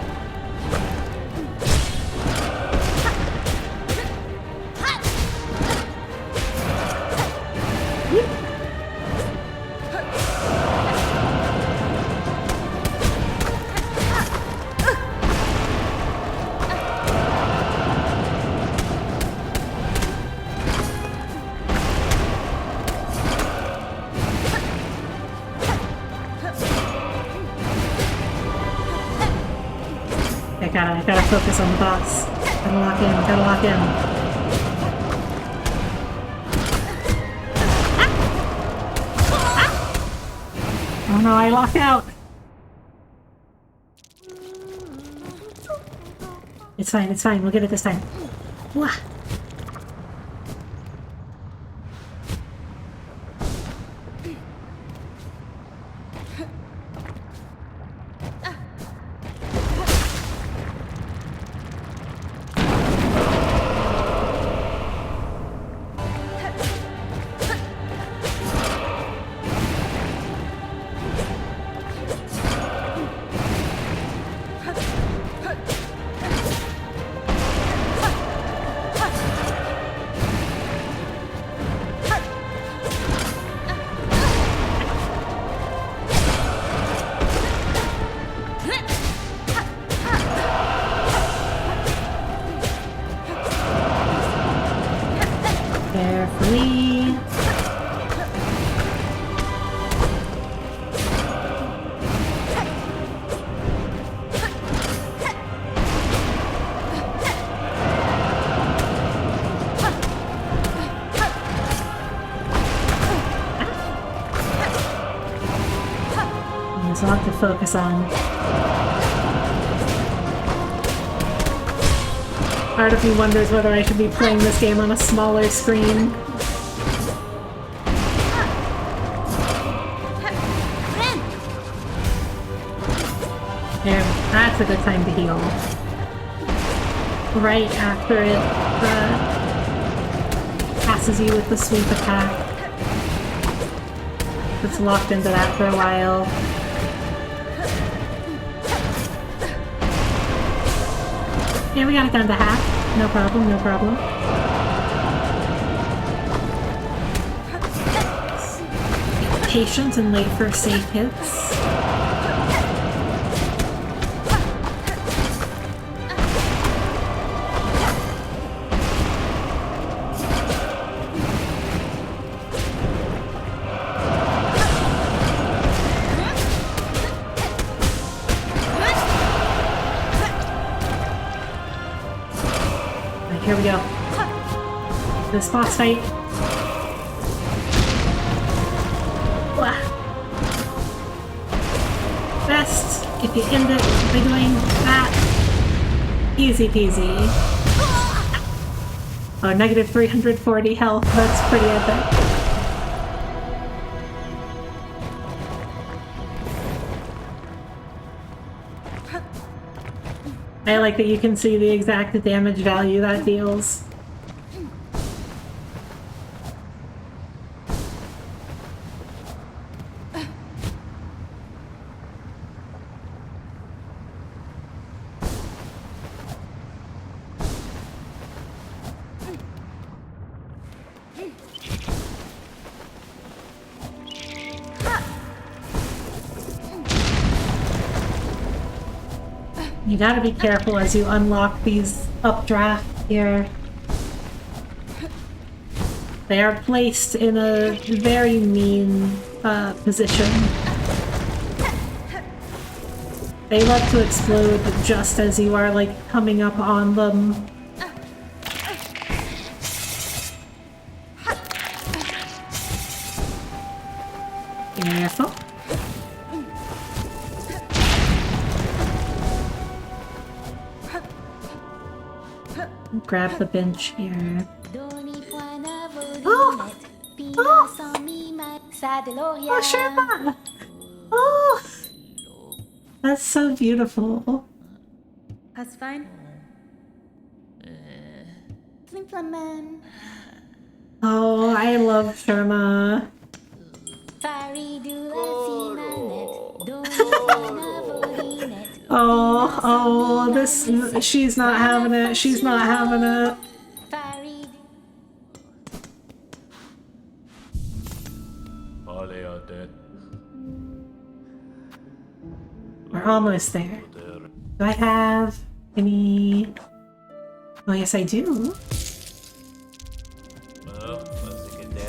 Speaker 1: I gotta focus on the boss. Gotta lock in, gotta lock in. Oh no, I locked out! It's fine, we'll get it this time. Wah! Carefully. There's a lot to focus on. Part of me wonders whether I should be playing this game on a smaller screen. There, that's a good time to heal. Right after it passes you with the sweep attack. It's locked into that for a while. Yeah, we got it down to half. No problem, no problem. Be patient and wait for safe hits. Here we go. This boss fight. Blah. Best if you end it by doing that. Easy peasy. Oh, negative 340 health. That's pretty epic. I like that you can see the exact damage value that deals. You gotta be careful as you unlock these updraft here. They are placed in a very mean position. They love to explode just as you are, like, coming up on them. Careful. grab the bench here.
Speaker 5: Oh!
Speaker 1: Oh, Sherpa! Oh! That's so beautiful.
Speaker 3: That's fine.
Speaker 5: Flimflaman.
Speaker 1: Oh, I love Sherma. Oh, this, she's not having it. She's not having it. We're almost there. Do I have any? Oh, yes, I do.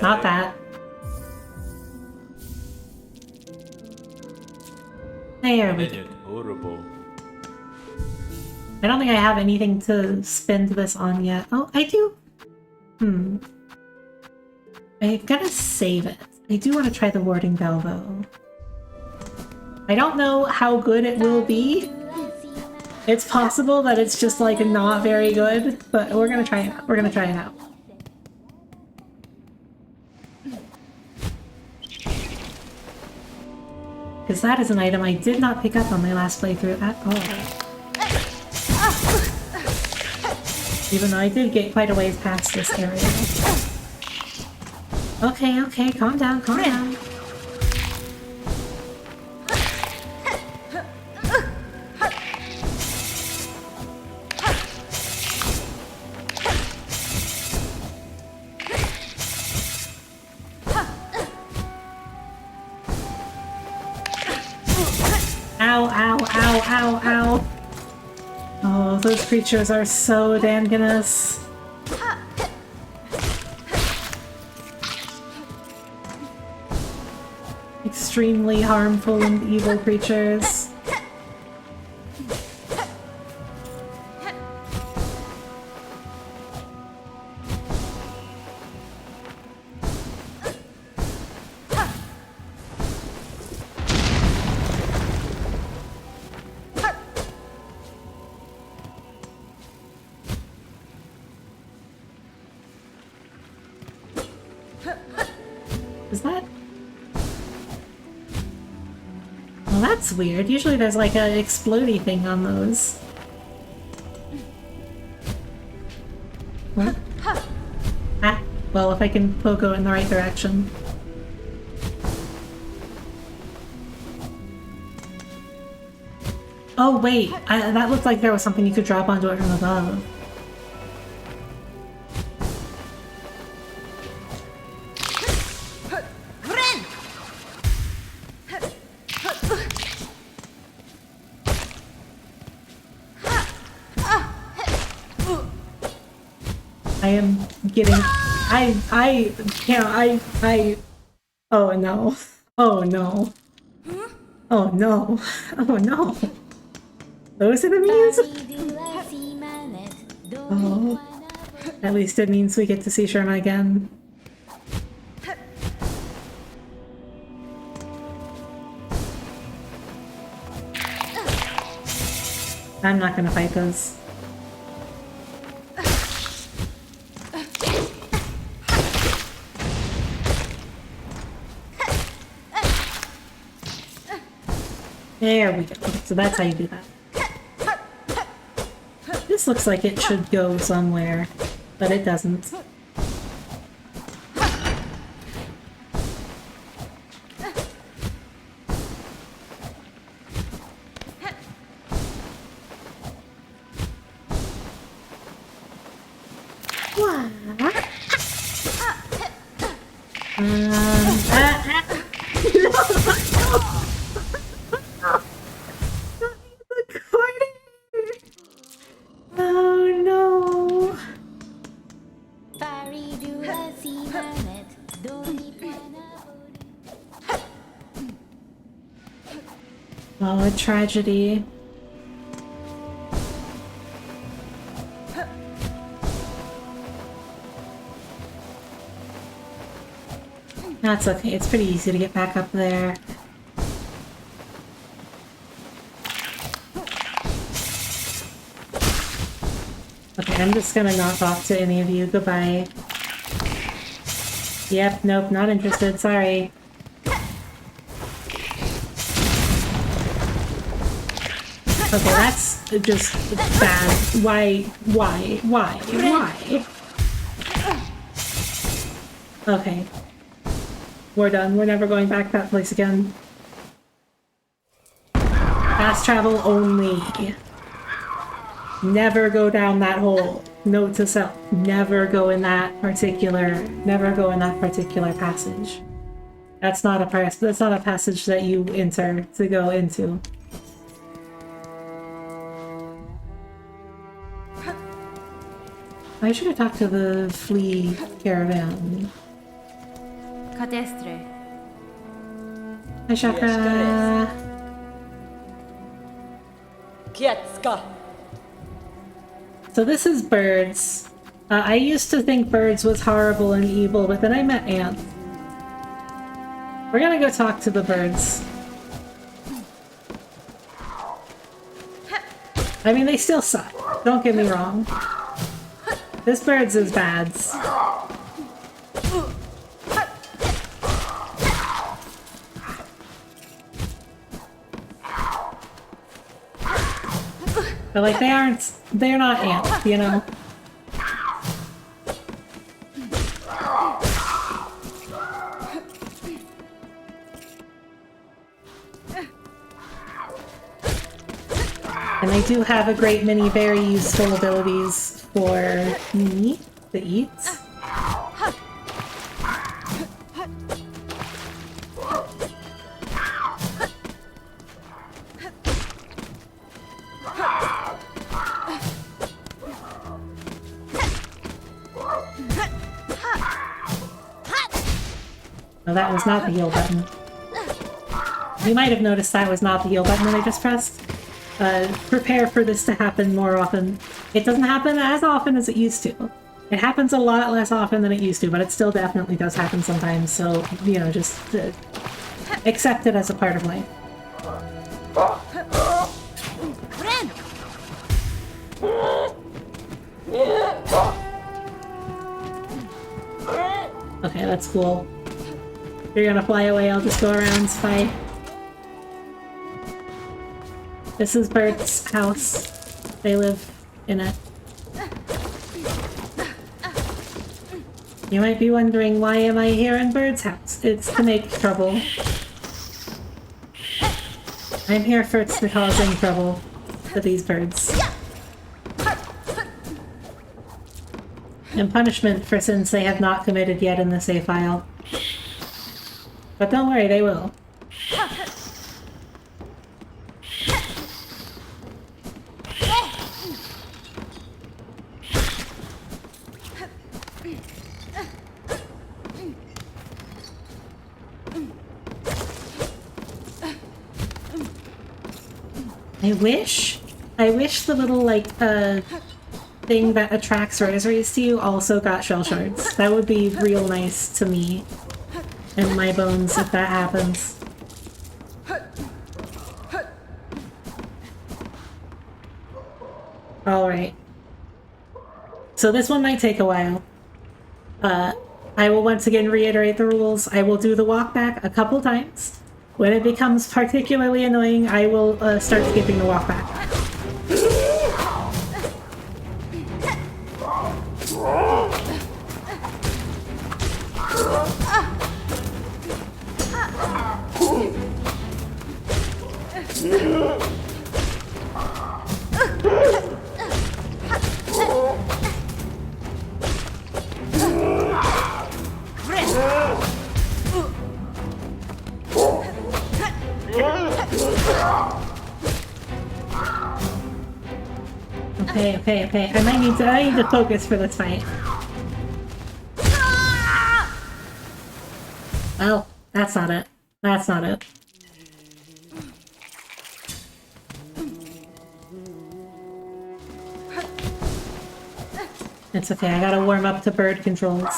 Speaker 1: Not that. There we go. I don't think I have anything to spend this on yet. Oh, I do. I'm gonna save it. I do want to try the warding bell though. I don't know how good it will be. It's possible that it's just like not very good, but we're gonna try it out. We're gonna try it out. Because that is an item I did not pick up on my last playthrough at all. Even though I did get quite a ways past this area. Okay, okay, calm down, calm down. Ow, ow, ow, ow, ow. Oh, those creatures are so dangerous. Extremely harmful and evil creatures. Is that? Well, that's weird. Usually there's like a explodey thing on those. What? Ah, well, if I can go in the right direction. Oh wait, that looked like there was something you could drop onto it from above. I am getting... I can't... Oh no. Oh no. Oh no. Oh no. Those enemies? Oh. At least it means we get to see Sherma again. I'm not gonna fight those. There we go. So that's how you do that. This looks like it should go somewhere, but it doesn't. Oh no! Oh, a tragedy. That's okay, it's pretty easy to get back up there. Okay, Okay, I'm just gonna not talk to any of you. Goodbye. Yep, nope, not interested. Sorry. Okay, that's just bad. Why? Okay. We're done. We're never going back that place again. Fast travel only. Never go down that hole. Note to self. Never go in that particular passage. That's not a passage that you enter to go into. I should have talked to the flea caravan.
Speaker 3: Cadestre.
Speaker 1: Hi, Chakra.
Speaker 4: Kietska.
Speaker 1: So this is birds. I used to think birds was horrible and evil, but then I met ants. We're gonna go talk to the birds. I mean, they still suck. Don't get me wrong. This bird's is bads. But like they're not ants, you know? And they do have a great many very useful abilities for me to eat. No, that was not the heal button. You might have noticed that was not the heal button that I just pressed. Prepare for this to happen more often. It doesn't happen as often as it used to. It happens a lot less often than it used to, but it still definitely does happen sometimes, so, you know, just accept it as a part of life. Okay, that's cool. If you're gonna fly away, I'll just go around. Bye. This is Bert's house. They live in it. You might be wondering, why am I here in Bird's house? It's to make trouble. I'm here for causing trouble for these birds. And punishment for sins they have not committed yet in the save file. But don't worry, they will. I wish the little, like, thing that attracts rosaries to you also got shell shards. That would be real nice to me and my bones if that happens. Alright. So this one might take a while. I will once again reiterate the rules. I will do the walk back a couple times. When it becomes particularly annoying, I will start skipping the walk back. Okay. I might need to focus for this fight. Well, that's not it. That's not it. It's okay, I gotta warm up to bird controls.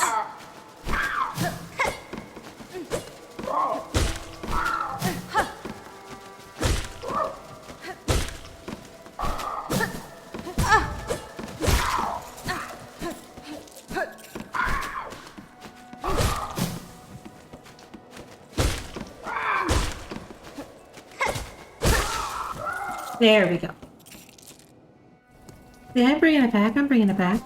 Speaker 1: There we go. Yeah, I'm bringing it back. I'm bringing it back.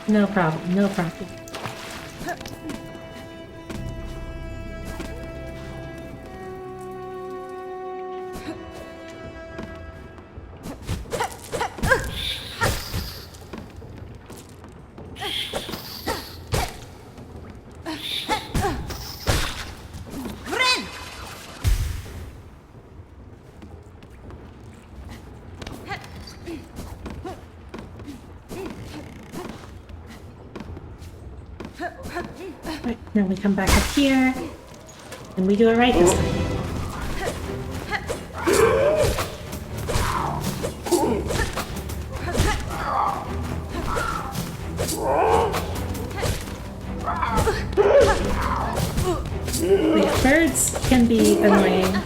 Speaker 1: No problem, no problem. Right, then we come back up here, and we do it right this time. Wait, birds can be annoying,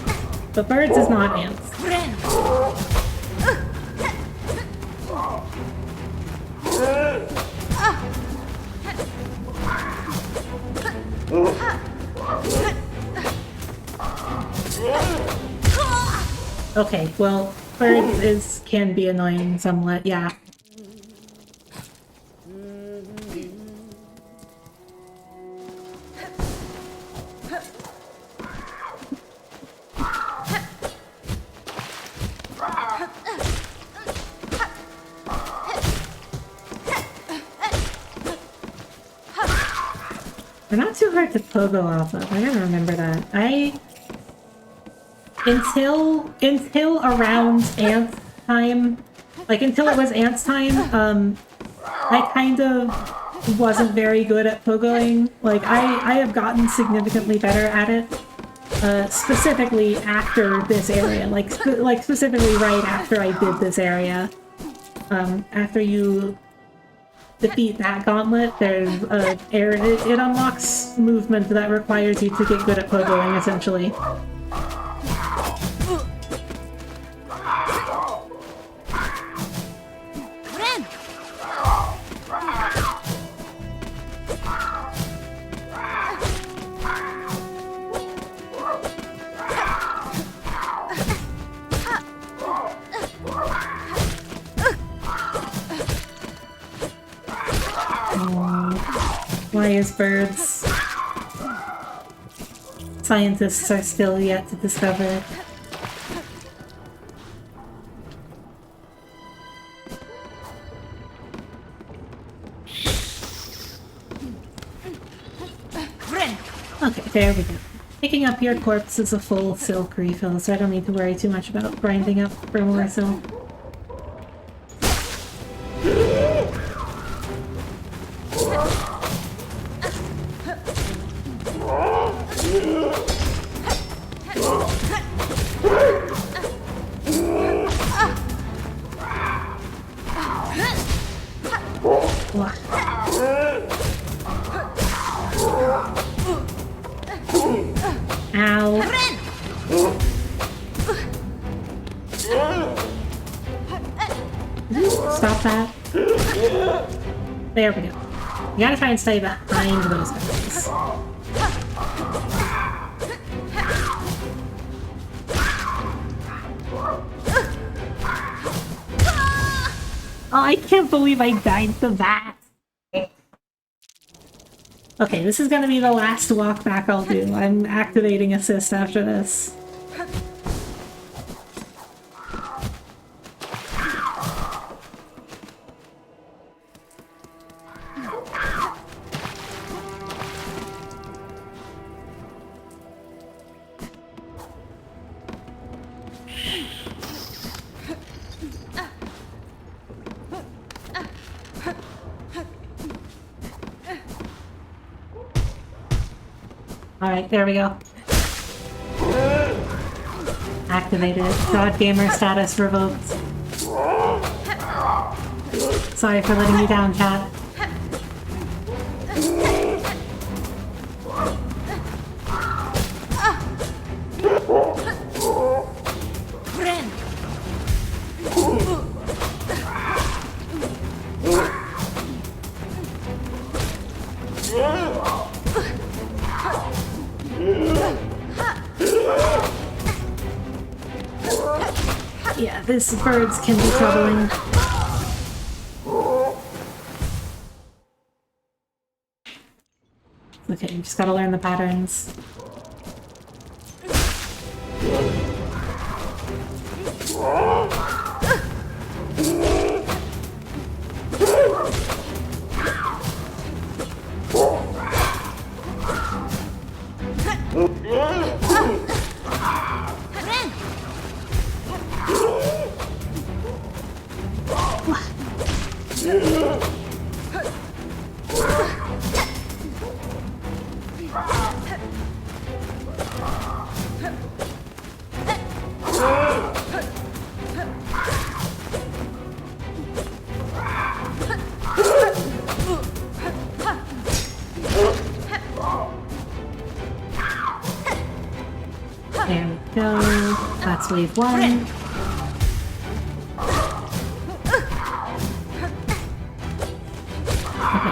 Speaker 1: but birds is not ants. Okay, well, birds can be annoying somewhat, yeah. They're not too hard to pogo off of. I gotta remember that. Until around ant time, like until it was ants time, I kind of wasn't very good at pogoing. Like I have gotten significantly better at it, specifically after this area. Like specifically right after I did this area. After you defeat that gauntlet, there's it unlocks movement that requires you to get good at pogoing, essentially. Why is birds? Scientists are still yet to discover. Okay, there we go. Picking up your corpse is a full silk refill, so I don't need to worry too much about grinding up for more silk. Ow. Stop that. There we go. You gotta try and stay behind those guys. Oh, I can't believe I died to that. Okay, this is gonna be the last walk back I'll do. I'm activating assist after this. Alright, there we go. Activated. God gamer status revoked. Sorry for letting you down, chat. Yeah, these birds can be troubling. Okay, you just gotta learn the patterns. There we go. That's wave 1. Okay,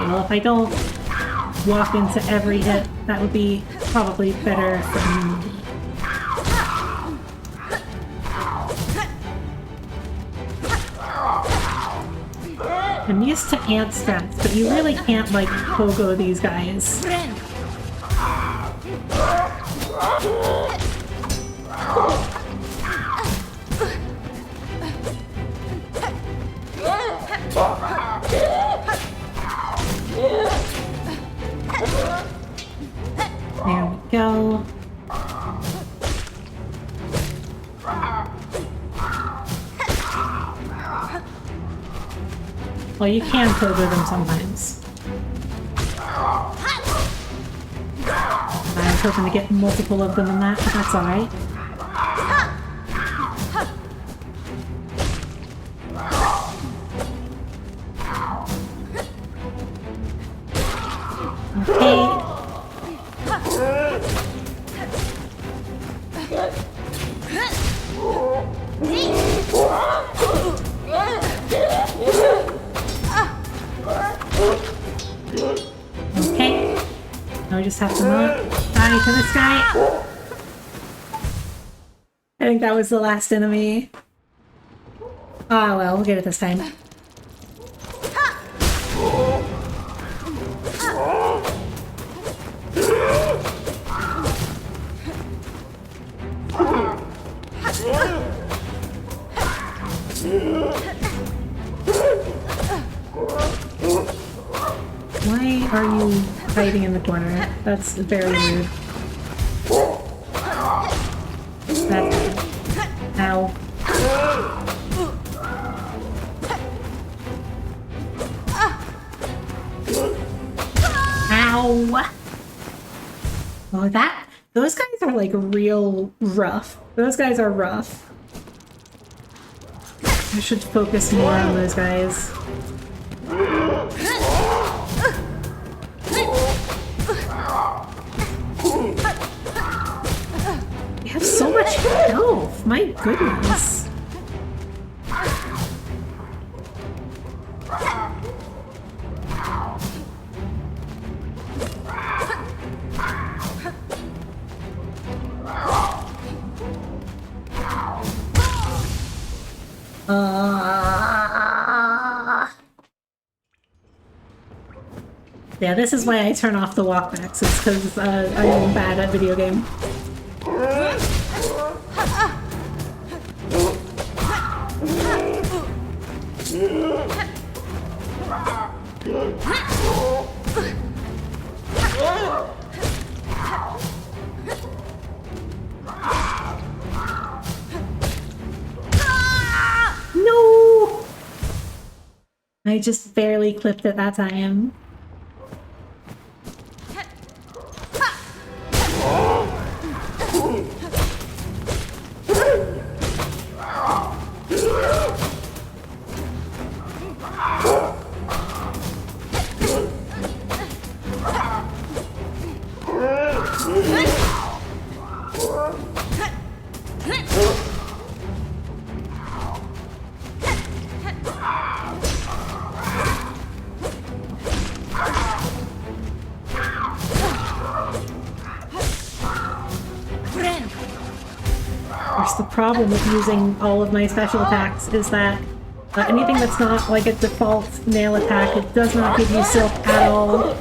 Speaker 1: well, if I don't walk into every hit, that would be probably better for me. I'm used to ant stats, but you really can't, like, pogo these guys. There we go. Well, you can pogo them sometimes. I was hoping to get multiple of them in that, but that's alright. Okay. Okay. Now we just have to not die to this guy. I think that was the last enemy. Ah, well, we'll get it this time. Why are you hiding in the corner? That's very rude. That's... Ow. Ow! Oh, that... Those guys are, like, real rough. Those guys are rough. I should focus more on those guys. They have so much health! My goodness! Yeah, this is why I turn off the walkbacks. It's because I'm bad at video game. No! I just barely clipped it that time. the problem with using all of my special attacks is that anything that's not like a default nail attack, it does not give you silk at all.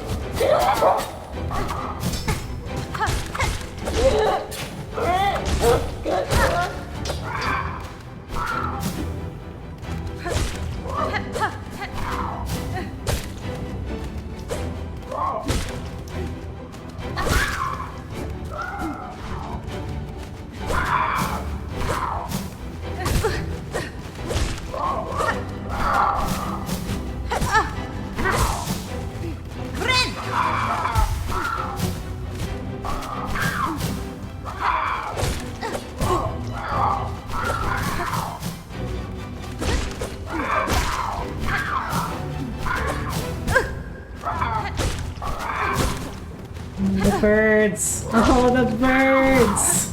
Speaker 1: The birds! Oh, the birds!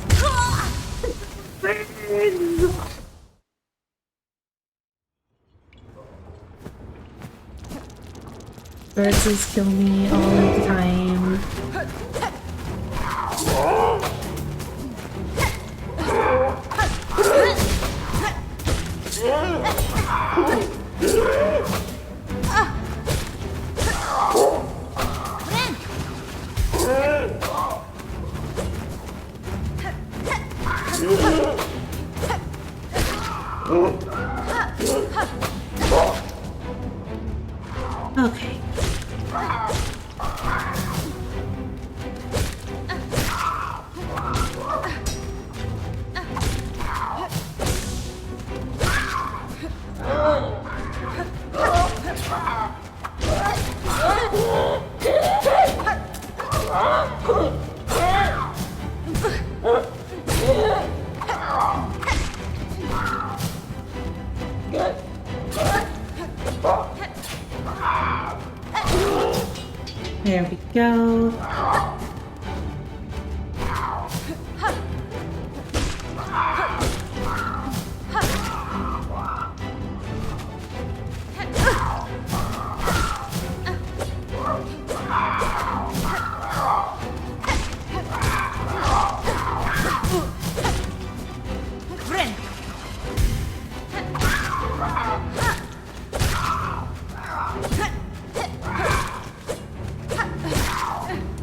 Speaker 1: Birds! Birds just kill me all the time. Okay. There we go.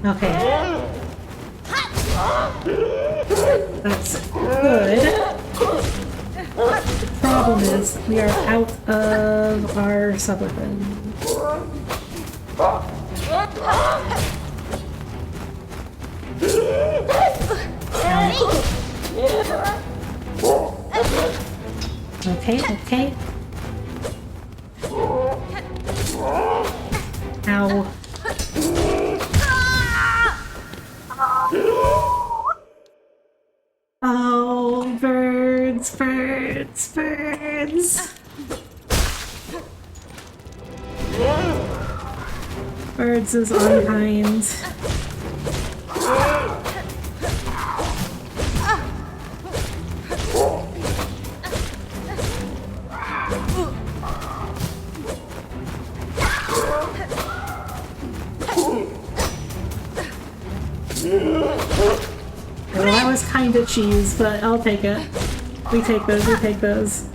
Speaker 1: Okay. That's good. The problem is we are out of our sub-weapon. Okay, okay. Ow. Oh, birds, birds, birds. Birds is unkind. Well, that was kind of cheese, but I'll take it. We take those, we take those.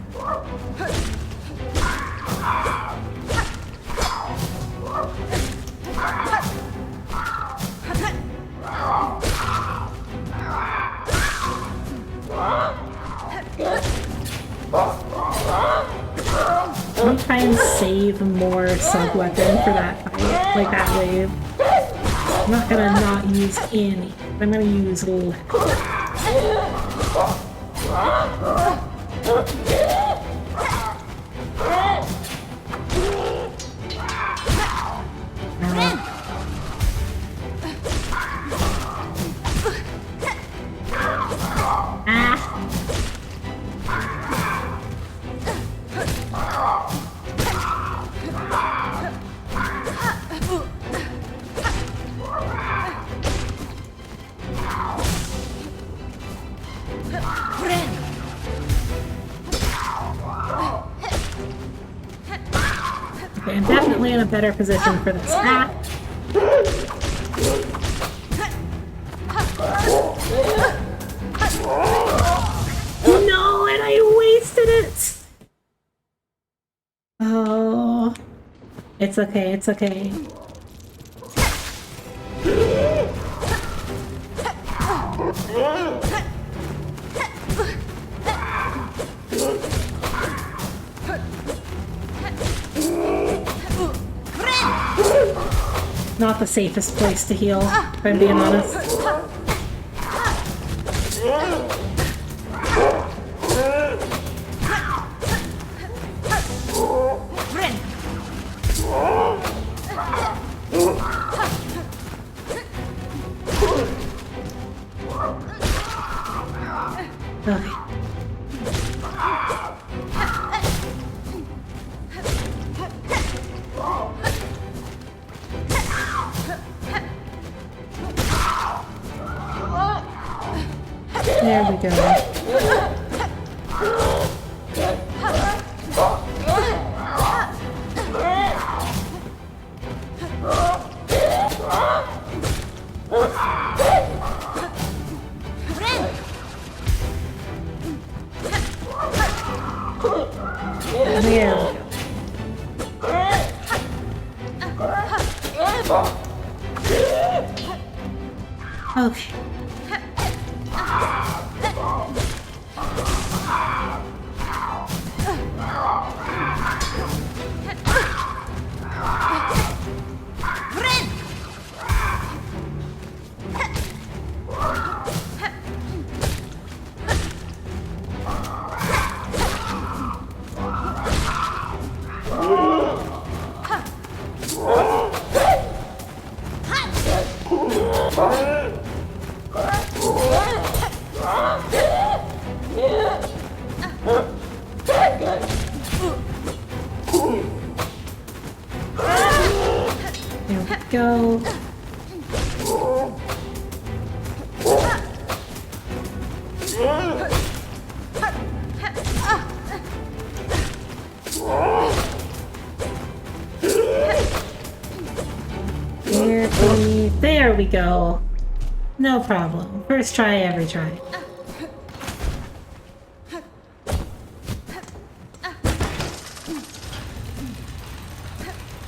Speaker 1: Let me try and save more sub-weapon for that fight, like that wave. I'm not gonna not use any. I'm gonna use less. Okay, I'm definitely in a better position for this. wasted it! Oh. It's okay, it's okay. Not the safest place to heal, if I'm being honest. Okay. There we go. There we go. Okay. There we go. There we go. No problem. First try, every try.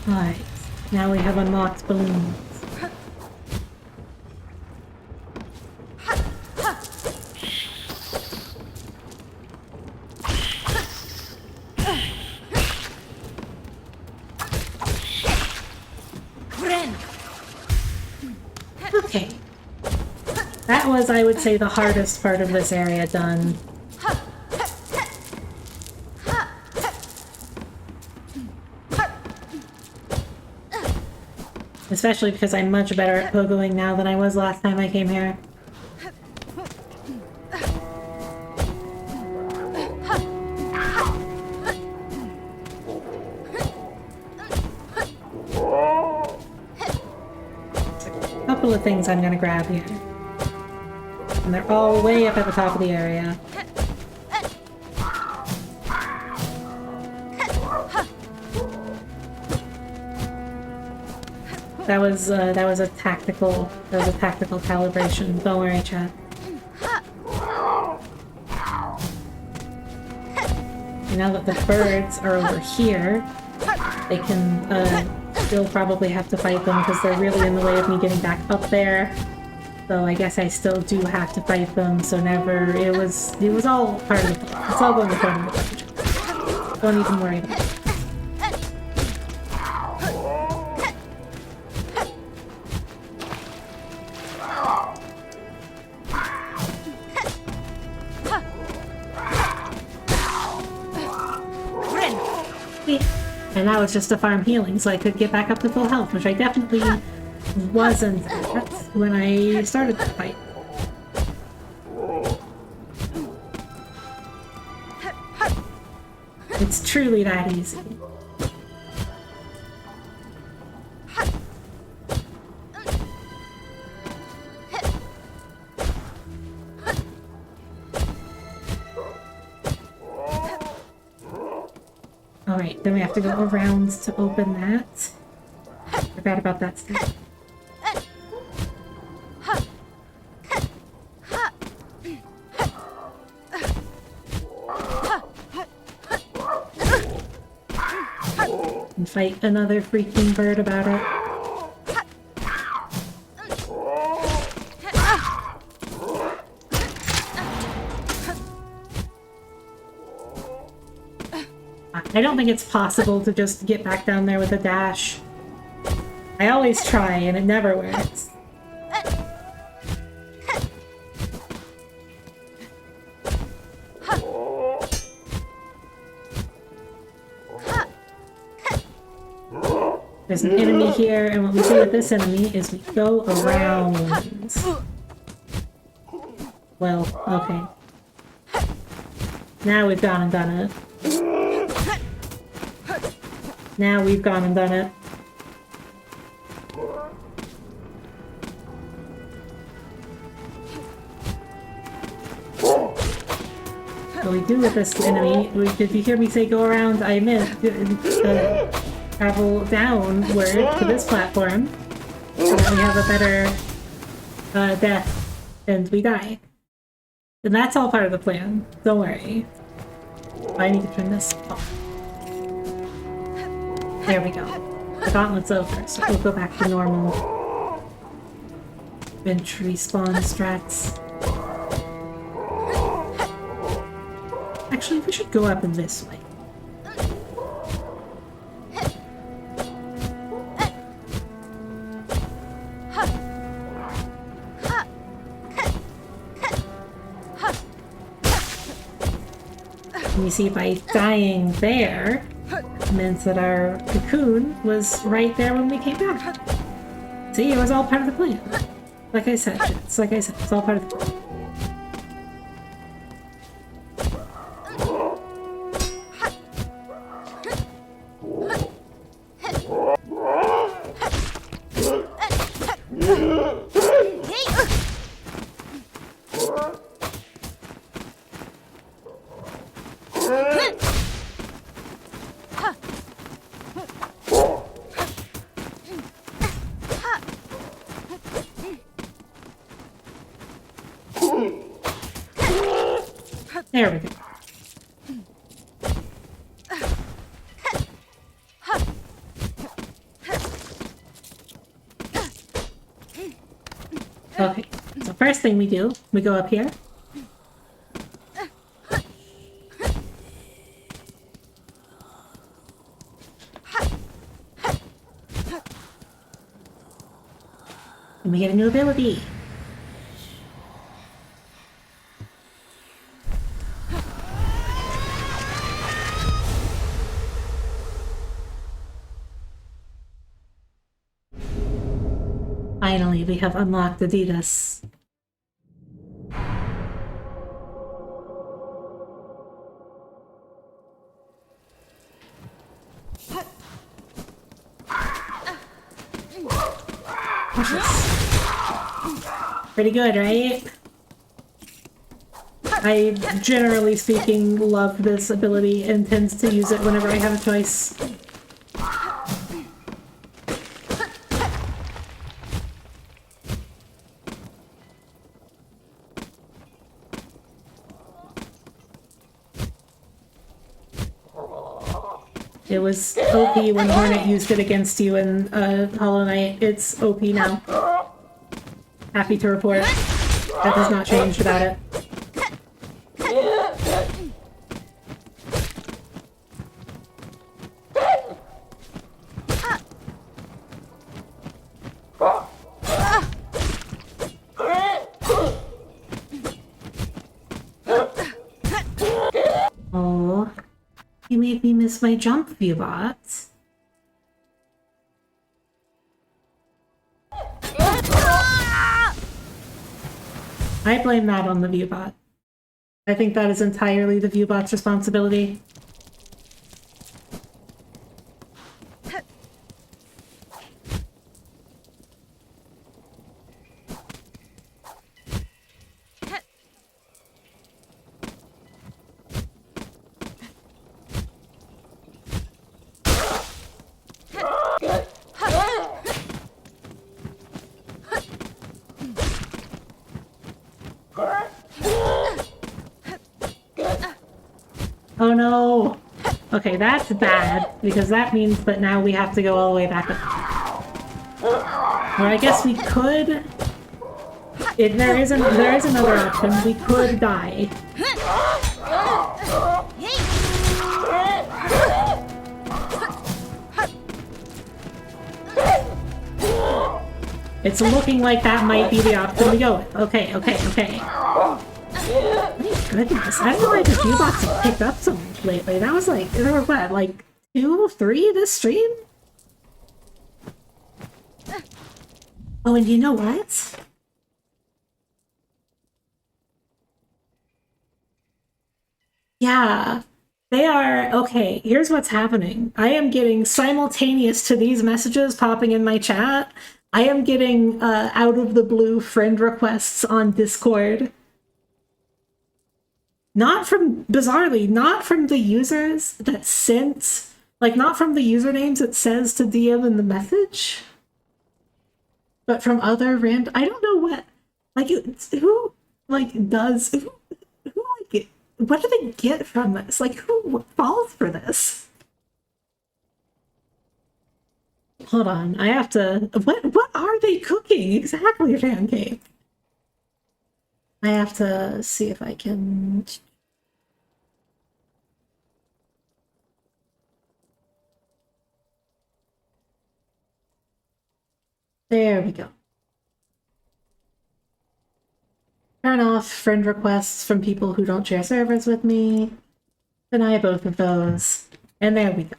Speaker 1: Alright, now we have unlocked balloons. Okay. That was, I would say, the hardest part of this area done. Especially because I'm much better at pogoing now than I was last time I came here. Couple of things I'm gonna grab here. And they're all way up at the top of the area. That was a tactical calibration. Don't worry, chat. And now that the birds are over here, they can still probably have to fight them because they're really in the way of me getting back up there. So I guess I still do have to fight them. So never. It was all part of the plan. It's all going according to plan. Don't even worry about it. And now it's just to farm healing, so I could get back up to full health, which I definitely wasn't at when I started the fight. It's truly that easy. Alright, then we have to go around to open that. Forgot about that step. fight another freaking bird about it. I don't think it's possible to just get back down there with a dash. I always try and it never works. There's an enemy here, and what we do with this enemy is we go around. Well, okay. Now we've gone and done it. Now we've gone and done it. What we do with this enemy, did you hear me say go around? I meant travel downward to this platform so that we have a better death and we die. And that's all part of the plan. Don't worry. I need to turn this off. There we go. The gauntlet's over, so we'll go back to normal entry spawn strats. Actually, we should go up in this way. And you see, by dying there, meant that our cocoon was right there when we came back. See, it was all part of the plan. Like I said, it's all part of the plan. There we go. Okay, so first thing we do, we go up here. And we get a new ability. Finally, we have unlocked Adidas. Pretty good, right? I, generally speaking, love this ability and tends to use it whenever I have a choice. It was OP when Hornet used it against you in Hollow Knight. It's OP now. Happy to report. That has not changed about it. Oh, you made me miss my jump, Viewbot. I blame that on the Viewbot. I think that is entirely the Viewbot's responsibility. Oh no! Okay, that's bad, because that means that now we have to go all the way back up. Or I guess we could... there is another option. We could die. It's looking like that might be the option we go with. Okay. My goodness, I don't know why the G-Box has picked up so much lately. That was like, there were what, like 2, 3 this stream? Oh, and you know what? Yeah, they are. Okay, here's what's happening. I am getting simultaneous to these messages popping in my chat. I am getting out of the blue friend requests on Discord. Bizarrely, not from the users that sent, like, not from the usernames it says to DM in the message, but from other I don't know what, like, who, like, does, who, like, what do they get from this? Like, who falls for this? Hold on, I have to, what are they cooking exactly, Pancake? I have to see if I can... There we go. Turn off friend requests from people who don't share servers with me. Deny both of those. And there we go.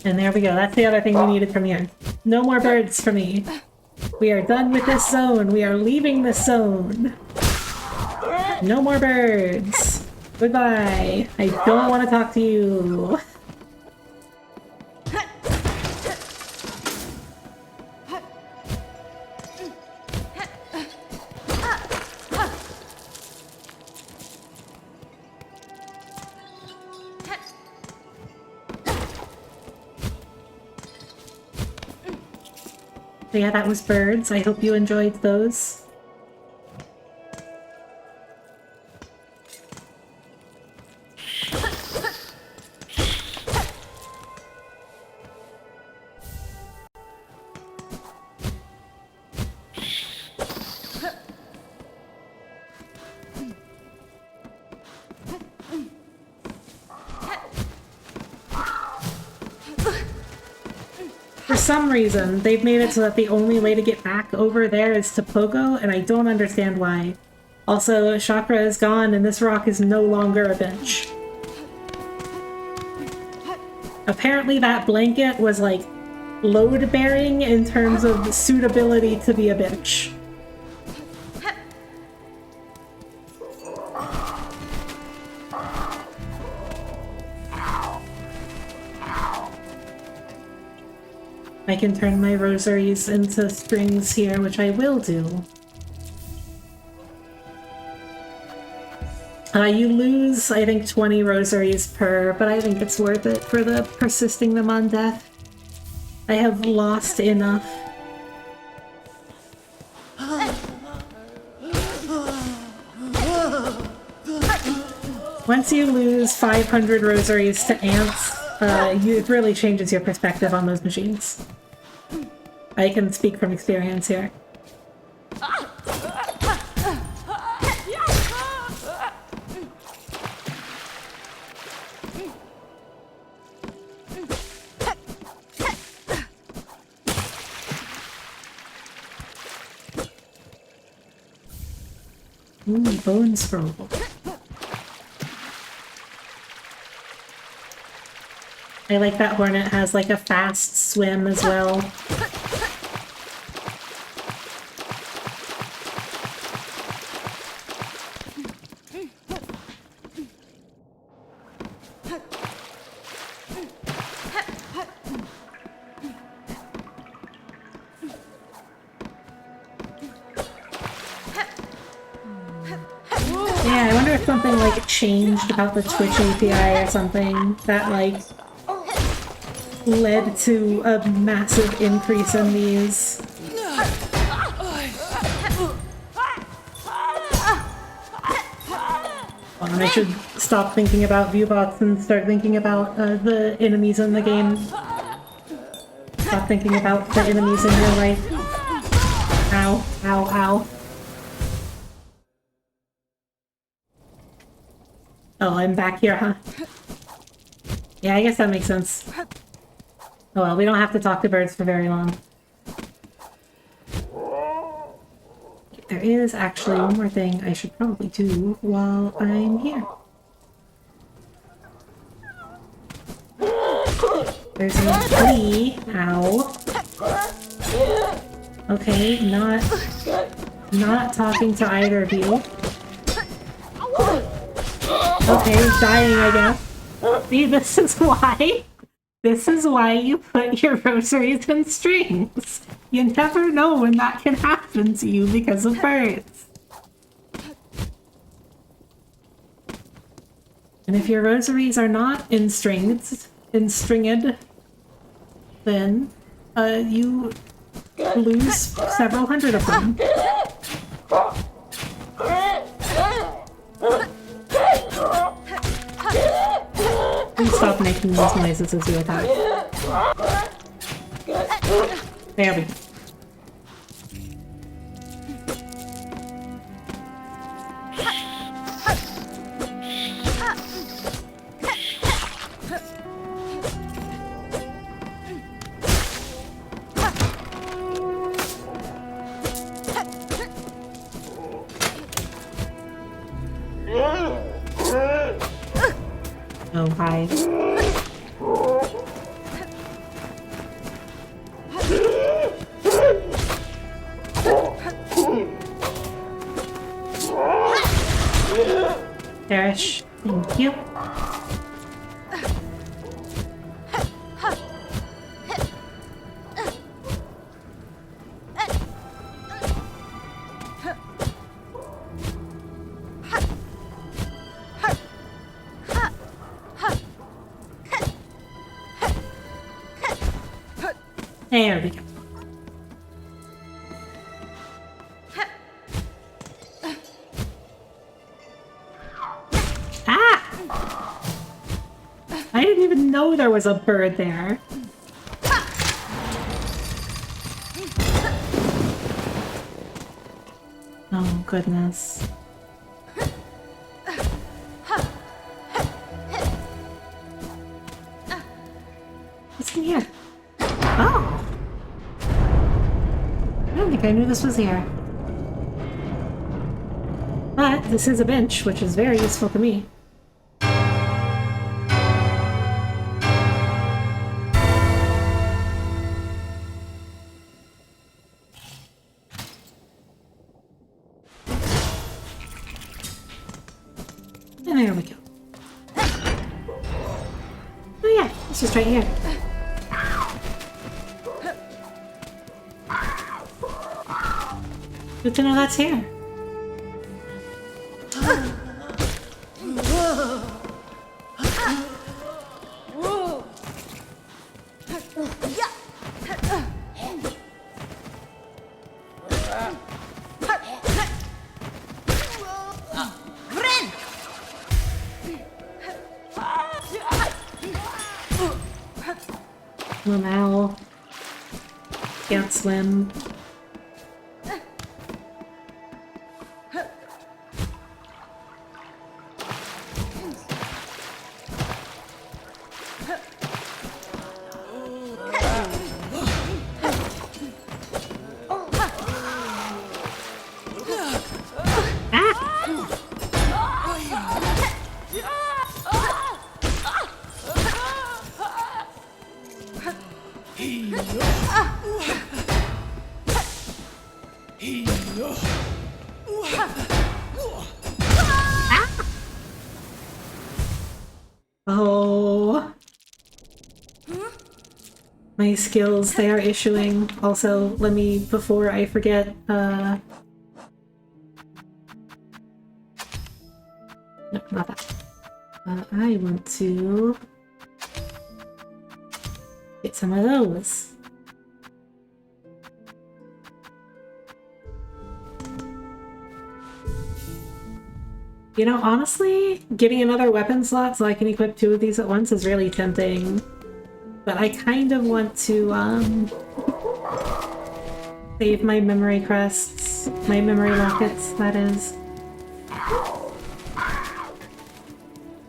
Speaker 1: And there we go. That's the other thing we needed from here. No more birds for me. We are done with this zone. We are leaving this zone. No more birds. Goodbye. I don't want to talk to you. So yeah, that was birds. I hope you enjoyed those. For some reason, they've made it so that the only way to get back over there is to Pogo, and I don't understand why. Also, Chakra is gone, and this rock is no longer a bench. Apparently that blanket was, like, load-bearing in terms of suitability to be a bench. I can turn my rosaries into strings here, which I will do. You lose, I think, 20 rosaries per, but I think it's worth it for the persisting them on death. I have lost enough. Once you lose 500 rosaries to ants, it really changes your perspective on those machines. I can speak from experience here. Ooh, bone scroll. I like that Hornet has like a fast swim as well. talked about the Twitch API or something that, like, led to a massive increase in these. I should stop thinking about viewbots and start thinking about the enemies in the game. Stop thinking about the enemies in real life. Ow, ow, ow. Oh, I'm back here, huh? Yeah, I guess that makes sense. Oh well, we don't have to talk to birds for very long. There is actually one more thing I should probably do while I'm here. There's a bee. Ow. Okay, not talking to either of you. Okay, dying, I guess. See, this is why. This is why you put your rosaries in strings. You never know when that can happen to you because of birds. And if your rosaries are not in stringed, then you lose several hundred of them. Please stop making these noises as you attack. There we go. Oh, hi. Perish. Thank you. There we go. Ah! I didn't even know there was a bird there. Oh, goodness. What's in here? Oh! I don't think I knew this was here. But this is a bench, which is very useful to me. And there we go. Oh yeah, it's just right here. Good to know that's here. Lamau. Can't swim. Oh. My skills, they are issuing. Also, let me, before I forget, no, not that. I want to get some of those. You know, honestly, getting another weapon slot so I can equip 2 of these at once is really tempting. But I kind of want to, save my memory crests. My memory lockets, that is.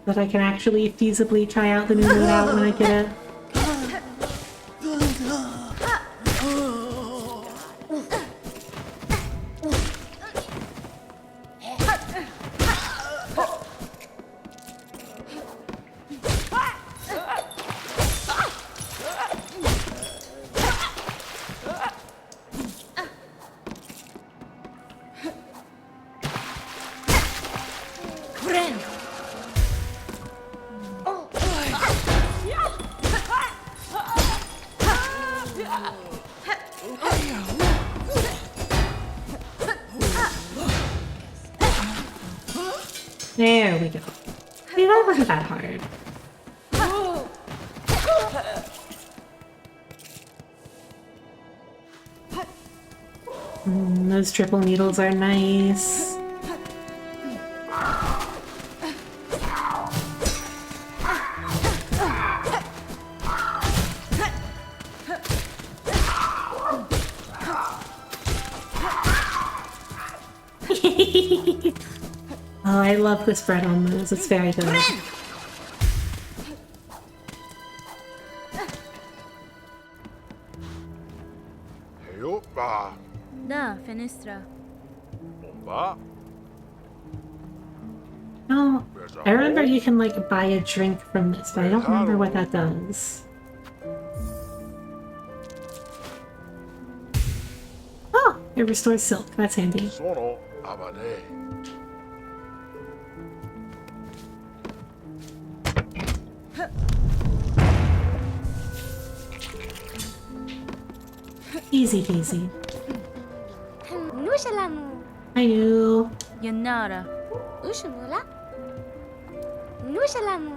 Speaker 1: That I can actually feasibly try out the new loadout when I get it. There we go. See, that wasn't that hard. Those triple needles are nice. Oh, I love the spread on those. It's very good.
Speaker 8: Heyopa.
Speaker 3: Da, fenestra.
Speaker 8: Bomba.
Speaker 1: Oh, I remember you can like buy a drink from this, but I don't remember what that does. Oh, it restores silk. That's handy.
Speaker 8: Sono abade.
Speaker 1: Easy peasy.
Speaker 5: Nushalamu.
Speaker 1: I knew.
Speaker 3: Yanara.
Speaker 5: Ushumula. Nushalamu.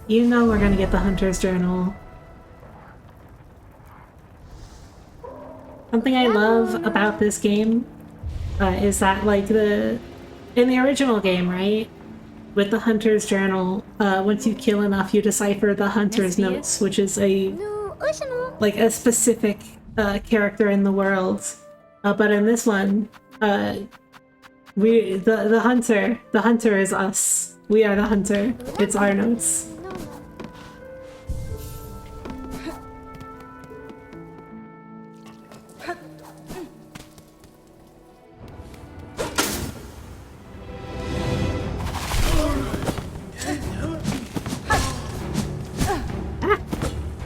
Speaker 1: You know we're gonna get the Hunter's Journal. Something I love about this game is that, like, in the original game, right? With the Hunter's Journal, once you kill enough, you decipher the Hunter's Notes, which is a specific character in the world. But in this one, the hunter is us. We are the hunter. It's our notes.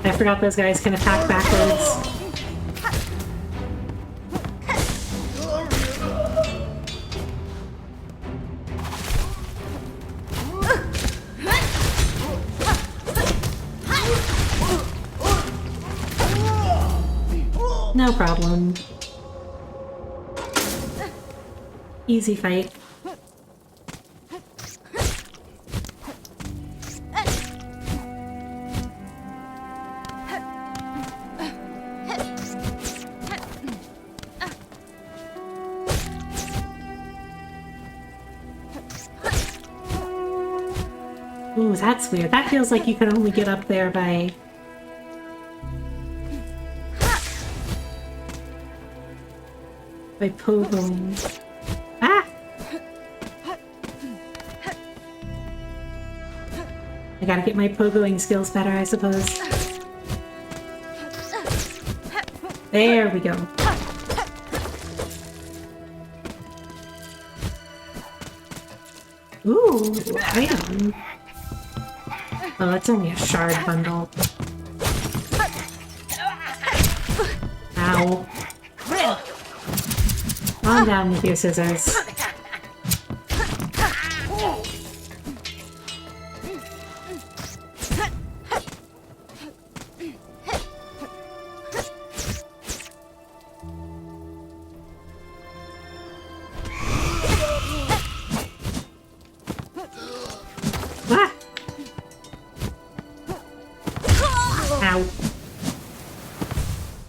Speaker 1: I forgot those guys can attack backwards. No problem. Easy fight. Ooh, that's weird. That feels like you can only get up there by... pogoing. Ah! I gotta get my pogoing skills better, I suppose. There we go. Ooh, item. Oh, that's only a shard bundle. Ow. Calm down with your scissors.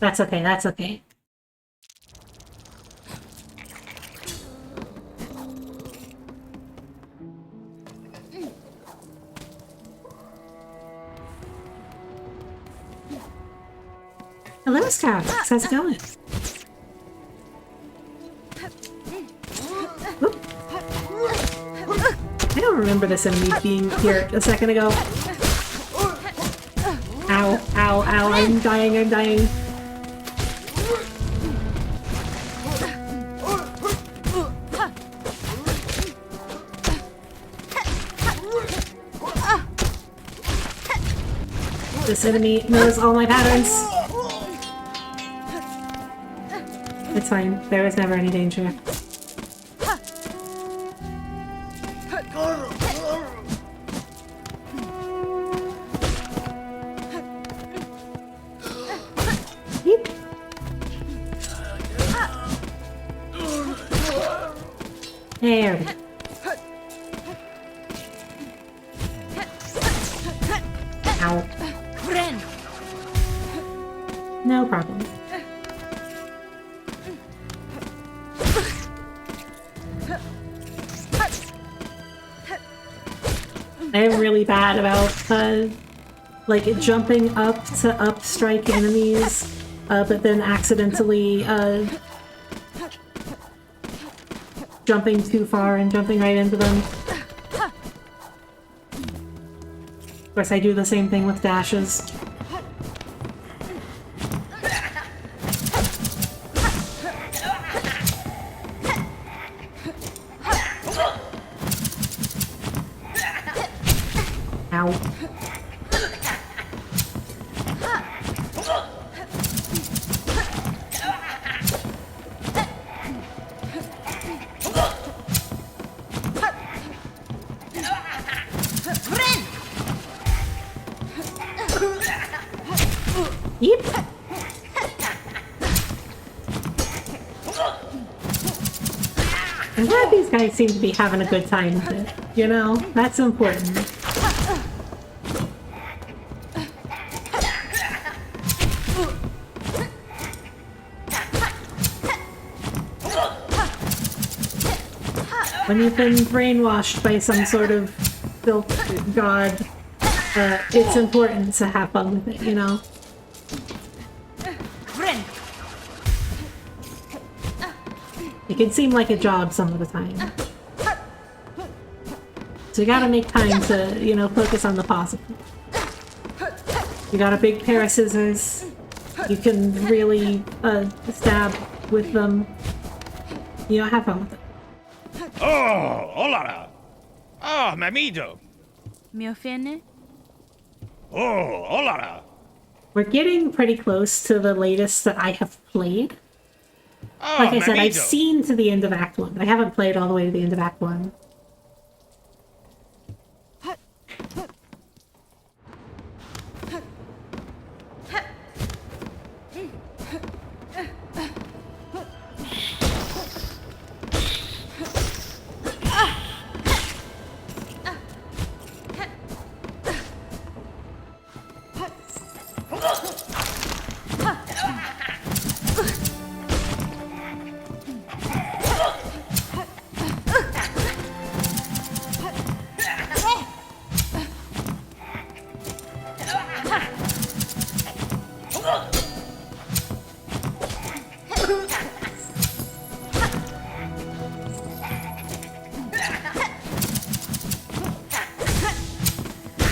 Speaker 1: That's okay, that's okay. Hello, Scout. How's it going? Oop. I don't remember this enemy being here a second ago. Ow, ow, ow, I'm dying, I'm dying. This enemy knows all my patterns. It's fine. There was never any danger. Yeep. There we go. Ow. No problem. I'm really bad about, like, jumping up to up-strike enemies, but then accidentally, jumping too far and jumping right into them. Of course, I do the same thing with dashes. Ow. Yep. I'm glad these guys seem to be having a good time with it. You know, that's important. When you've been brainwashed by some sort of silk god, it's important to have fun with it, you know? It can seem like a job some of the time. So you gotta make time to, you know, focus on the positive. You got a big pair of scissors. You can really stab with them. You know, have fun with it.
Speaker 9: Oh, hola! Ah, Mamido!
Speaker 3: Mi offende?
Speaker 9: Oh, hola!
Speaker 1: We're getting pretty close to the latest that I have played.
Speaker 9: Oh,
Speaker 1: Like I said, I've
Speaker 9: Mamido.
Speaker 1: seen to the end of Act 1, but I haven't played all the way to the end of Act 1.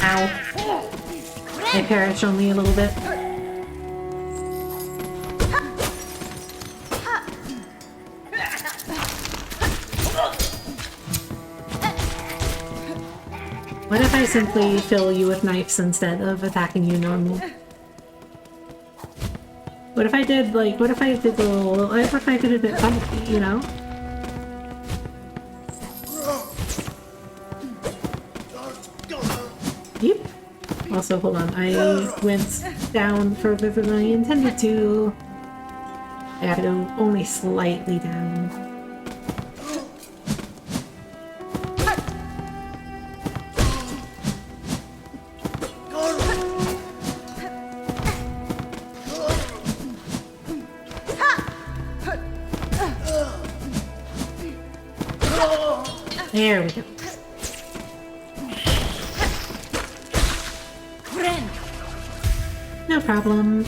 Speaker 1: Ow. I perish only a little bit. What if I simply fill you with knives instead of attacking you normally? What if I did, like, what if I did a little, what if I did a bit funky, you know? Yep. Also, hold on, I went down further than I intended to. I gotta go only slightly down. There we go. No problem.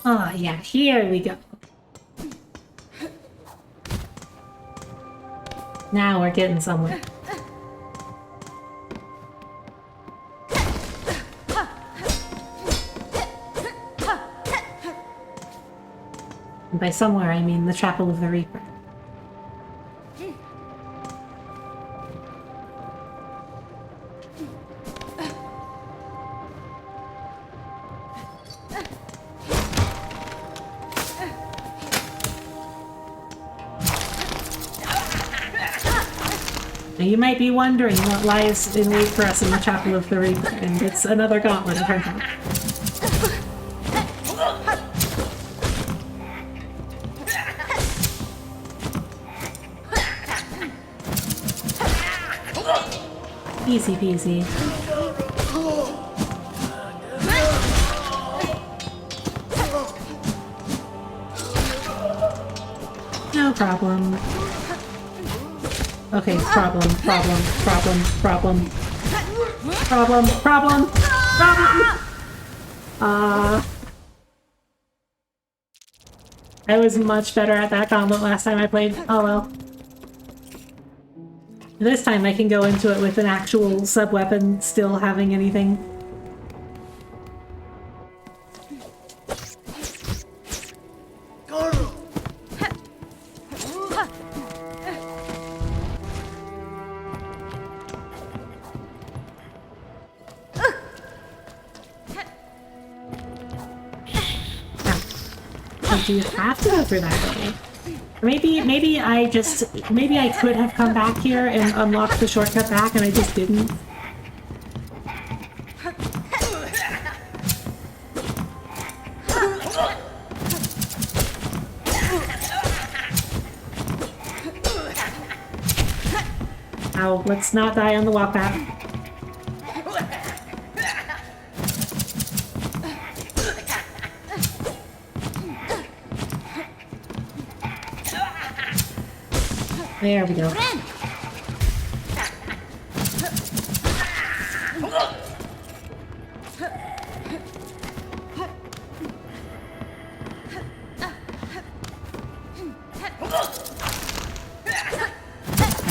Speaker 1: Oh, yeah, here we go. Now we're getting somewhere. And by somewhere, I mean the Chapel of the Reaper. Now you might be wondering what lies in wait for us in the Chapel of the Reaper, and it's another gauntlet, it turns out. Easy peasy. No problem. Okay, problem. I was much better at that gauntlet last time I played. Oh well. This time I can go into it with an actual sub-weapon still having anything. Do you have to go through that way? Or maybe I could have come back here and unlocked the shortcut back and I just didn't. Ow, let's not die on the walk back. There we go. I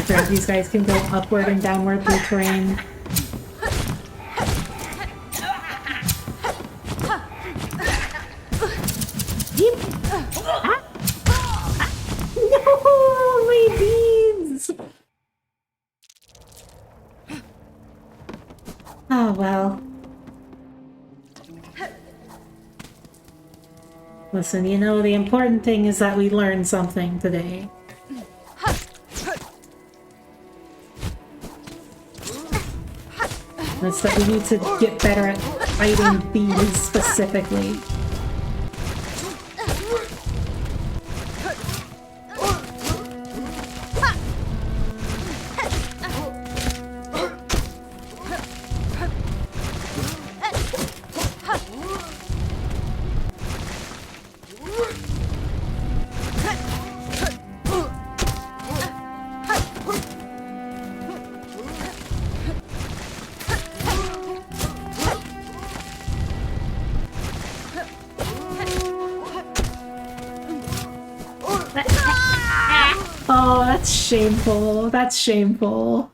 Speaker 1: forgot these guys can go upward and downward through terrain. Oh, well. Listen, you know, the important thing is that we learned something today. That's that we need to get better at fighting bees specifically. Oh, that's shameful. That's shameful.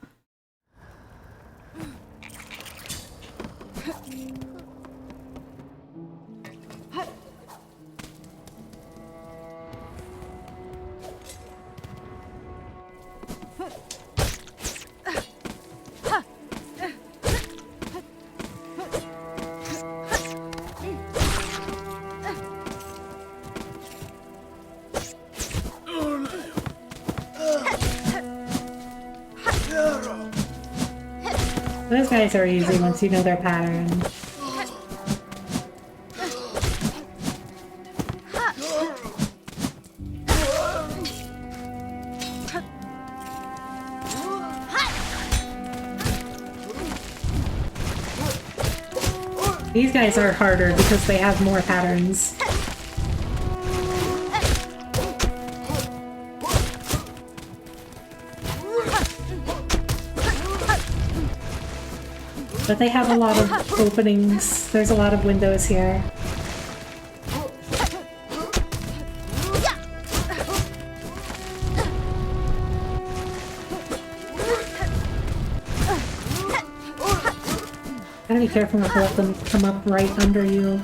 Speaker 1: Those guys are easy once you know their pattern. These guys are harder because they have more patterns. But they have a lot of openings. There's a lot of windows here. Gotta be careful not to let them come up right under you.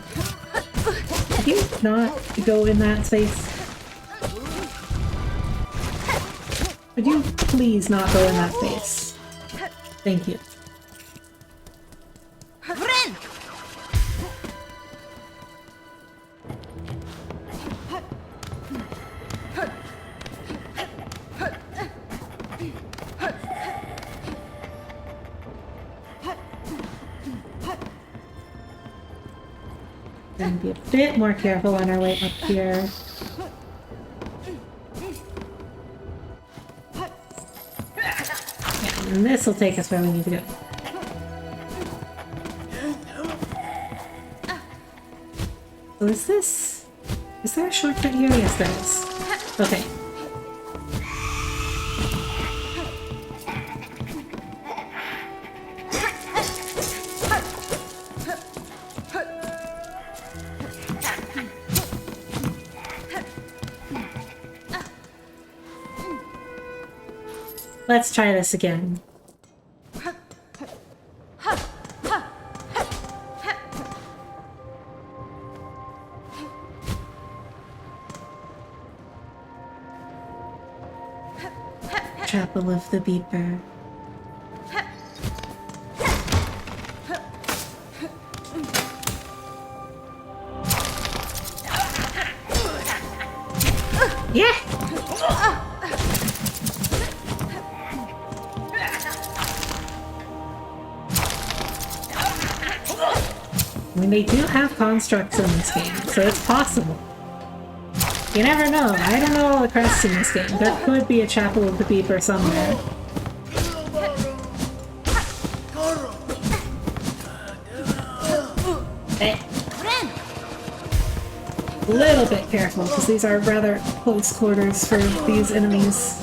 Speaker 1: Could you not go in that space? Would you please not go in that space? Thank you. And be a bit more careful on our way up here. Yeah, and this will take us where we need to go. So is there a shortcut here? Yes, there is. Okay. Let's try this again. Chapel of the Beeper. Yeah! I mean, they do have constructs in this game, so it's possible. You never know. I don't know all the crests in this game. There could be a Chapel of the Beeper somewhere. Hey. A little bit careful, because these are rather close quarters for these enemies.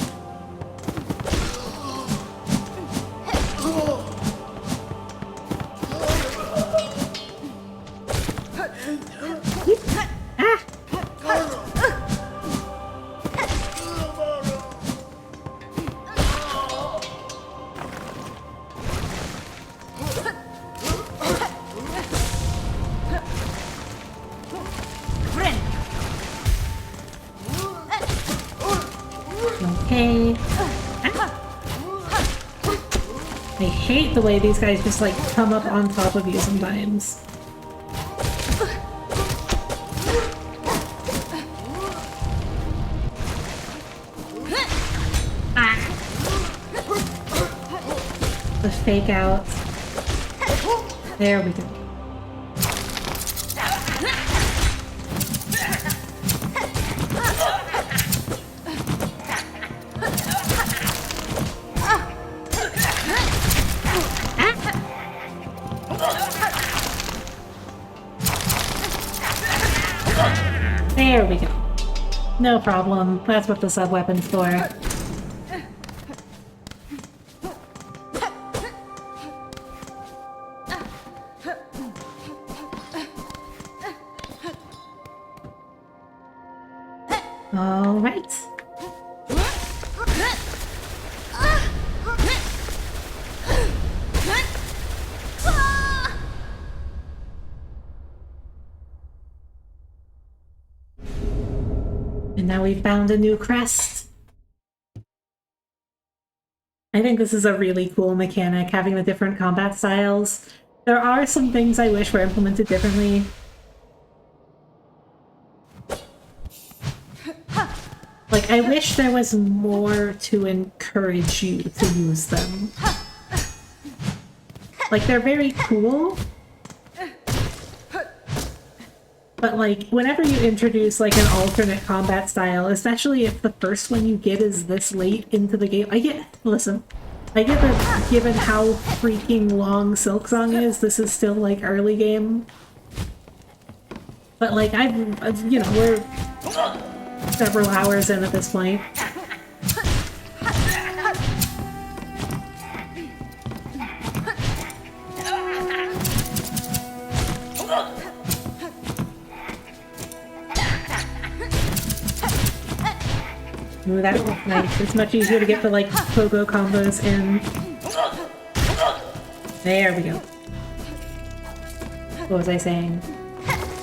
Speaker 1: Okay. I hate the way these guys just like come up on top of you sometimes. The fake out. There we go. There we go. No problem. That's what the sub-weapon's for. All right. And now we've found a new crest. I think this is a really cool mechanic, having the different combat styles. There are some things I wish were implemented differently. Like, I wish there was more to encourage you to use them. Like, they're very cool. But, like, whenever you introduce, like, an alternate combat style, especially if the first one you get is this late into the game, listen, I get that given how freaking long Silksong is, this is still like early game. But like you know, we're several hours in at this point. Ooh, that looks nice. It's much easier to get the like pogo combos in. There we go. What was I saying?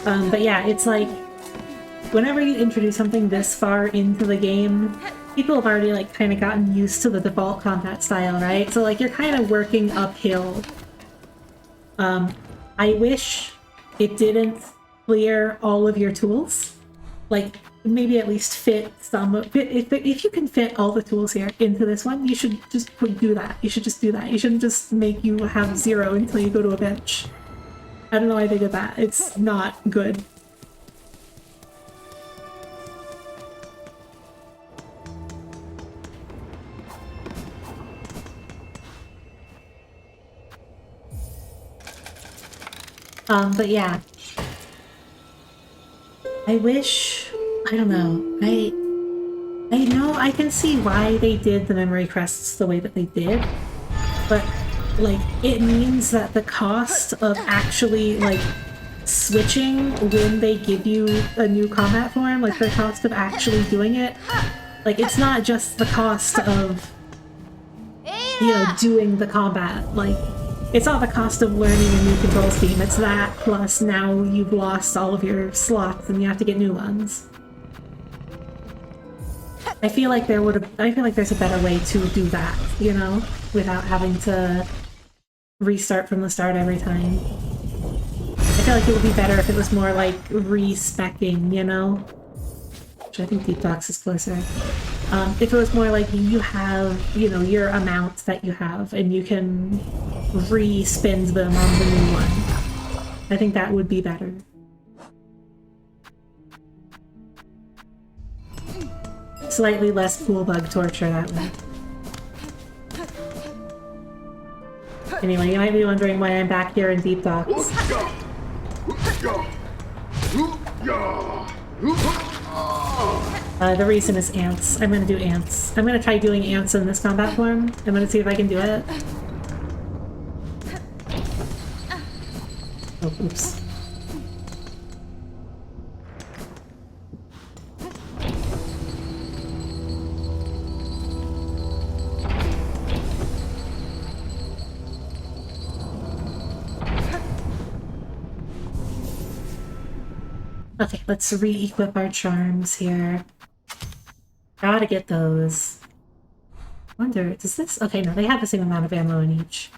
Speaker 1: But yeah, it's like whenever you introduce something this far into the game, people have already like kind of gotten used to the default combat style, right? So like you're kind of working uphill. I wish it didn't clear all of your tools. Like maybe at least fit some of it. If you can fit all the tools here into this one, you should just do that. You should just do that. You shouldn't just make you have 0 until you go to a bench. I don't know why they did that. It's not good. But yeah. I wish... I don't know. I know I can see why they did the memory crests the way that they did, but like it means that the cost of actually like switching when they give you a new combat form, like the cost of actually doing it, like it's not just the cost of, you know, doing the combat. Like it's not the cost of learning a new control scheme, it's that plus now you've lost all of your slots and you have to get new ones. I feel like there's a better way to do that, you know, without having to restart from the start every time. I feel like it would be better if it was more like re-speccing, you know? Which I think Deep Docs is closer. If it was more like you have, you know, your amount that you have and you can re-spend them on the new one. I think that would be better. Slightly less pool bug torture that way. Anyway, you might be wondering why I'm back here in Deep Docs. The reason is ants. I'm gonna do ants. I'm gonna try doing ants in this combat form. I'm gonna see if I can do it. Oh, oops. Okay, let's re-equip our charms here. Gotta get those. Wonder, does this... Okay, no, they have the same amount of ammo in each.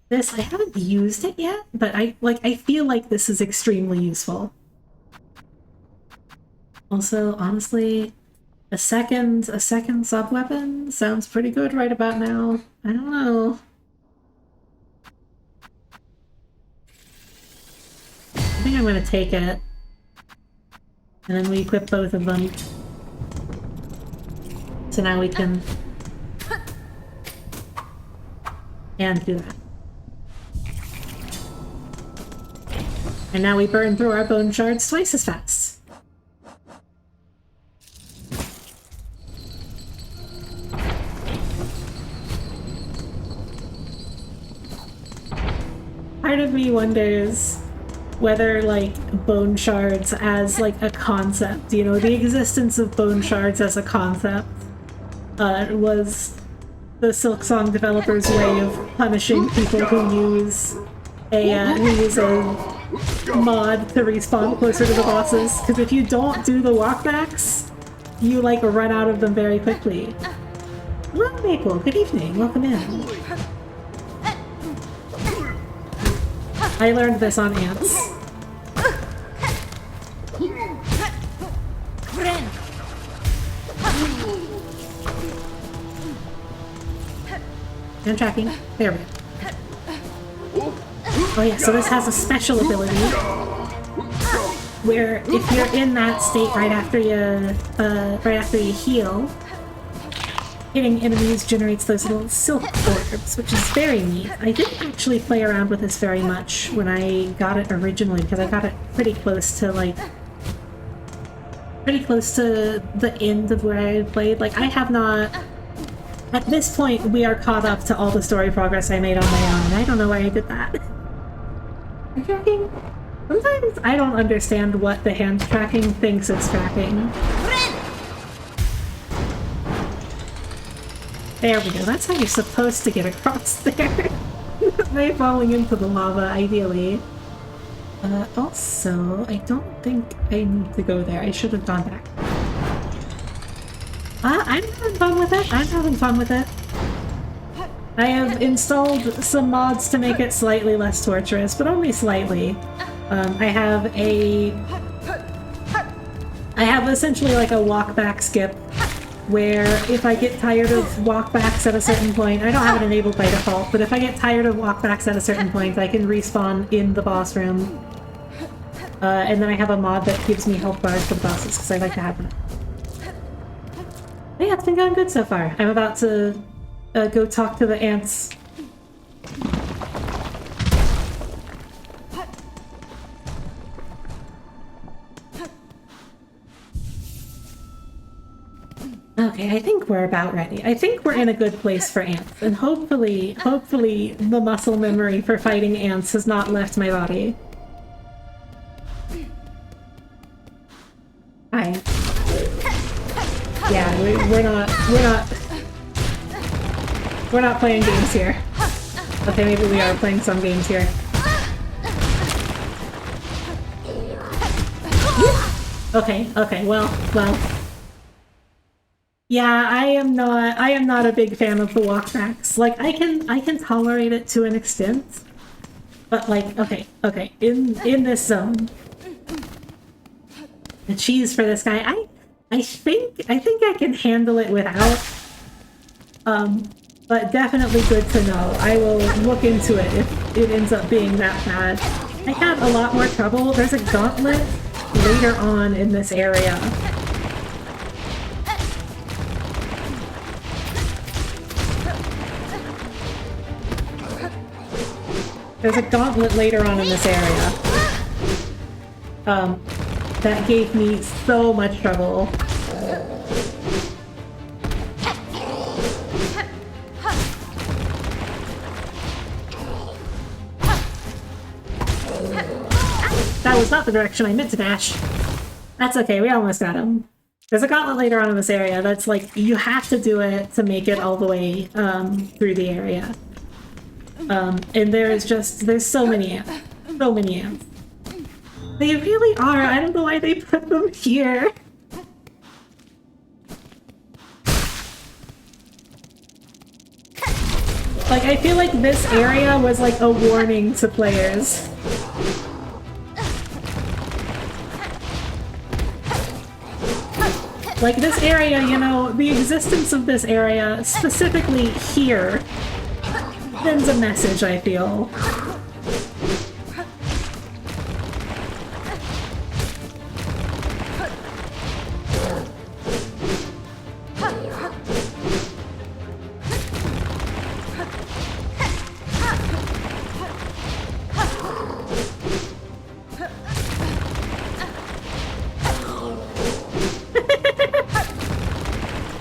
Speaker 1: This, I haven't used it yet, but I feel like this is extremely useful. Also, honestly, a second sub-weapon sounds pretty good right about now. I don't know. I think I'm gonna take it. And then we equip both of them. So now we can... And do that. And now we burn through our bone shards twice as fast. Part of me wonders whether, like, bone shards as, like, a concept, you know, the existence of bone shards as a concept was the Silksong developers' way of punishing people who use a mod to respawn closer to the bosses, because if you don't do the walkbacks, you, like, run out of them very quickly. Hello, Maple. Good evening. Welcome in. I learned this on ants. I'm tracking. There we go. Oh yeah, so this has a special ability where if you're in that state right after you heal, hitting enemies generates those little silk orbs, which is very neat. I didn't actually play around with this very much when I got it originally, because I got it pretty close to, like, the end of where I played. Like, I have not... At this point, we are caught up to all the story progress I made on my own. I don't know why I did that. Tracking? Sometimes I don't understand what the hand tracking thinks it's tracking. There we go, that's how you're supposed to get across there. By falling into the lava, ideally. Also, I don't think I need to go there. I should have gone back. I'm having fun with it. I'm having fun with it. I have installed some mods to make it slightly less torturous, but only slightly. I have essentially like a walk-back skip, where if I get tired of walkbacks at a certain point, I don't have it enabled by default, but if I get tired of walkbacks at a certain point, I can respawn in the boss room. And then I have a mod that gives me health bars for the bosses, because I like to have them. But yeah, it's been going good so far. I'm about to go talk to the ants. Okay, I think we're about ready. I think we're in a good place for ants, and hopefully the muscle memory for fighting ants has not left my body. Hi. Yeah, we're not playing games here. Okay, maybe we are playing some games here. Okay, well. Yeah, I am not a big fan of the walkbacks. Like, I can tolerate it to an extent. But like, okay, in this zone. The cheese for this guy, I think I can handle it without. But definitely good to know. I will look into it if it ends up being that bad. I had a lot more trouble. There's a gauntlet later on in this area. There's a gauntlet later on in this area. That gave me so much trouble. That was not the direction I meant to dash. That's okay, we almost got him. There's a gauntlet later on in this area that's like, you have to do it to make it all the way through the area. And there's so many ants. So many ants. They really are. I don't know why they put them here. Like, I feel like this area was like a warning to players. Like, this area, you know, the existence of this area, specifically here, sends a message, I feel.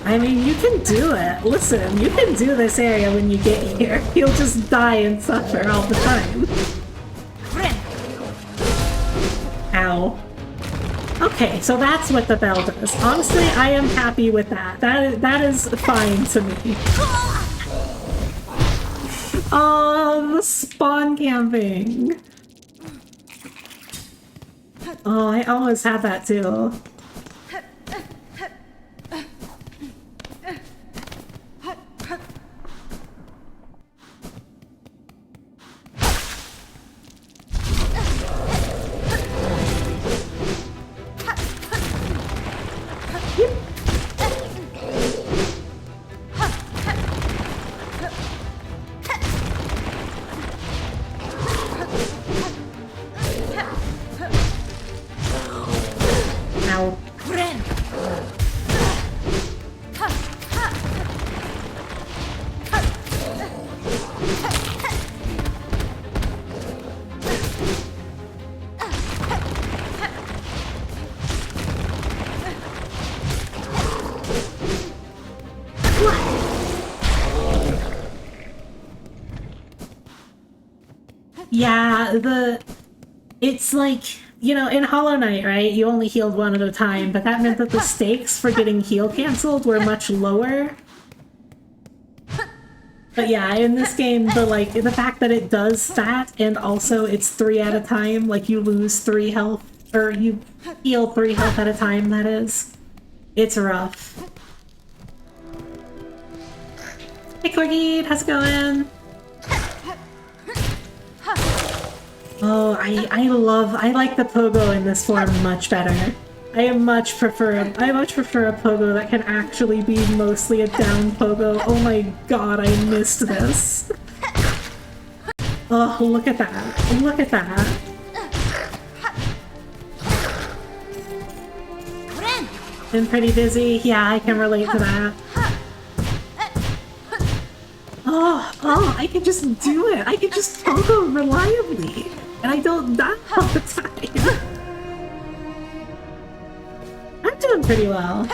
Speaker 1: I mean, you can do it. Listen, you can do this area when you get here. You'll just die and suffer all the time. Ow. Okay, so that's what the bell does. Honestly, I am happy with that. That is fine to me. Oh, the spawn camping. Oh, I almost had that too. Ow. Yeah, it's like, you know, in Hollow Knight, right, you only healed one at a time, but that meant that the stakes for getting heal canceled were much lower. But yeah, in this game, the fact that it does that, and also it's 3 at a time, like you lose 3 health, or you heal 3 health at a time, that is. It's rough. Hey Corgi, how's it going? Oh, I like the pogo in this form much better. I much prefer a pogo that can actually be mostly a down pogo. Oh my god, I missed this. Oh, look at that. Look at that. Been pretty busy. Yeah, I can relate to that. Oh, I can just do it. I can just pogo reliably. And I don't die all the time. I'm doing pretty well.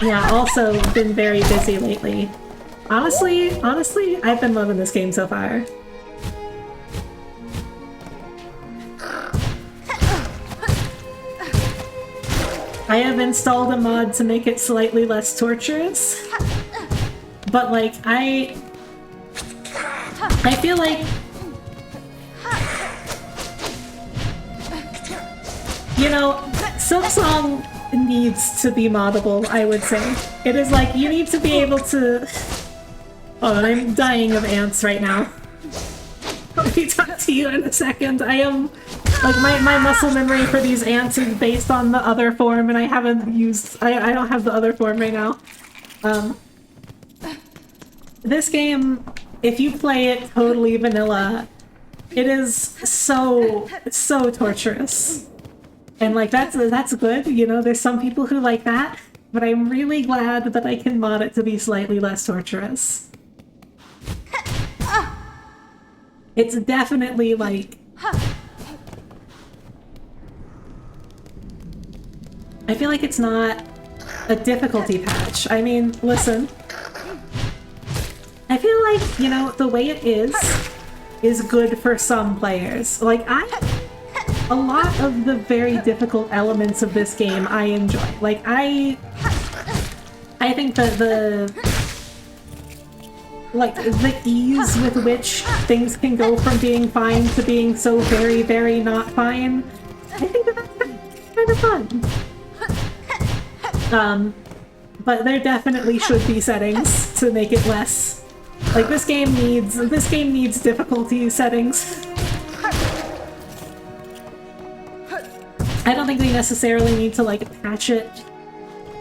Speaker 1: Yeah, also been very busy lately. Honestly, I've been loving this game so far. I have installed a mod to make it slightly less torturous. But like, I feel like, you know, Silksong needs to be moddable, I would say. It is like, you need to be able to... Oh, I'm dying of ants right now. Let me talk to you in a second. I am... Like, my muscle memory for these ants is based on the other form, and I haven't used... I don't have the other form right now. This game, if you play it totally vanilla, it is so torturous. And like, that's good, you know, there's some people who like that, but I'm really glad that I can mod it to be slightly less torturous. It's definitely like... I feel like it's not a difficulty patch. I mean, listen. I feel like, you know, the way it is good for some players. Like, a lot of the very difficult elements of this game I enjoy. Like, I think that the ease with which things can go from being fine to being so very, very not fine, I think that's kind of fun. But there definitely should be settings to make it less. Like, this game needs difficulty settings. I don't think they necessarily need to, like, patch it,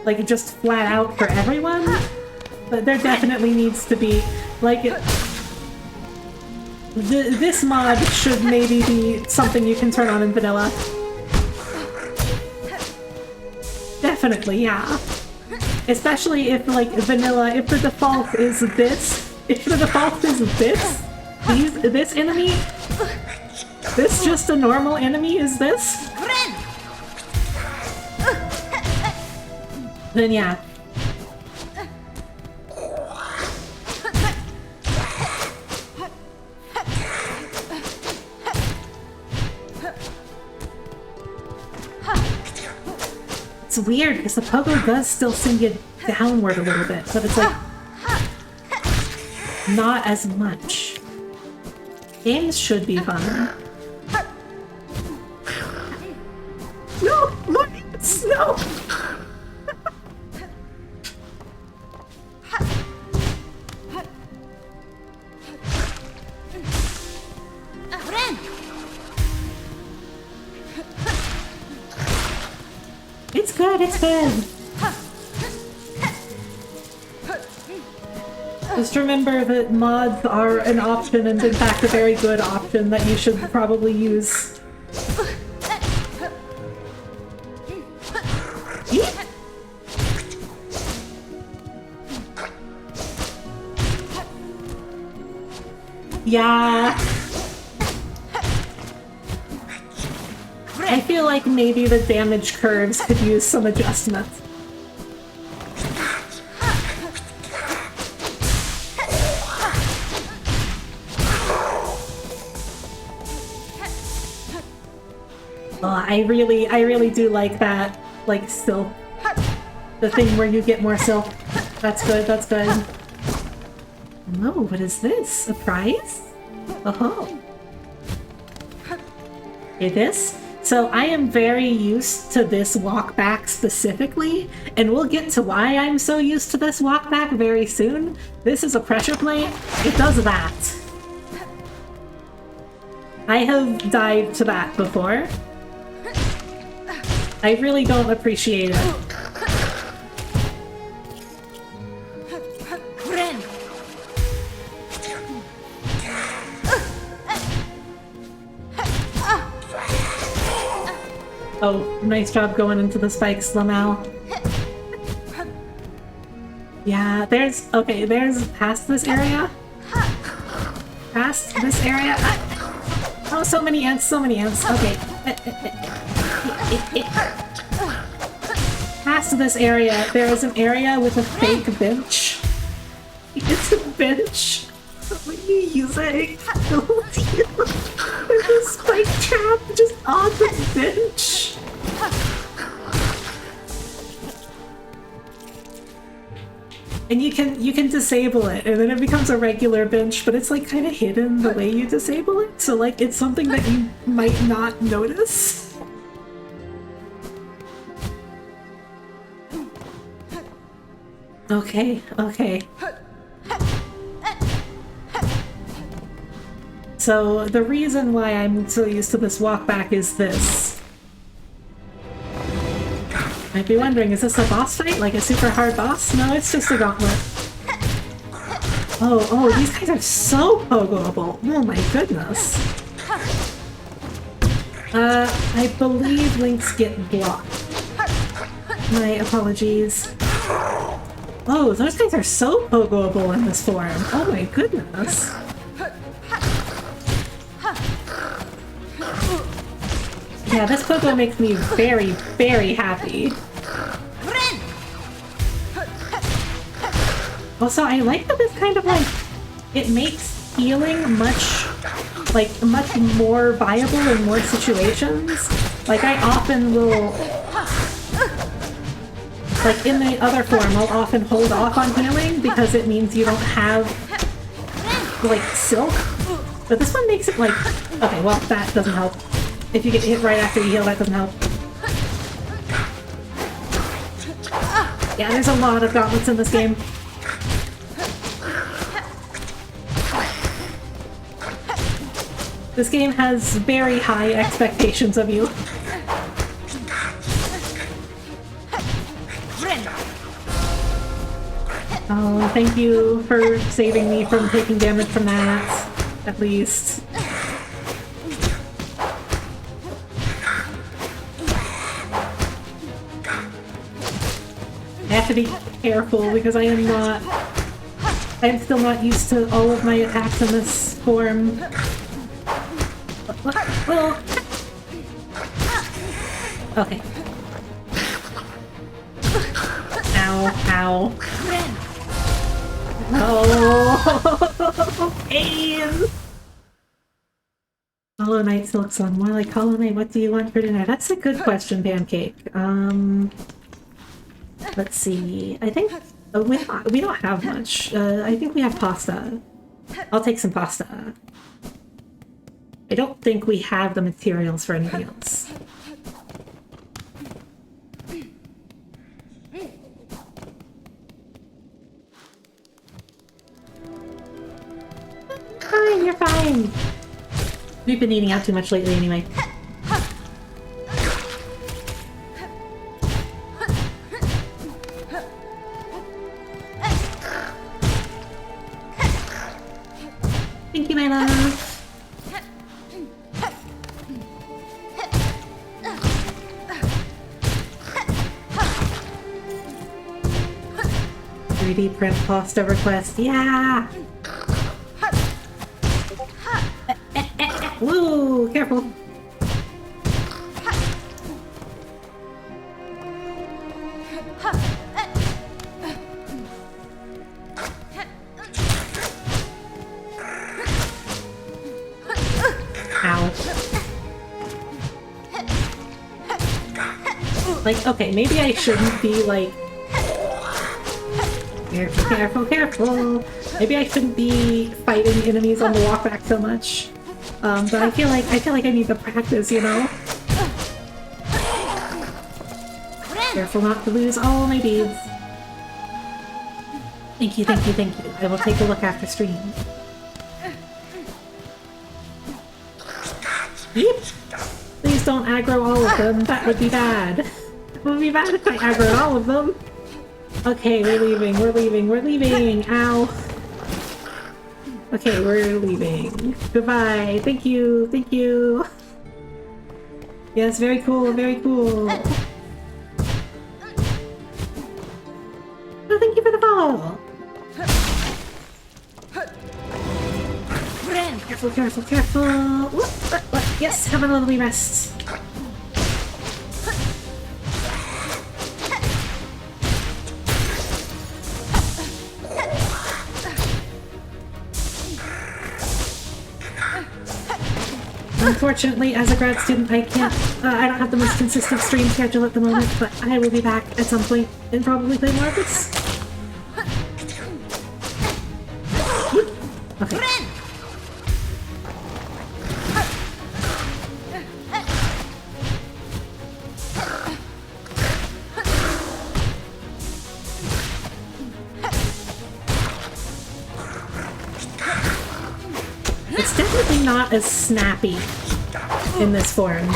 Speaker 1: like, just flat out for everyone, but there definitely needs to be, like, this mod should maybe be something you can turn on in vanilla. Definitely, yeah. Especially if, like, vanilla, if the default is this, this enemy, this just a normal enemy is this, then yeah. It's weird because the pogo does still send you downward a little bit, but it's like not as much. Games should be fun. No! Look! No! It's good, it's good. Just remember that mods are an option, and in fact a very good option that you should probably use. Yeah. I feel like maybe the damage curves could use some adjustment. I really do like that, like, silk. The thing where you get more silk. That's good, that's good. Oh, what is this? A prize? Oh. Okay, this? So I am very used to this walk back specifically, and we'll get to why I'm so used to this walk back very soon. This is a pressure plate. It does that. I have died to that before. I really don't appreciate it. Oh, nice job going into the spikes, Lamau. Yeah, there's past this area. Past this area. Oh, so many ants, so many ants. Okay. Past this area, there is an area with a fake bench. It's a bench. What are you using? There's a spike trap just on the bench. And you can disable it, and then it becomes a regular bench, but it's like kind of hidden the way you disable it, so like it's something that you might not notice. Okay, okay. So the reason why I'm so used to this walk back is this. Might be wondering, is this a boss fight? Like a super hard boss? No, it's just a gauntlet. Oh, these guys are so pogoable. Oh my goodness. I believe links get blocked. My apologies. Oh, those guys are so pogoable in this form. Oh my goodness. Yeah, this pogo makes me very, very happy. Also, I like that this kind of like, it makes healing much more viable in more situations. Like, I often will, like in the other form, I'll often hold off on healing because it means you don't have, like, silk. But this one makes it like, okay, well, that doesn't help. If you get hit right after you heal, that doesn't help. Yeah, there's a lot of gauntlets in this game. This game has very high expectations of you. Oh, thank you for saving me from taking damage from that, at least. I have to be careful because I'm still not used to all of my attacks in this form. Well, okay. Ow, ow. Oh, pain! Hollow Knight Silksong. More like Hollow Knight, what do you want for dinner? That's a good question, Pancake. Let's see. I think we don't have much. I think we have pasta. I'll take some pasta. I don't think we have the materials for anything else. Fine, you're fine. We've been eating out too much lately anyway. Thank you, my love. 3D print pasta request. Yeah! Woo! Careful! Ow. Like, okay, maybe I shouldn't be like... Careful, careful, careful! Maybe I shouldn't be fighting enemies on the walk back so much. But I feel like I need to practice, you know? Careful not to lose all my beads. Thank you, thank you, thank you. I will take a look after stream. Yeep! Please don't aggro all of them. That would be bad. It would be bad if I aggroed all of them. Okay, we're leaving, we're leaving, we're leaving! Ow! Okay, we're leaving. Goodbye. Thank you, thank you. Yes, very cool, very cool. Oh, thank you for the follow! Careful, careful, careful! Whoop. Yes, have a lovely rest. Unfortunately, as a grad student, I can't, I don't have the most consistent stream schedule at the moment, but I will be back at some point and probably play more of this. Okay. It's definitely not as snappy in this form.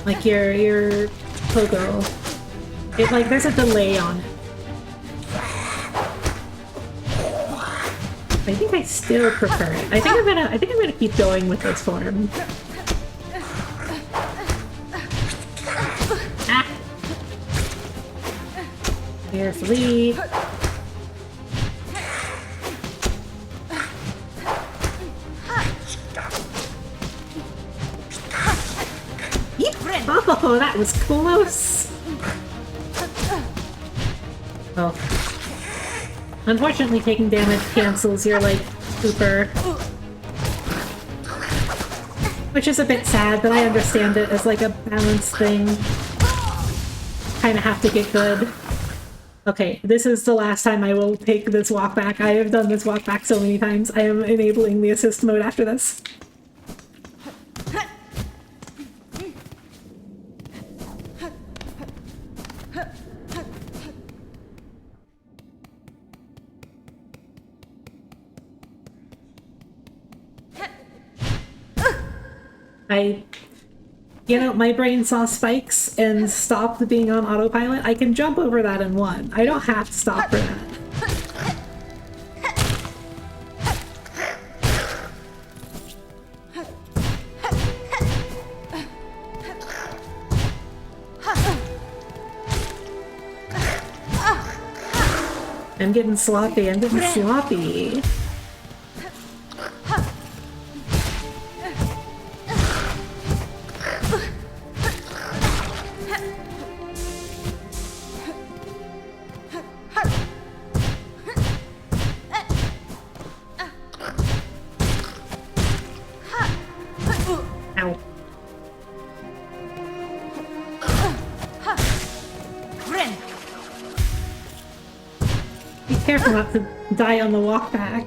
Speaker 1: Like your Pogo. It like there's a delay on it. I think I still prefer it. I think I'm gonna keep going with this form. Ah. Carefully. Oh, that was close! Oh. Unfortunately, taking damage cancels your, like, super. Which is a bit sad, but I understand it as, like, a balance thing. Kinda have to get good. Okay, this is the last time I will take this walk back. I have done this walk back so many times. I am enabling the assist mode after this. You know, my brain saw spikes and stopped being on autopilot. I can jump over that in one. I don't have to stop for that. I'm getting sloppy, I'm getting sloppy. Ow. Be careful not to die on the walk back.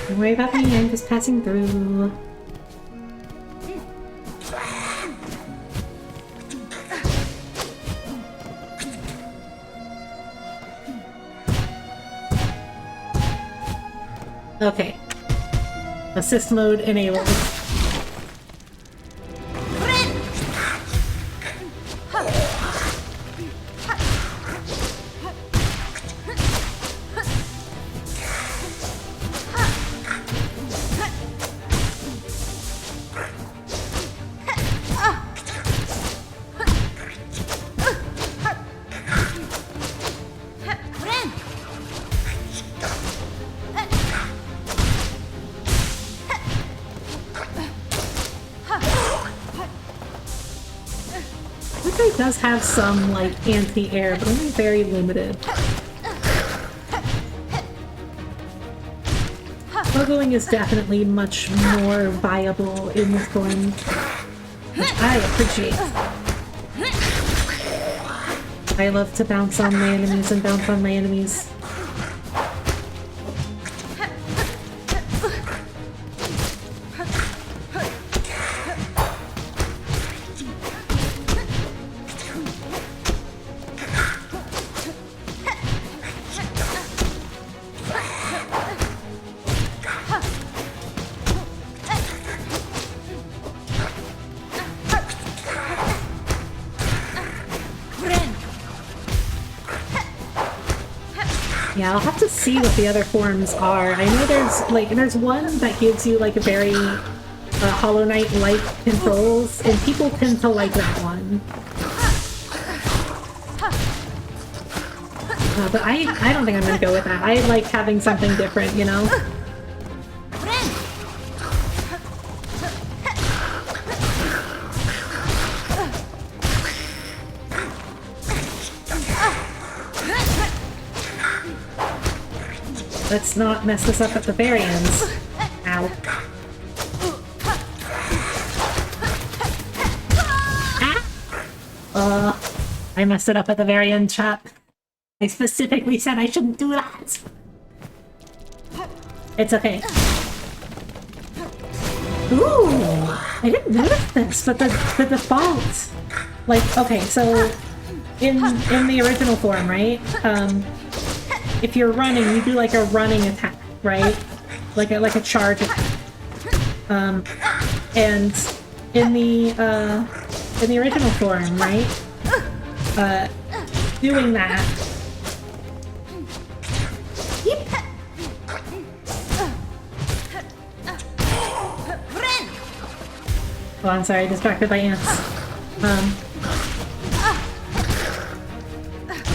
Speaker 1: Don't worry about me, I'm just passing through. Okay. Assist mode enabled. Digi does have some, like, anti-air, but only very limited. Pogoing is definitely much more viable in this form, which I appreciate. I love to bounce on my enemies and bounce on my enemies. Yeah, I'll have to see what the other forms are. I know there's one that gives you like a very Hollow Knight-like controls, and people tend to like that one. But I don't think I'm gonna go with that. I like having something different, you know? Let's not mess this up at the very ends. Ow. Ah! I messed it up at the very end, chat. I specifically said I shouldn't do that. It's okay. Ooh! I didn't notice this, but the default... Like, okay, so... In the original form, right? If you're running, you do like a running attack, right? Like a charge attack. And in the original form, right? Doing that. Yep. Oh, I'm sorry, distracted by ants.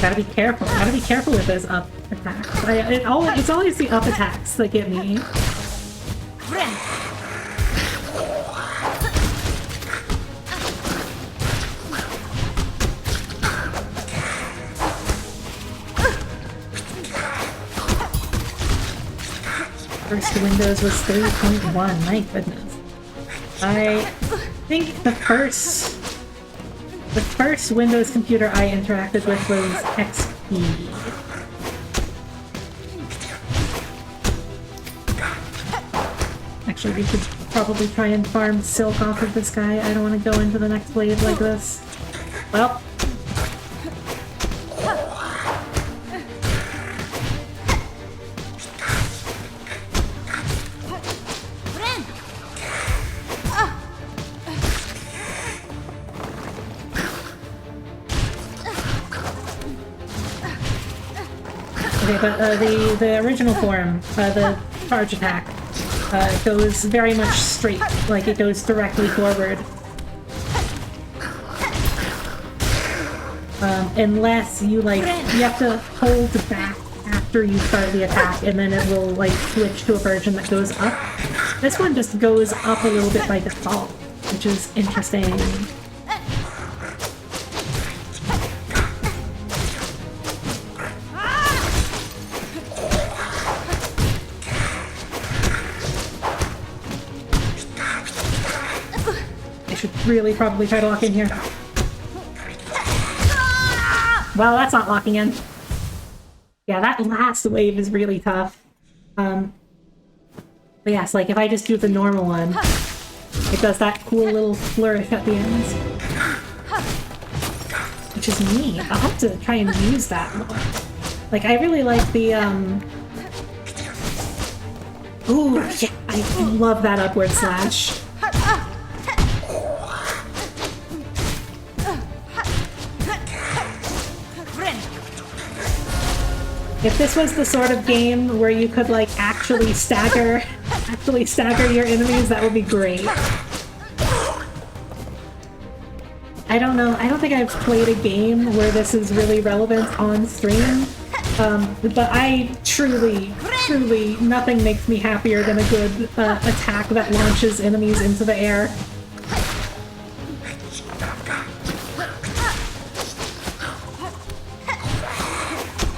Speaker 1: Gotta be careful. Gotta be careful with those up attacks. It's always the up attacks that get me. First Windows was 3.1. My goodness. I think the first Windows computer I interacted with was XP. Actually, we should probably try and farm silk off of this guy. I don't want to go into the next wave like this. Well. Okay, but the original form, the charge attack, goes very much straight, like it goes directly forward. Unless you you have to hold back after you start the attack, and then it will switch to a version that goes up. This one just goes up a little bit by default, which is interesting. Really probably try to lock in here. Well, that's not locking in. Yeah, that last wave is really tough. But yes, if I just do the normal one, it does that cool little flourish at the end. Which is neat. I'll have to try and use that more. I really like the, Ooh, yeah, I love that upward slash. If this was the sort of game where you could actually stagger your enemies, that would be great. I don't know. I don't think I've played a game where this is really relevant on stream. But I truly, nothing makes me happier than a good attack that launches enemies into the air.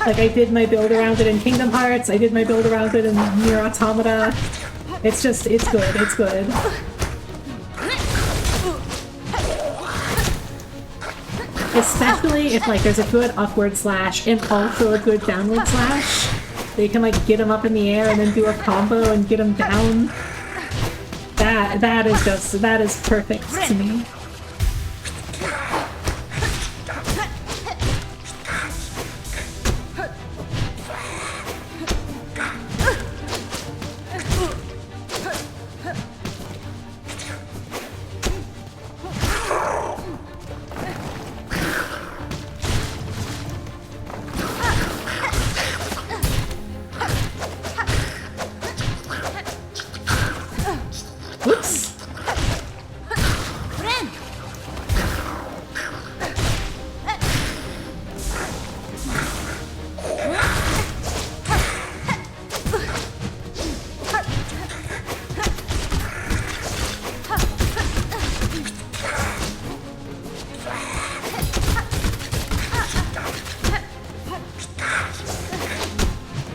Speaker 1: Like, I did my build around it in Kingdom Hearts, I did my build around it in Nier Automata. It's just, it's good, it's good. Especially if, like, there's a good upward slash and also a good downward slash. They can, like, get him up in the air and then do a combo and get him down. That is perfect to me. Whoops.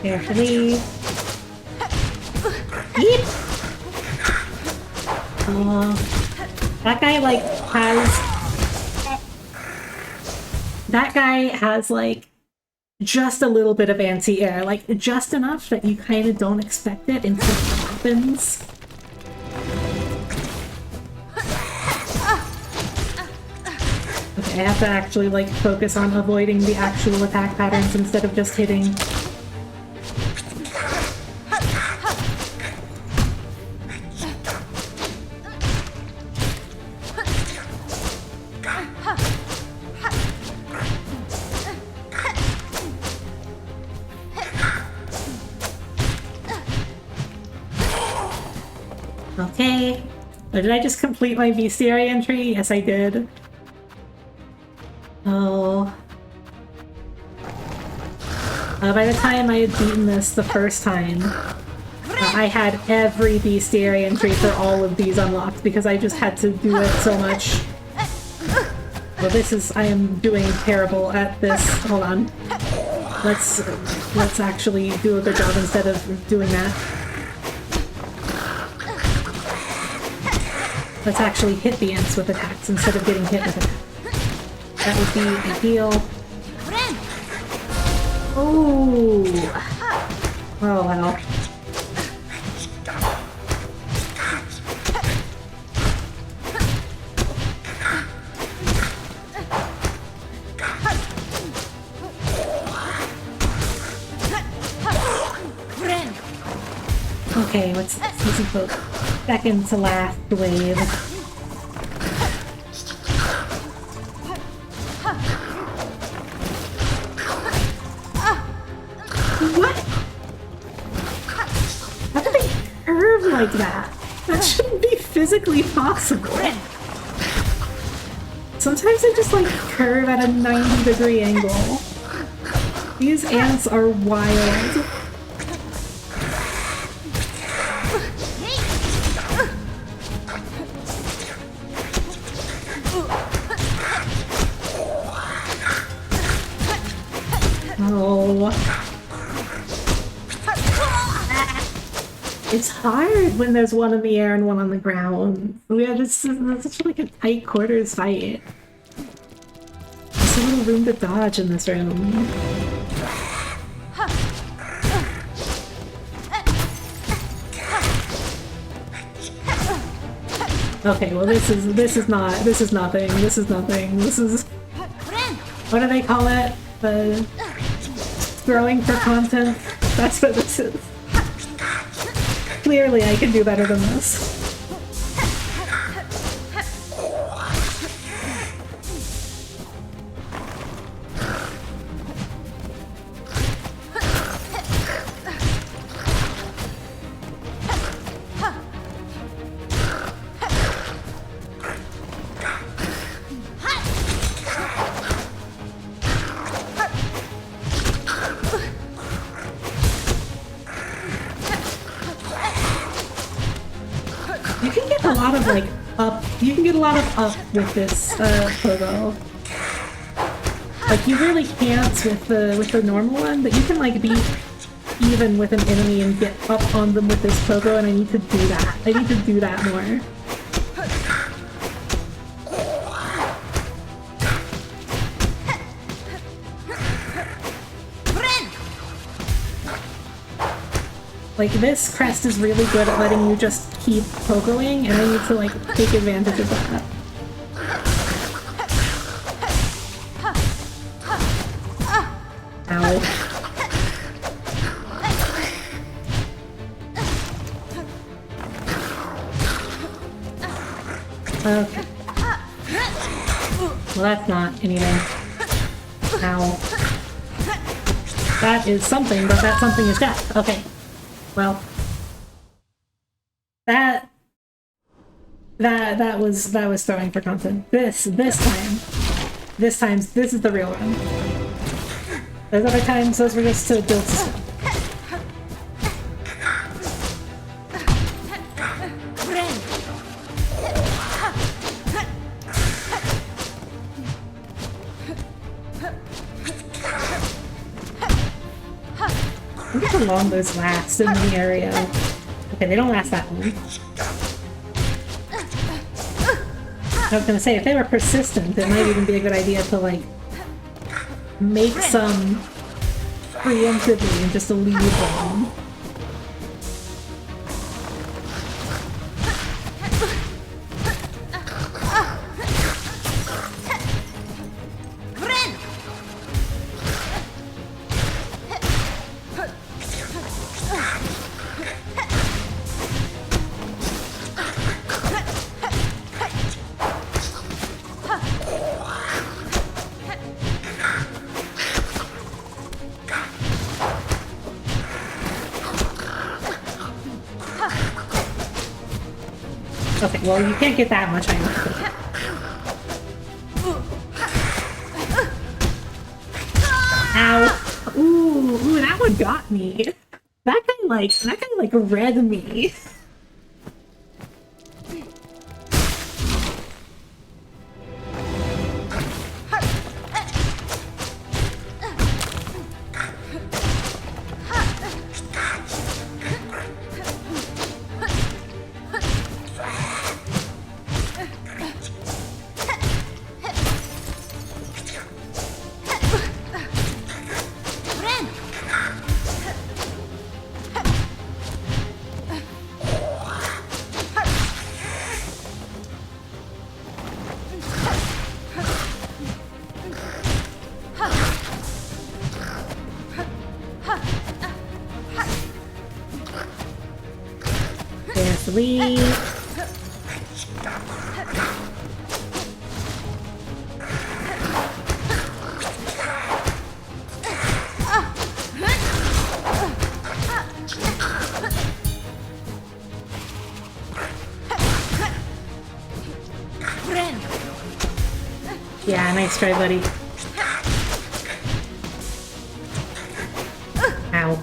Speaker 1: Carefully. Yeet. That guy, like, has, like, just a little bit of anti-air. Like, just enough that you kind of don't expect it until it happens. Okay, I have to actually, like, focus on avoiding the actual attack patterns instead of just hitting. Okay. Or did I just complete my bestiary entry? Yes, I did. Oh. By the time I had beaten this the first time, I had every bestiary entry for all of these unlocked because I just had to do it so much. Well, I am doing terrible at this. Hold on. Let's actually do a good job instead of doing that. Let's actually hit the ants with attacks instead of getting hit with attacks. That would be ideal. Oh! Oh well. Okay, let's go back into last wave. What? How did they curve like that? That shouldn't be physically possible. Sometimes they just like curve at a 90-degree angle. These ants are wild. It's hard when there's one in the air and one on the ground. We have this such like a tight quarters fight. There's so little room to dodge in this room. Okay, well this is nothing. What do they call it? Throwing for content? That's what this is. Clearly I can do better than this. You can get a lot of up with this pogo. Like, you really can't with the normal one, but you can, like, be even with an enemy and get up on them with this pogo, and I need to do that. I need to do that more. Like, this crest is really good at letting you just keep pogoing, and I need to, like, take advantage of that. Ow. Okay. Well, that's not anything. Ow. That is something, but that something is death. Okay. Well, that was throwing for content. This time this is the real one. Those other times, those were just to build system. Look at how long those last in the area. Okay, they don't last that long. I was gonna say, if they were persistent, it might even be a good idea to, like, make some preemptively and just leave them. Okay, well, you can't get that much iron. Ow! Ooh, that one got me. That guy like read me. Three. Yeah, nice try, buddy. Ow.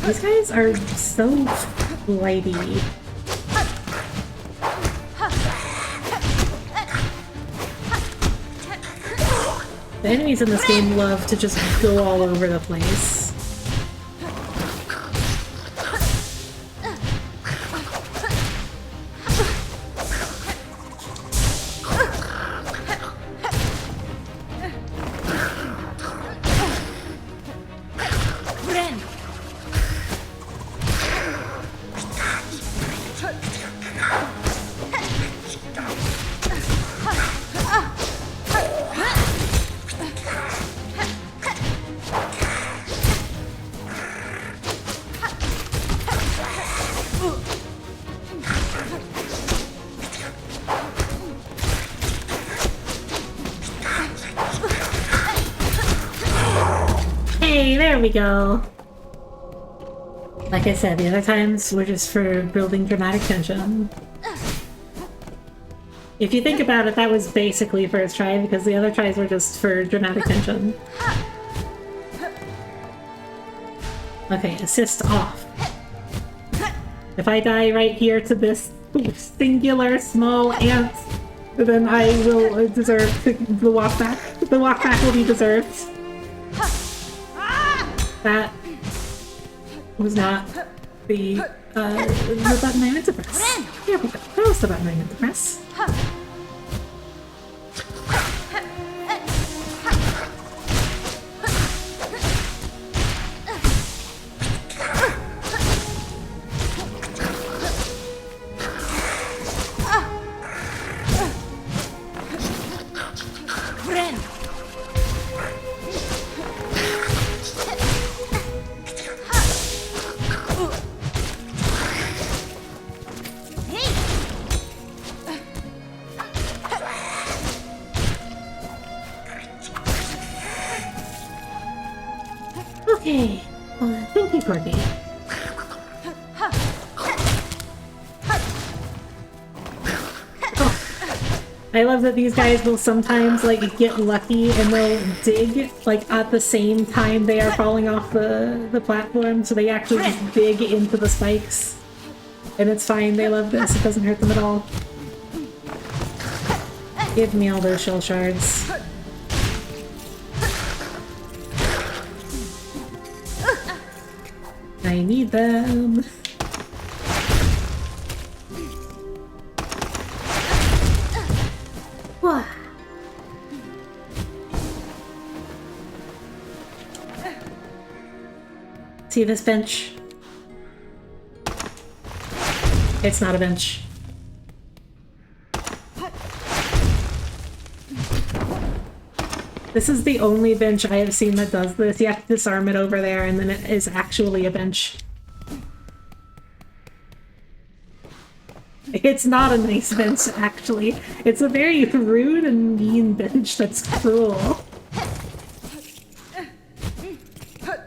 Speaker 1: These guys are so flighty. The enemies in this game love to just go all over the place. There we go. Like I said, the other times were just for building dramatic tension. If you think about it, that was basically first try because the other tries were just for dramatic tension. Okay, assist off. If I die right here to this singular small ant, then I will deserve the walk back. The walk back will be deserved. That was not the button I meant to press. Here we go. That was the button I meant to press. Okay. Thank you, Corky. I love that these guys will sometimes like get lucky and they'll dig like at the same time they are falling off the platform, so they actually just dig into the spikes. And it's fine, they love this, it doesn't hurt them at all. Give me all those shell shards. I need them. Wah. See this bench? It's not a bench. This is the only bench I have seen that does this. You have to disarm it over there and then it is actually a bench. It's not a nice bench, actually. It's a very rude and mean bench that's cruel.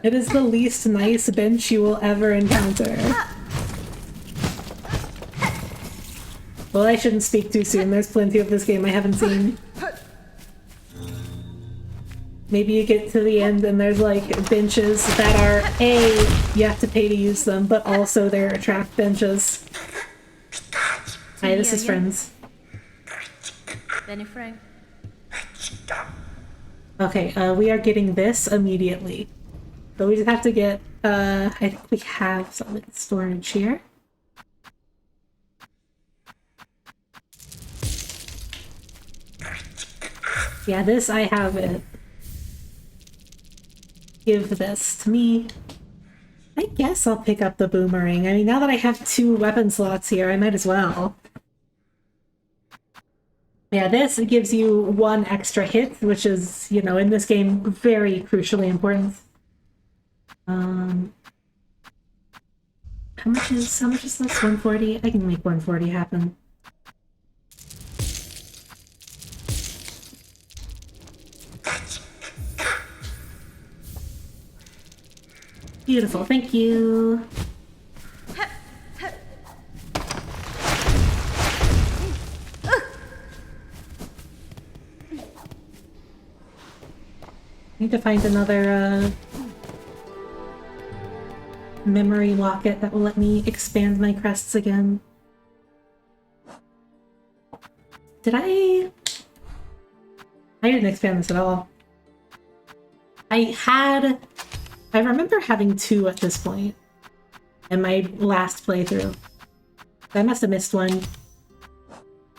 Speaker 1: It is the least nice bench you will ever encounter. Well, I shouldn't speak too soon. There's plenty of this game I haven't seen. Maybe you get to the end and there's like benches that are A, you have to pay to use them, but also they're trap benches. Hi, this is Friends.
Speaker 3: Benny Frank.
Speaker 1: Okay, we are getting this immediately. So we just have to get, I think we have some in storage here. Yeah, this, I have it. Give this to me. I guess I'll pick up the boomerang. I mean, now that I have 2 weapon slots here, I might as well. Yeah, this gives you 1 extra hit, which is, you know, in this game, very crucially important. How much is this? 140? I can make 140 happen. Beautiful, thank you. Need to find another memory locket that will let me expand my crests again. Did I didn't expand this at all. I remember having 2 at this point in my last playthrough. I must have missed one.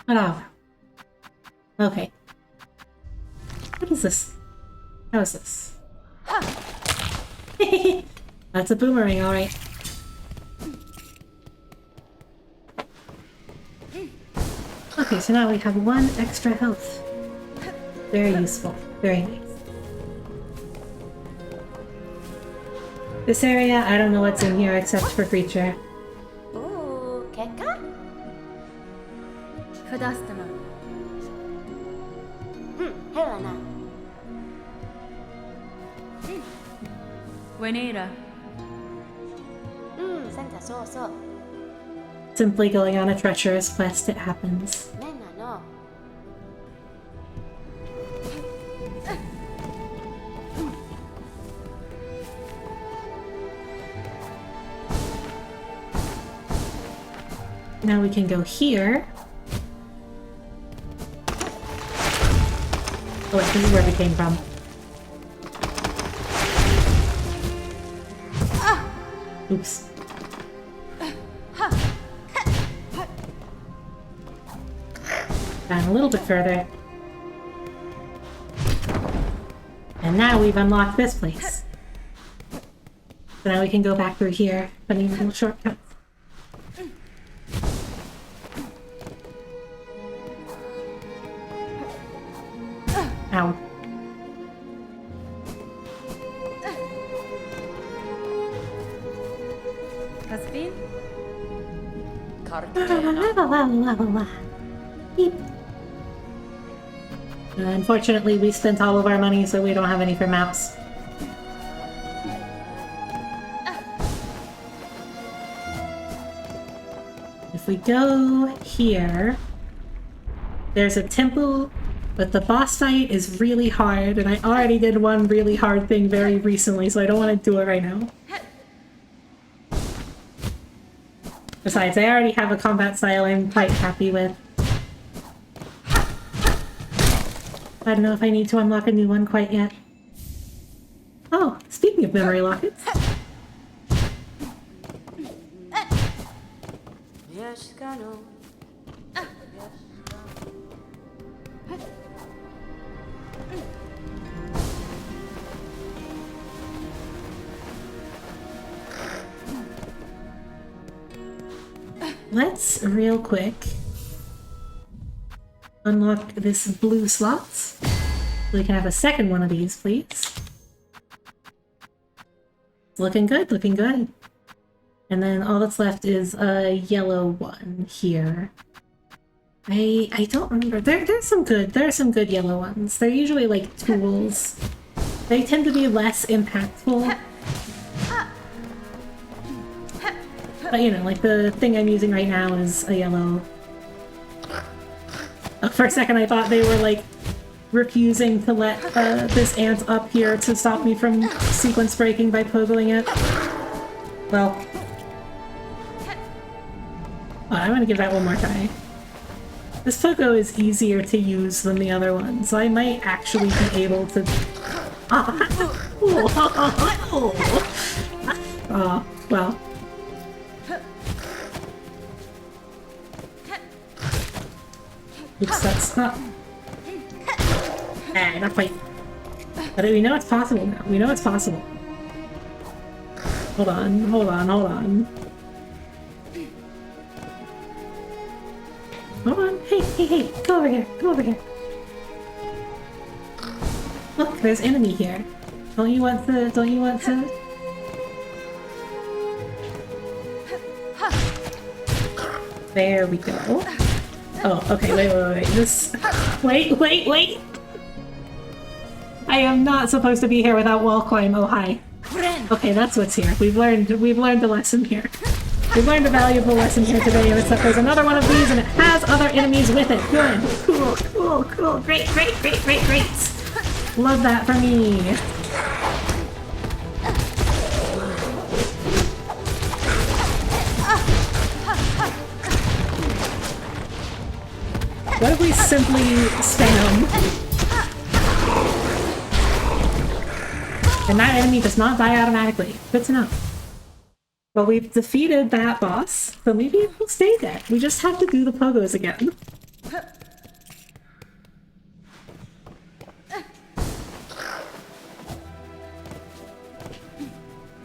Speaker 1: But oh. Okay. What is this? How is this? That's a boomerang, alright. Okay, so now we have 1 extra health. Very useful. Very nice. This area, I don't know what's in here except for creature.
Speaker 5: Ooh, Keka?
Speaker 3: Fadastama.
Speaker 5: Helena.
Speaker 3: Buenera.
Speaker 5: Santa, so.
Speaker 1: Simply going on a treacherous quest, it happens.
Speaker 5: Nena, no.
Speaker 1: Now we can go here. Oh wait, this is where we came from. Oops. Down a little bit further. And now we've unlocked this place. So now we can go back through here, finding little shortcuts. Ow.
Speaker 3: Caspian?
Speaker 1: Beep. Unfortunately, we spent all of our money, so we don't have any for maps. If we go here, there's a temple, but the boss fight is really hard, and I already did one really hard thing very recently, so I don't want to do it right now. Besides, I already have a combat style I'm quite happy with. I don't know if I need to unlock a new one quite yet. Oh, speaking of memory lockets. Let's real quick unlock this blue slots. So we can have a second one of these, please. It's looking good, looking good. And then all that's left is a yellow one here. I don't remember. There's some good yellow ones. They're usually like tools. They tend to be less impactful. But you know, like the thing I'm using right now is a yellow. For a second I thought they were like refusing to let this ant up here to stop me from sequence breaking by pogoing it. Well, I'm gonna give that one more try. This pogo is easier to use than the other one, so I might actually be able to... Oh, well. Oops, that's not... not quite. But we know it's possible now. We know it's possible. Hold on, hold on, hold on. Hold on. Hey, hey, hey, go over here, go over here. Look, there's enemy here. Don't you want to... There we go. Oh, okay, wait. This... Wait! I am not supposed to be here without wall climb. Oh, hi. Okay, that's what's here. We've learned a lesson here. We've learned a valuable lesson here today, and it's that there's another one of these, and it has other enemies with it. Good. Cool. Great. Love that for me. What if we simply spam? And that enemy does not die automatically. Good to know. Well, we've defeated that boss, so maybe it will stay dead. We just have to do the pogos again.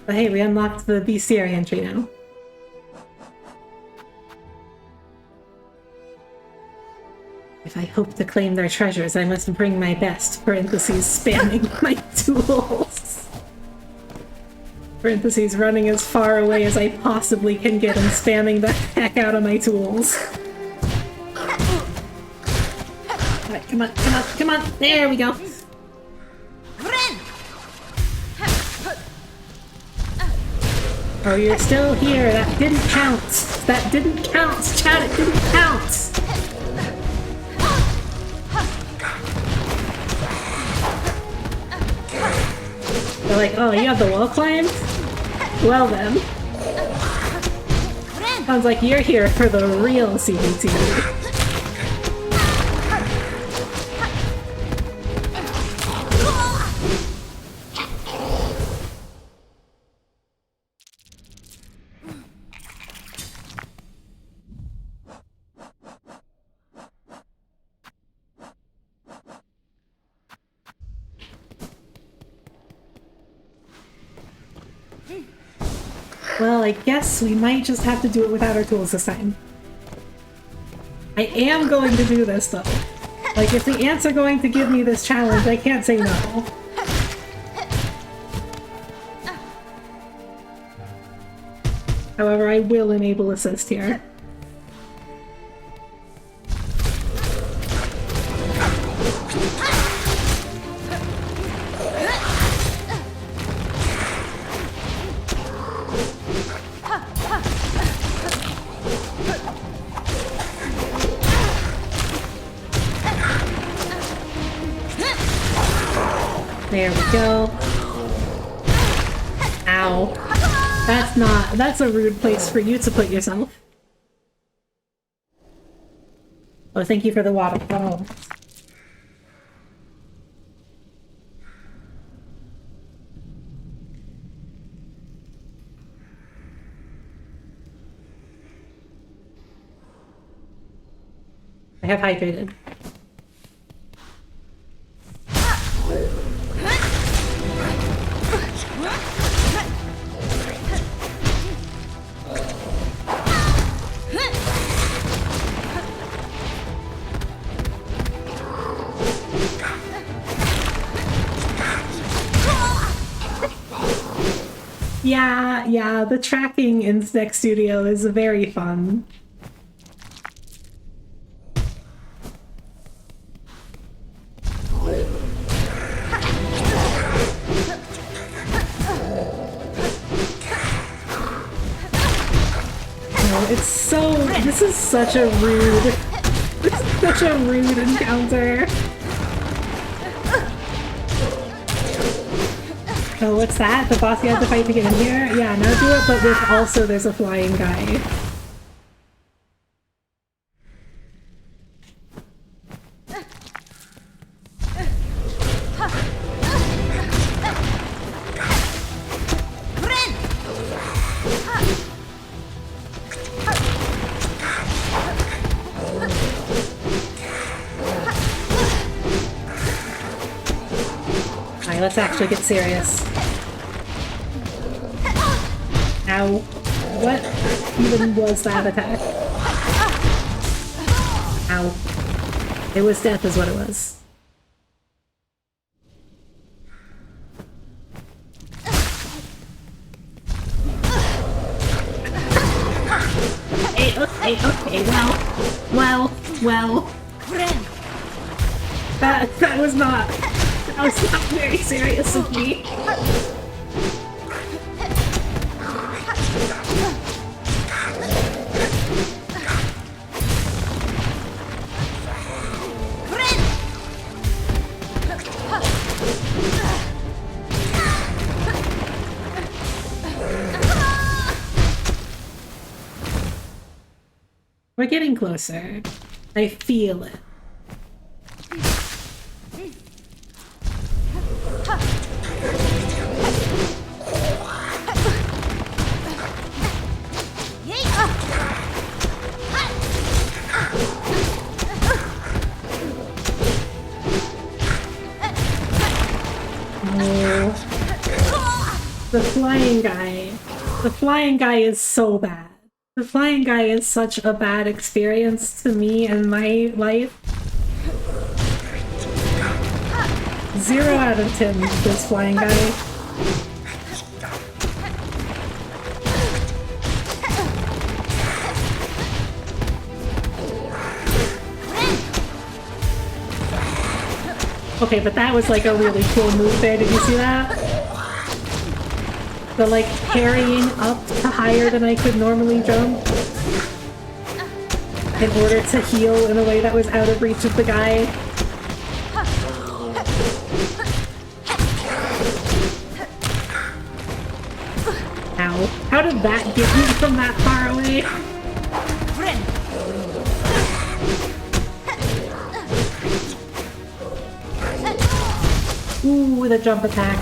Speaker 1: But hey, we unlocked the bestiary entry now. If I hope to claim their treasures, I must bring my best, parentheses, spamming my tools. Parentheses, running as far away as I possibly can get and spamming the heck out of my tools. Alright, come on, there we go. Oh, you're still here, that didn't count. That didn't count, chat, it didn't count. They're like, oh, you have the wall climb? Well then. Sounds like you're here for the real CBT. Well, I guess we might just have to do it without our tools this time. I am going to do this, though. Like, if the ants are going to give me this challenge, I can't say no. However, I will enable assist here. There we go. Ow. That's a rude place for you to put yourself. Oh, thank you for the water. Oh. I have hydrated. Yeah, the tracking in Snack Studio is very fun. Oh, it's so... This is such a rude... This is such a rude encounter. Oh, what's that? The boss you have to fight to get in here? Yeah, now do it, but with also there's a flying guy. Alright, let's actually get serious. Ow. What even was that attack? Ow. It was death is what it was. Okay, well. That was not very serious of me. We're getting closer. I feel it. The flying guy. The flying guy is so bad. The flying guy is such a bad experience to me and my life. 0 out of 10, this flying guy. Okay, but that was like a really cool move there. Did you see that? The like parrying up to higher than I could normally jump in order to heal in a way that was out of reach of the guy. Ow. How did that get me from that far away? with a jump attack.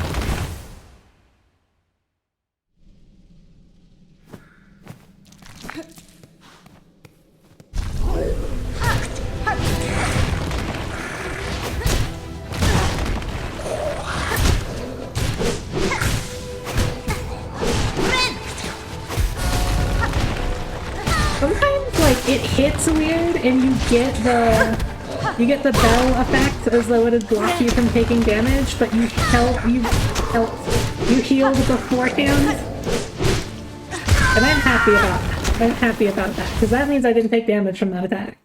Speaker 1: Sometimes, like, it hits weird and you get the bell effect as though it would block you from taking damage, but you healed beforehand. And I'm happy about that. I'm happy about that, because that means I didn't take damage from that attack.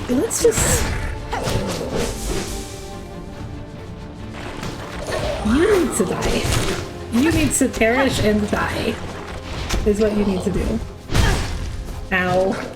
Speaker 1: Let's just... You need to die. You need to perish and die. Is what you need to do. Ow.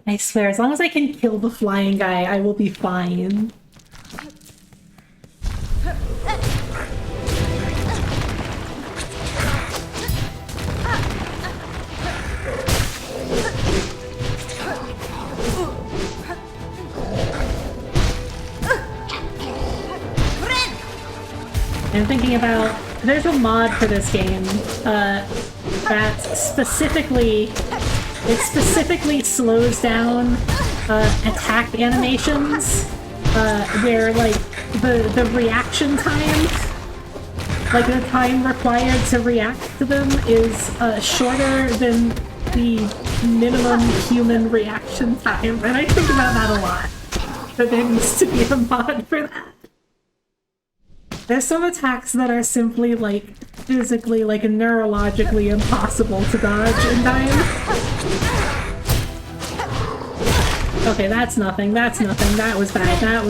Speaker 1: I swear, as long as I can kill the flying guy, I will be fine. I'm thinking about... There's a mod for this game that specifically... It specifically slows down attack animations where, like, the reaction time, like the time required to react to them is shorter than the minimum human reaction time. And I think about that a lot. That there needs to be a mod for that. There's some attacks that are simply, like, physically, like, neurologically impossible to dodge in time. Okay, that's nothing, that's nothing. That was bad. That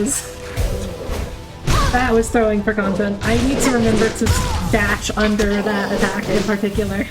Speaker 1: was throwing for content. I need to remember to dash under that attack in particular.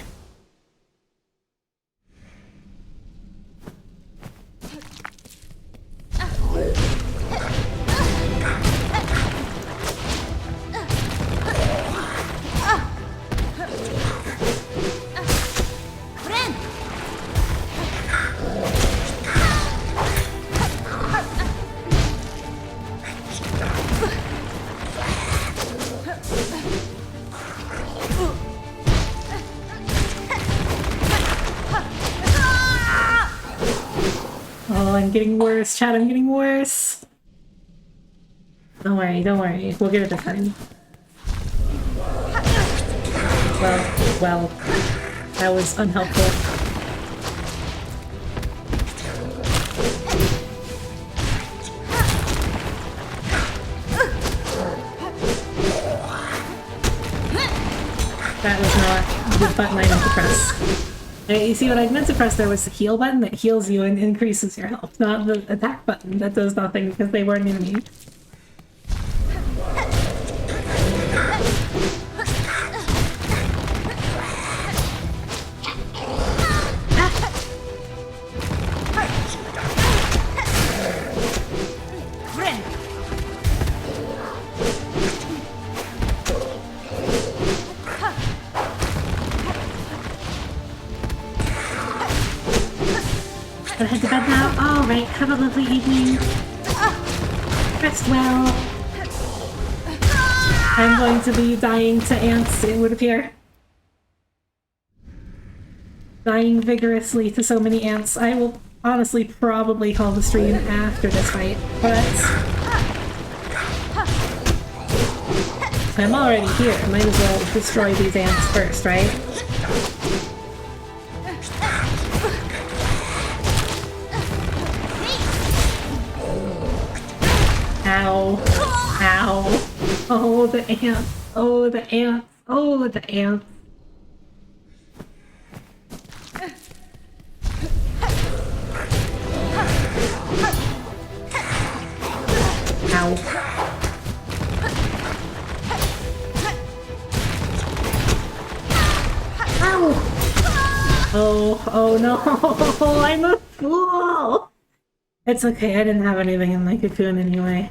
Speaker 1: I'm getting worse, chat, I'm getting worse. Don't worry, we'll get it this time. Well, that was unhelpful. That was not the button I meant to press. You see what I meant to press there was the heal button that heals you and increases your health, not the attack button that does nothing because they weren't enemies. Gotta head to bed now. Alright, have a lovely evening. Rest well. I'm going to be dying to ants, it would appear. Dying vigorously to so many ants. I will honestly probably call the stream after this fight, but... I'm already here. Might as well destroy these ants first, right? Oh, the ants. Oh, the ants. Oh, the ants. Ow. Ow! Oh no! I'm a fool! It's okay, I didn't have anything in my cocoon anyway.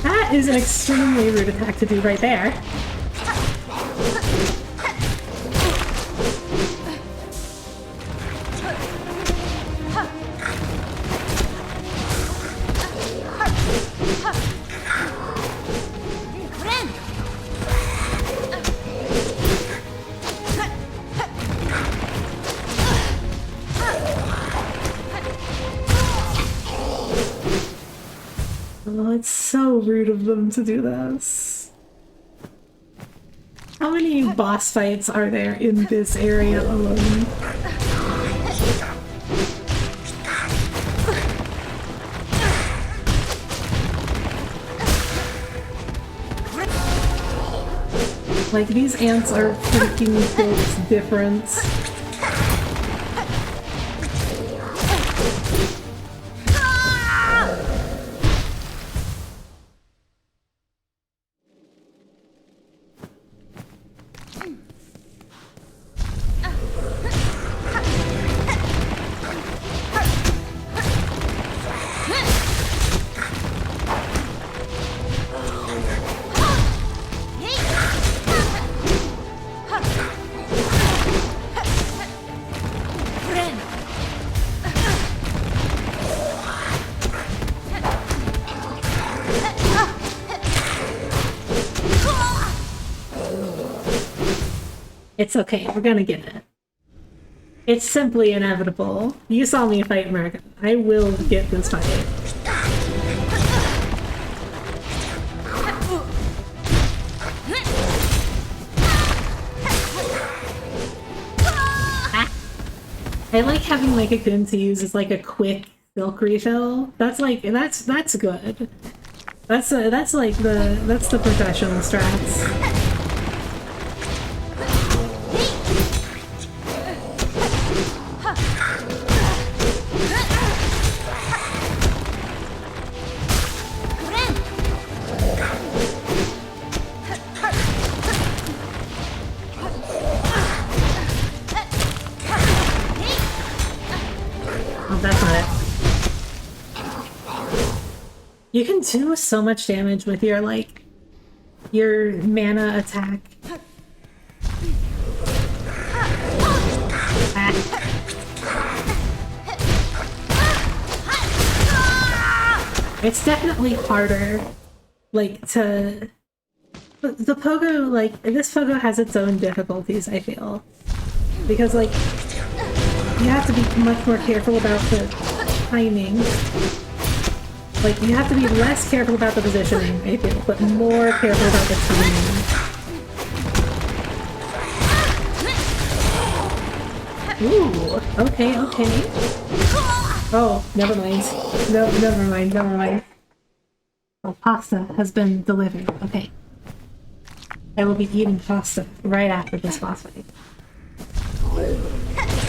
Speaker 1: That is an extremely rude attack to do right there. Oh, it's so rude of them to do this. How many boss fights are there in this area alone? Like, these ants are freaking built different. It's okay, we're gonna get it. It's simply inevitable. You saw me fight America. I will get this fight. I like having my cocoon to use as like a quick silk refill. That's like that's good. That's the professional strats. You can do so much damage with your, like, your mana attack. It's definitely harder, like, to... The pogo, like, this pogo has its own difficulties, I feel. Because, like, you have to be much more careful about the timing. Like, you have to be less careful about the positioning, I feel, but more careful about the timing. Ooh, okay. Oh, never mind. No, never mind. Oh, pasta has been delivered. Okay. I will be eating pasta right after this boss fight.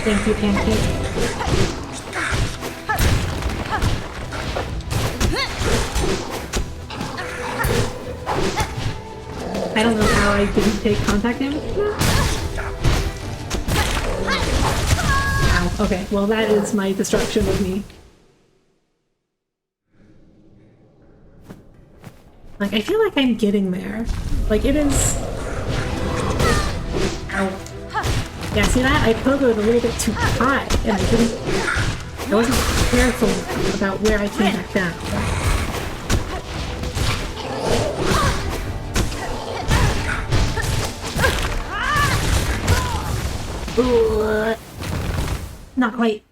Speaker 1: Thank you, Pancake. I don't know how I didn't take contact damage for that. Ow. Okay, well that is my destruction of me. Like, I feel like I'm getting there. Like, it is... Ow. Yeah, see that? I pogoed a little bit too high, and I wasn't careful about where I came back down. Ooh. Not quite.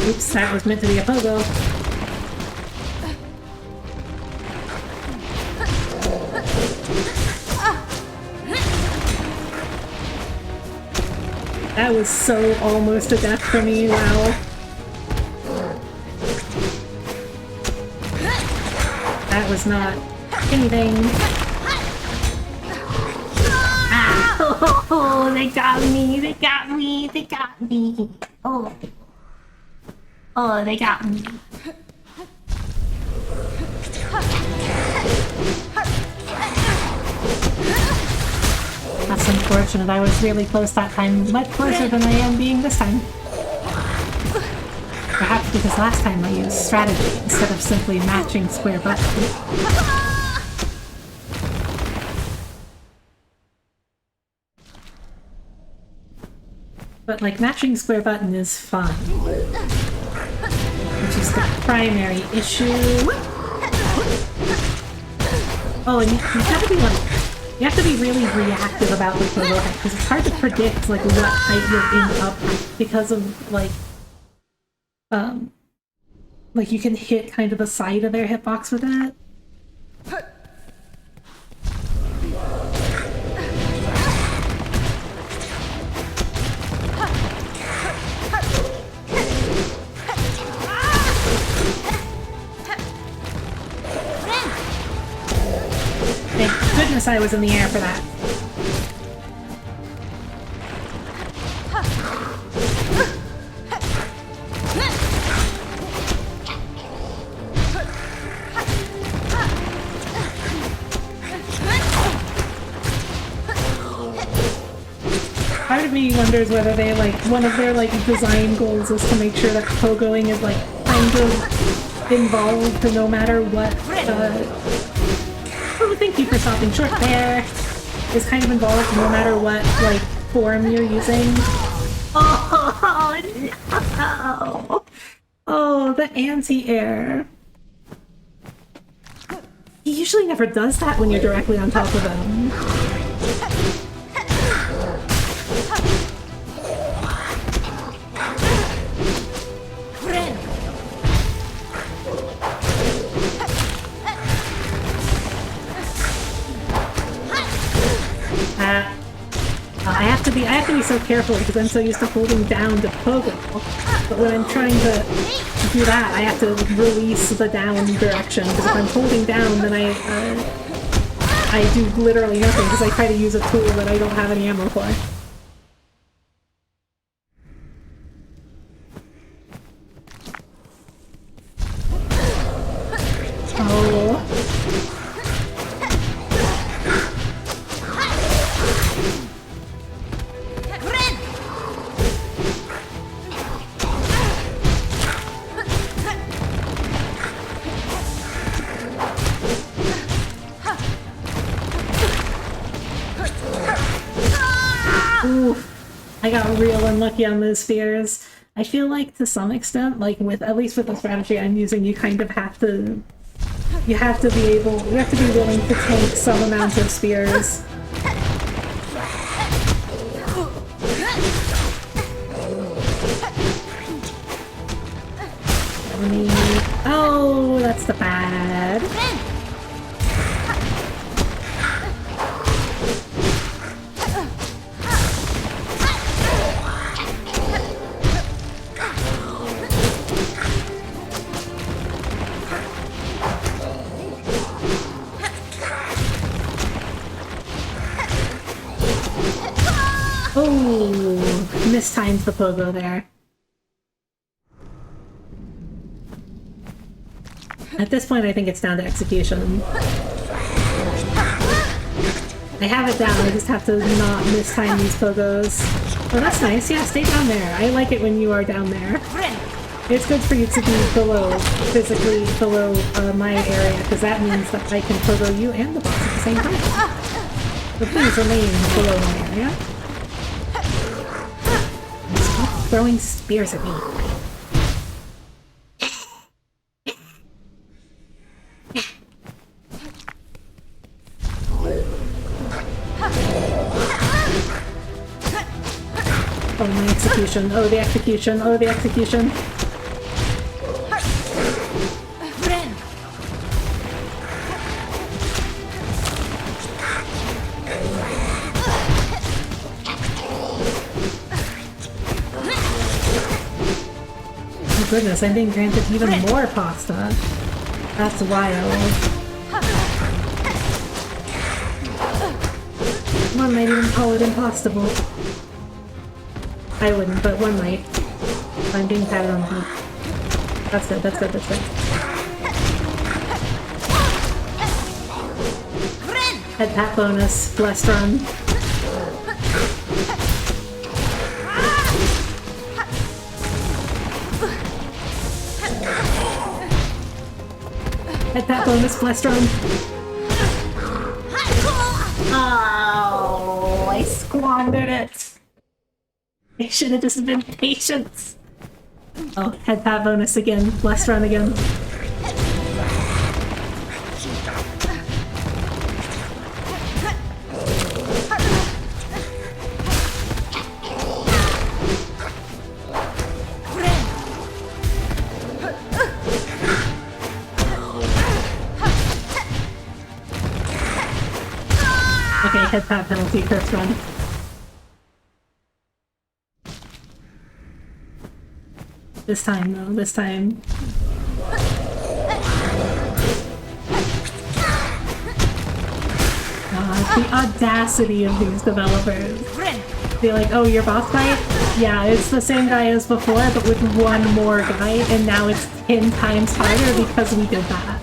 Speaker 1: Oops, that was meant to be a pogo. That was so almost a death for me, wow. That was not anything. Ah! Oh, they got me, they got me, they got me. Oh. Oh, they got me. That's unfortunate. I was really close that time. Much closer than I am being this time. Perhaps because last time I used strategy instead of simply matching square button. But like matching square button is fun. Which is the primary issue. Oh, and you have to be like, you have to be really reactive about the pogo head because it's hard to predict like what height you're in up because of like you can hit kind of the side of their hitbox with that. Thank goodness I was in the air for that. Part of me wonders whether they like one of their like design goals is to make sure that pogoing is like kind of involved no matter what. Oh, thank you for stopping short there. Is kind of involved no matter what like form you're using. Oh no! Oh, the anti-air. He usually never does that when you're directly on top of him. I have to be so careful because I'm so used to holding down to pogo. But when I'm trying to do that, I have to release the down direction because if I'm holding down, then I do literally nothing because I try to use a tool that I don't have any ammo for. Oh. Ooh, I got real unlucky on those spears. I feel like to some extent, like with at least with the strategy I'm using, you kind of have to you have to be willing to take some amount of spears. Oh, that's the bad. Oh, mistimed the pogo there. At this point, I think it's down to execution. I have it down, I just have to not mistime these pogos. Oh, that's nice. Yeah, stay down there. I like it when you are down there. It's good for you to be below, physically below my area, because that means that I can pogo you and the boss at the same time. So please remain below my area. Stop throwing spears at me. Oh, my execution. Oh, the execution. Oh, the execution. Oh goodness, I'm being granted even more pasta. That's wild. One might even call it impossible. I wouldn't, but one might. I'm being patted on the head. That's good, that's good, that's good. Head pat bonus, blessed run. Head pat bonus, blessed run. Oh, I squandered it. I should have just been patient. Oh, head pat bonus again. Blessed run again. Okay, head pat penalty, first run. This time, though, this time. The audacity of these developers. Be like, oh, your boss fight? Yeah, it's the same guy as before, but with one more guy, and now it's 10 times harder because we did that.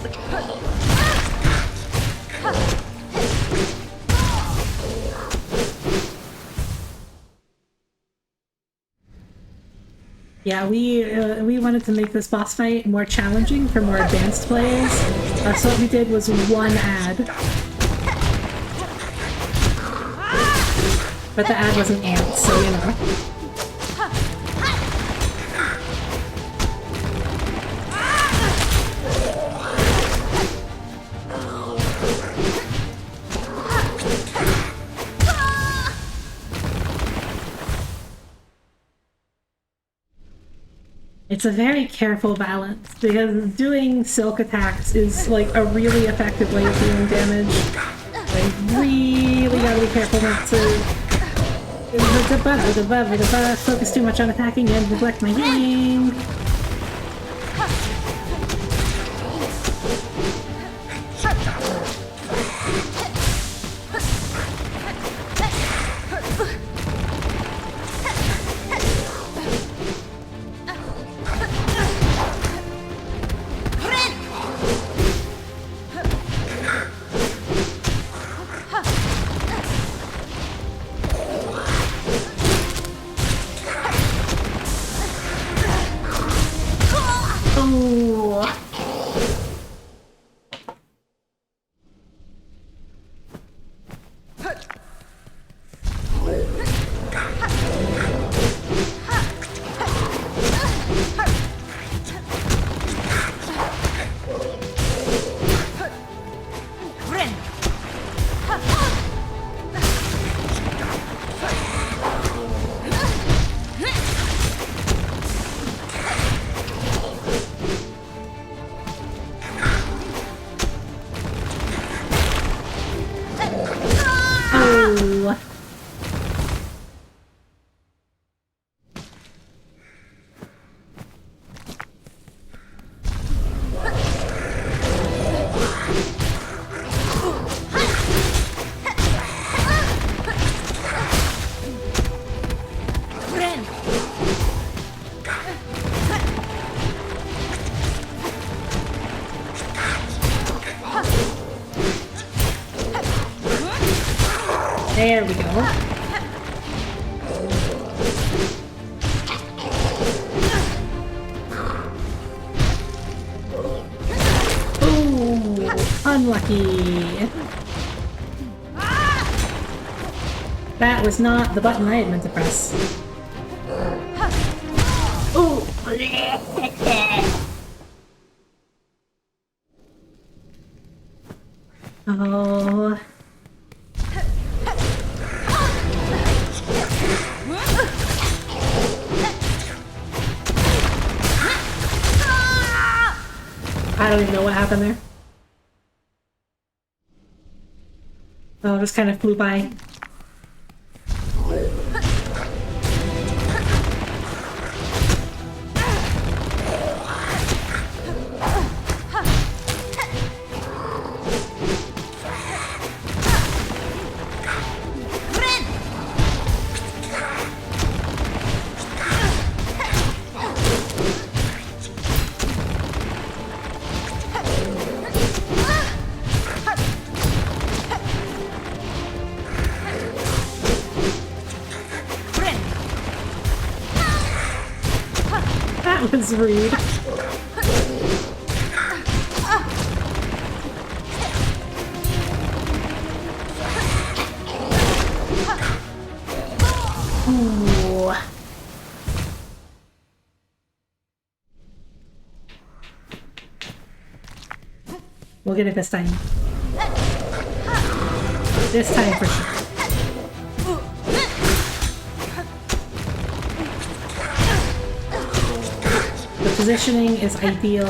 Speaker 1: Yeah, we wanted to make this boss fight more challenging for more advanced players, so what we did was one ad. But the ad wasn't ants, so you know. It's a very careful balance, because doing silk attacks is like a really effective way of dealing damage. I really gotta be careful not to focus too much on attacking and neglect my healing. There we go. Ooh, unlucky. That was not the button I had meant to press. Ooh. Oh. I don't even know what happened there. Oh, it just kind of flew by. That was rude. Ooh. We'll get it this time. This time for sure. The positioning is ideal.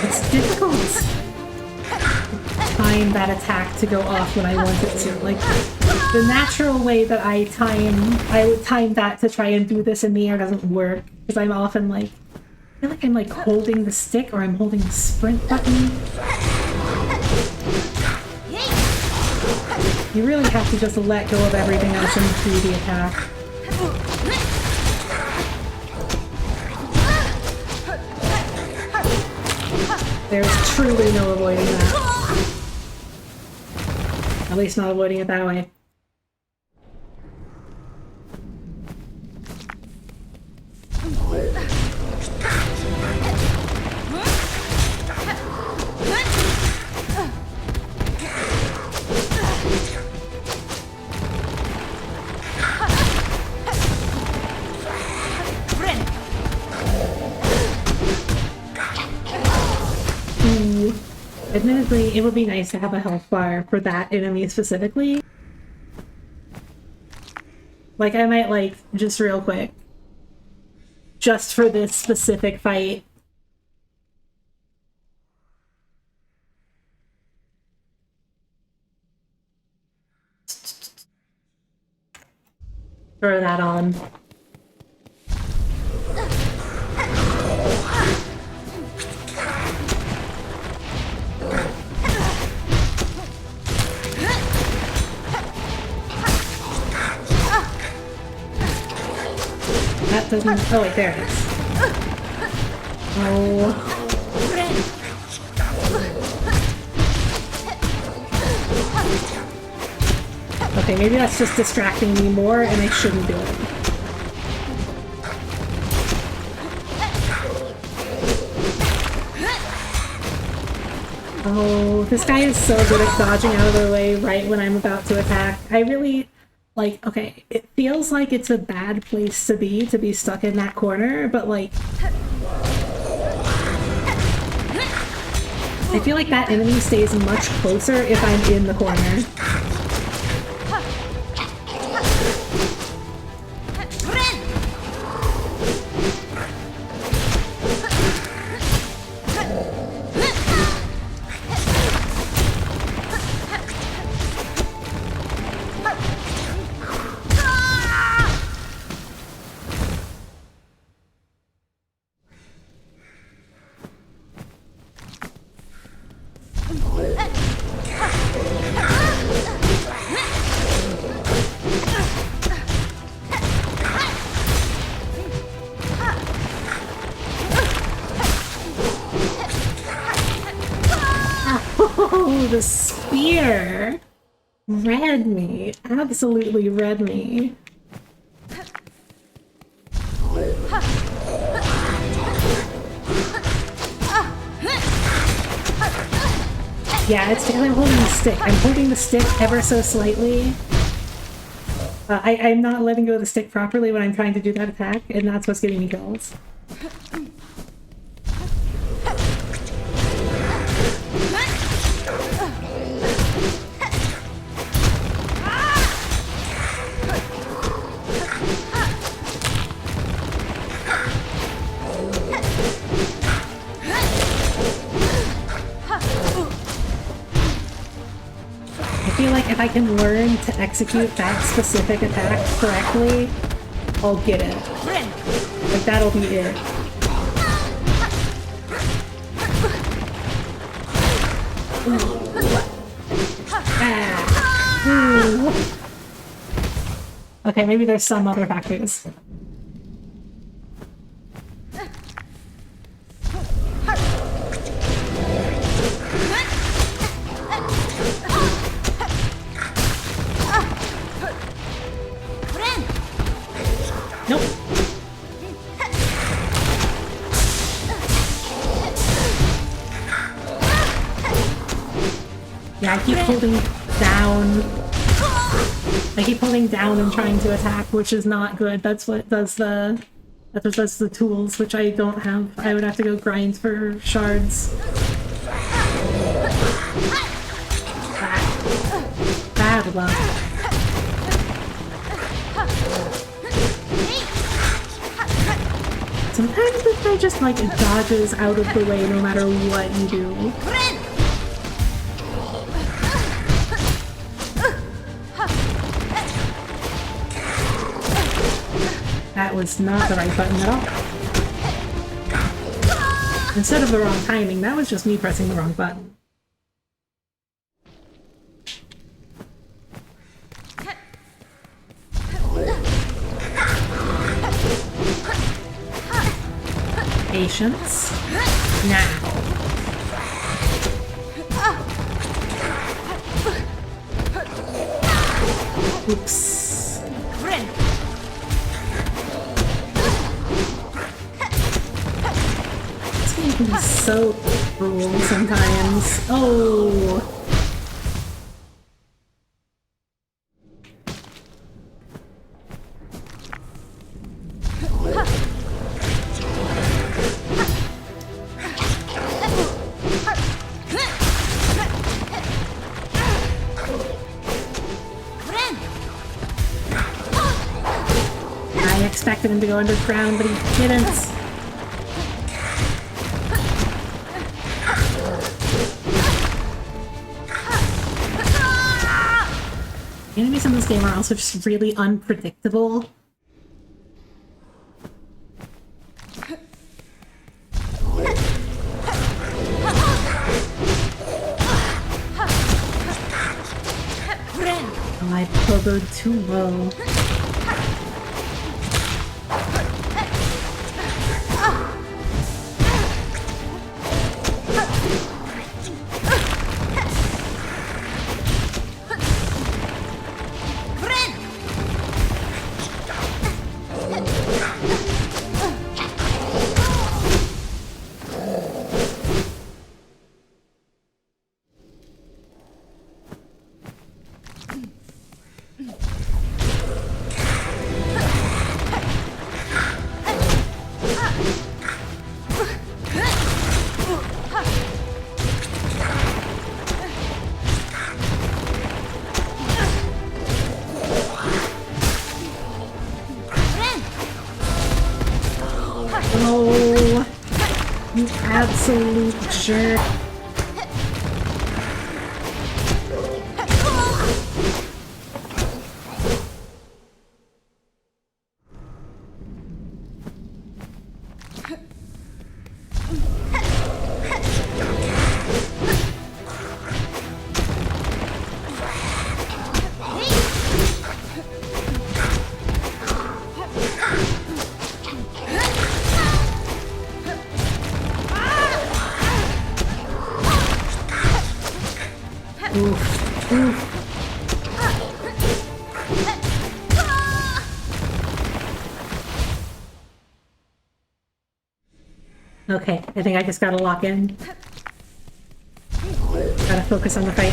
Speaker 1: It's difficult to time that attack to go off when I want it to. Like, the natural way that I would time that to try and do this in the air doesn't work. Because I'm often like, I feel like I'm like holding the stick or I'm holding the sprint button. You really have to just let go of everything else and do the attack. There's truly no avoiding that. At least not avoiding it that way. Admittedly, it would be nice to have a health bar for that enemy specifically. Like, I might, like, just real quick, just for this specific fight. Throw that on. That doesn't... Oh wait, there it is. Oh... Okay, maybe that's just distracting me more and I shouldn't do it. Oh, this guy is so good at dodging out of the way right when I'm about to attack. I really... Like, okay, it feels like it's a bad place to be stuck in that corner, but like... I feel like that enemy stays much closer if I'm in the corner. the spear! Read me. Absolutely read me. Yeah, it's because I'm holding the stick. I'm holding the stick ever so slightly. I'm not letting go of the stick properly when I'm trying to do that attack, and that's what's giving me kills. I feel like if I can learn to execute that specific attack correctly, I'll get it. Like, that'll be it. Ooh. Okay, maybe there's some other factors. Nope. Yeah, I keep holding down. I keep holding down and trying to attack, which is not good. That's what does the tools, which I don't have. I would have to go grind for shards. Bad luck. Sometimes this guy just like dodges out of the way no matter what you do. That was not the right button at all. Instead of the wrong timing, that was just me pressing the wrong button. Patience. Now. Oops. This game can be so cruel sometimes. Oh. I expected him to go underground, but he didn't. The enemies in this game are also just really unpredictable. Oh, I pogoed too low. Oh, you absolute jerk. Oof. Oof. Okay, I think I just gotta lock in. Gotta focus on the fight.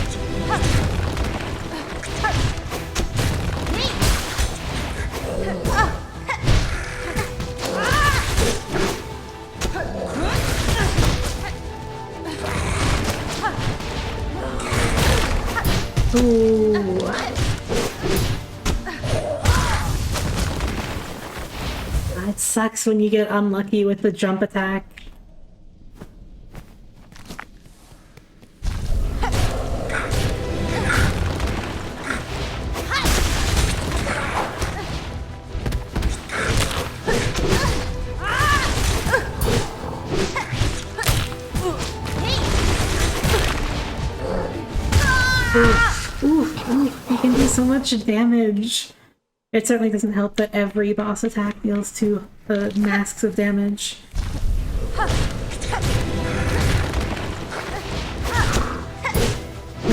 Speaker 1: Ooh. It sucks when you get unlucky with the jump attack. Oof, oof, oof. You can do so much damage. It certainly doesn't help that every boss attack deals 2 masks of damage. Like,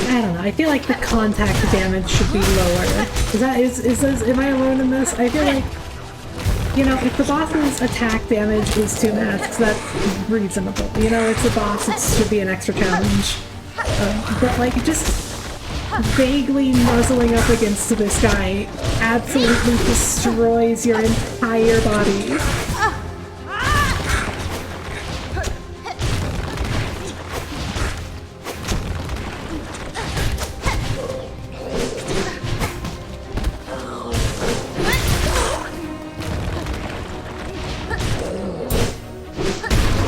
Speaker 1: I don't know. I feel like the contact damage should be lower. Am I alone in this? I feel like, you know, if the boss's attack damage is 2 masks, that's reasonable. You know, it's a boss, it should be an extra challenge. But like, just vaguely nuzzling up against this guy absolutely destroys your entire body.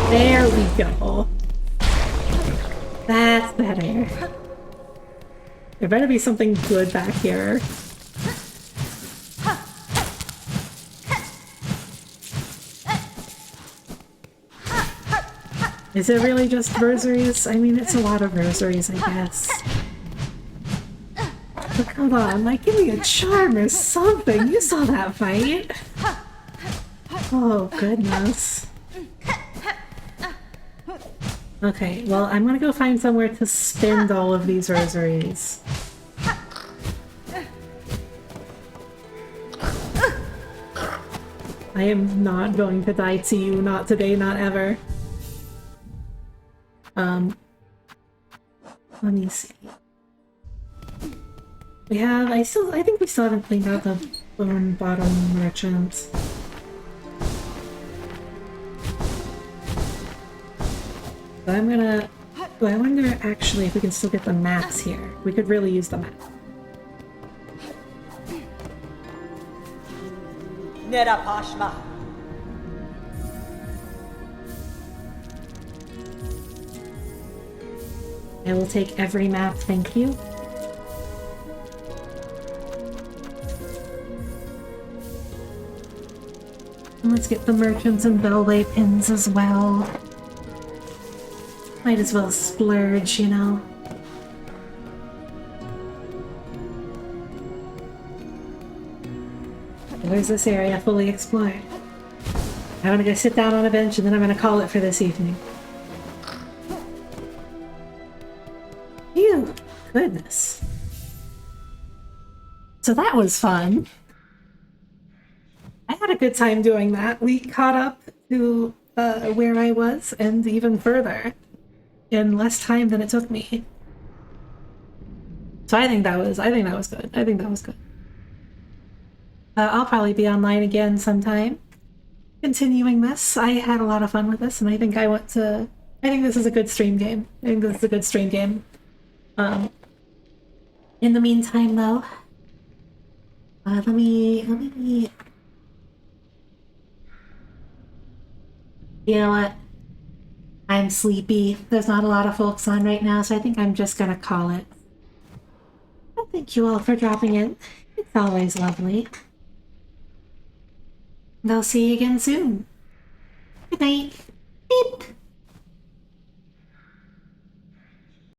Speaker 1: There we go. That's better. There better be something good back here. Is it really just versaries? I mean, it's a lot of versaries, I guess. But come on, like, give me a charm or something! You saw that fight! Oh, goodness. Okay, well, I'm gonna go find somewhere to spend all of these rosaries. I am not going to die to you, not today, not ever. Let me see. We have, I think we still haven't cleaned out the bone bottom merchant. So I'm gonna... Oh, I wonder actually if we can still get the mats here. We could really use the map.
Speaker 4: Nera Pashma.
Speaker 1: I will take every map, thank you. And let's get the merchants and bellway pins as well. Might as well splurge, you know. There's this area fully explored. I'm gonna go sit down on a bench and then I'm gonna call it for this evening. Phew! Goodness. So that was fun. I had a good time doing that. We caught up to where I was and even further in less time than it took me. So I think that was good. I think that was good. I'll probably be online again sometime, continuing this. I had a lot of fun with this, and I think this is a good stream game. I think this is a good stream game. In the meantime, though, let me. You know what? I'm sleepy. There's not a lot of folks on right now, so I think I'm just gonna call it. Well, thank you all for dropping in. It's always lovely. And I'll see you again soon. Good night. Beep.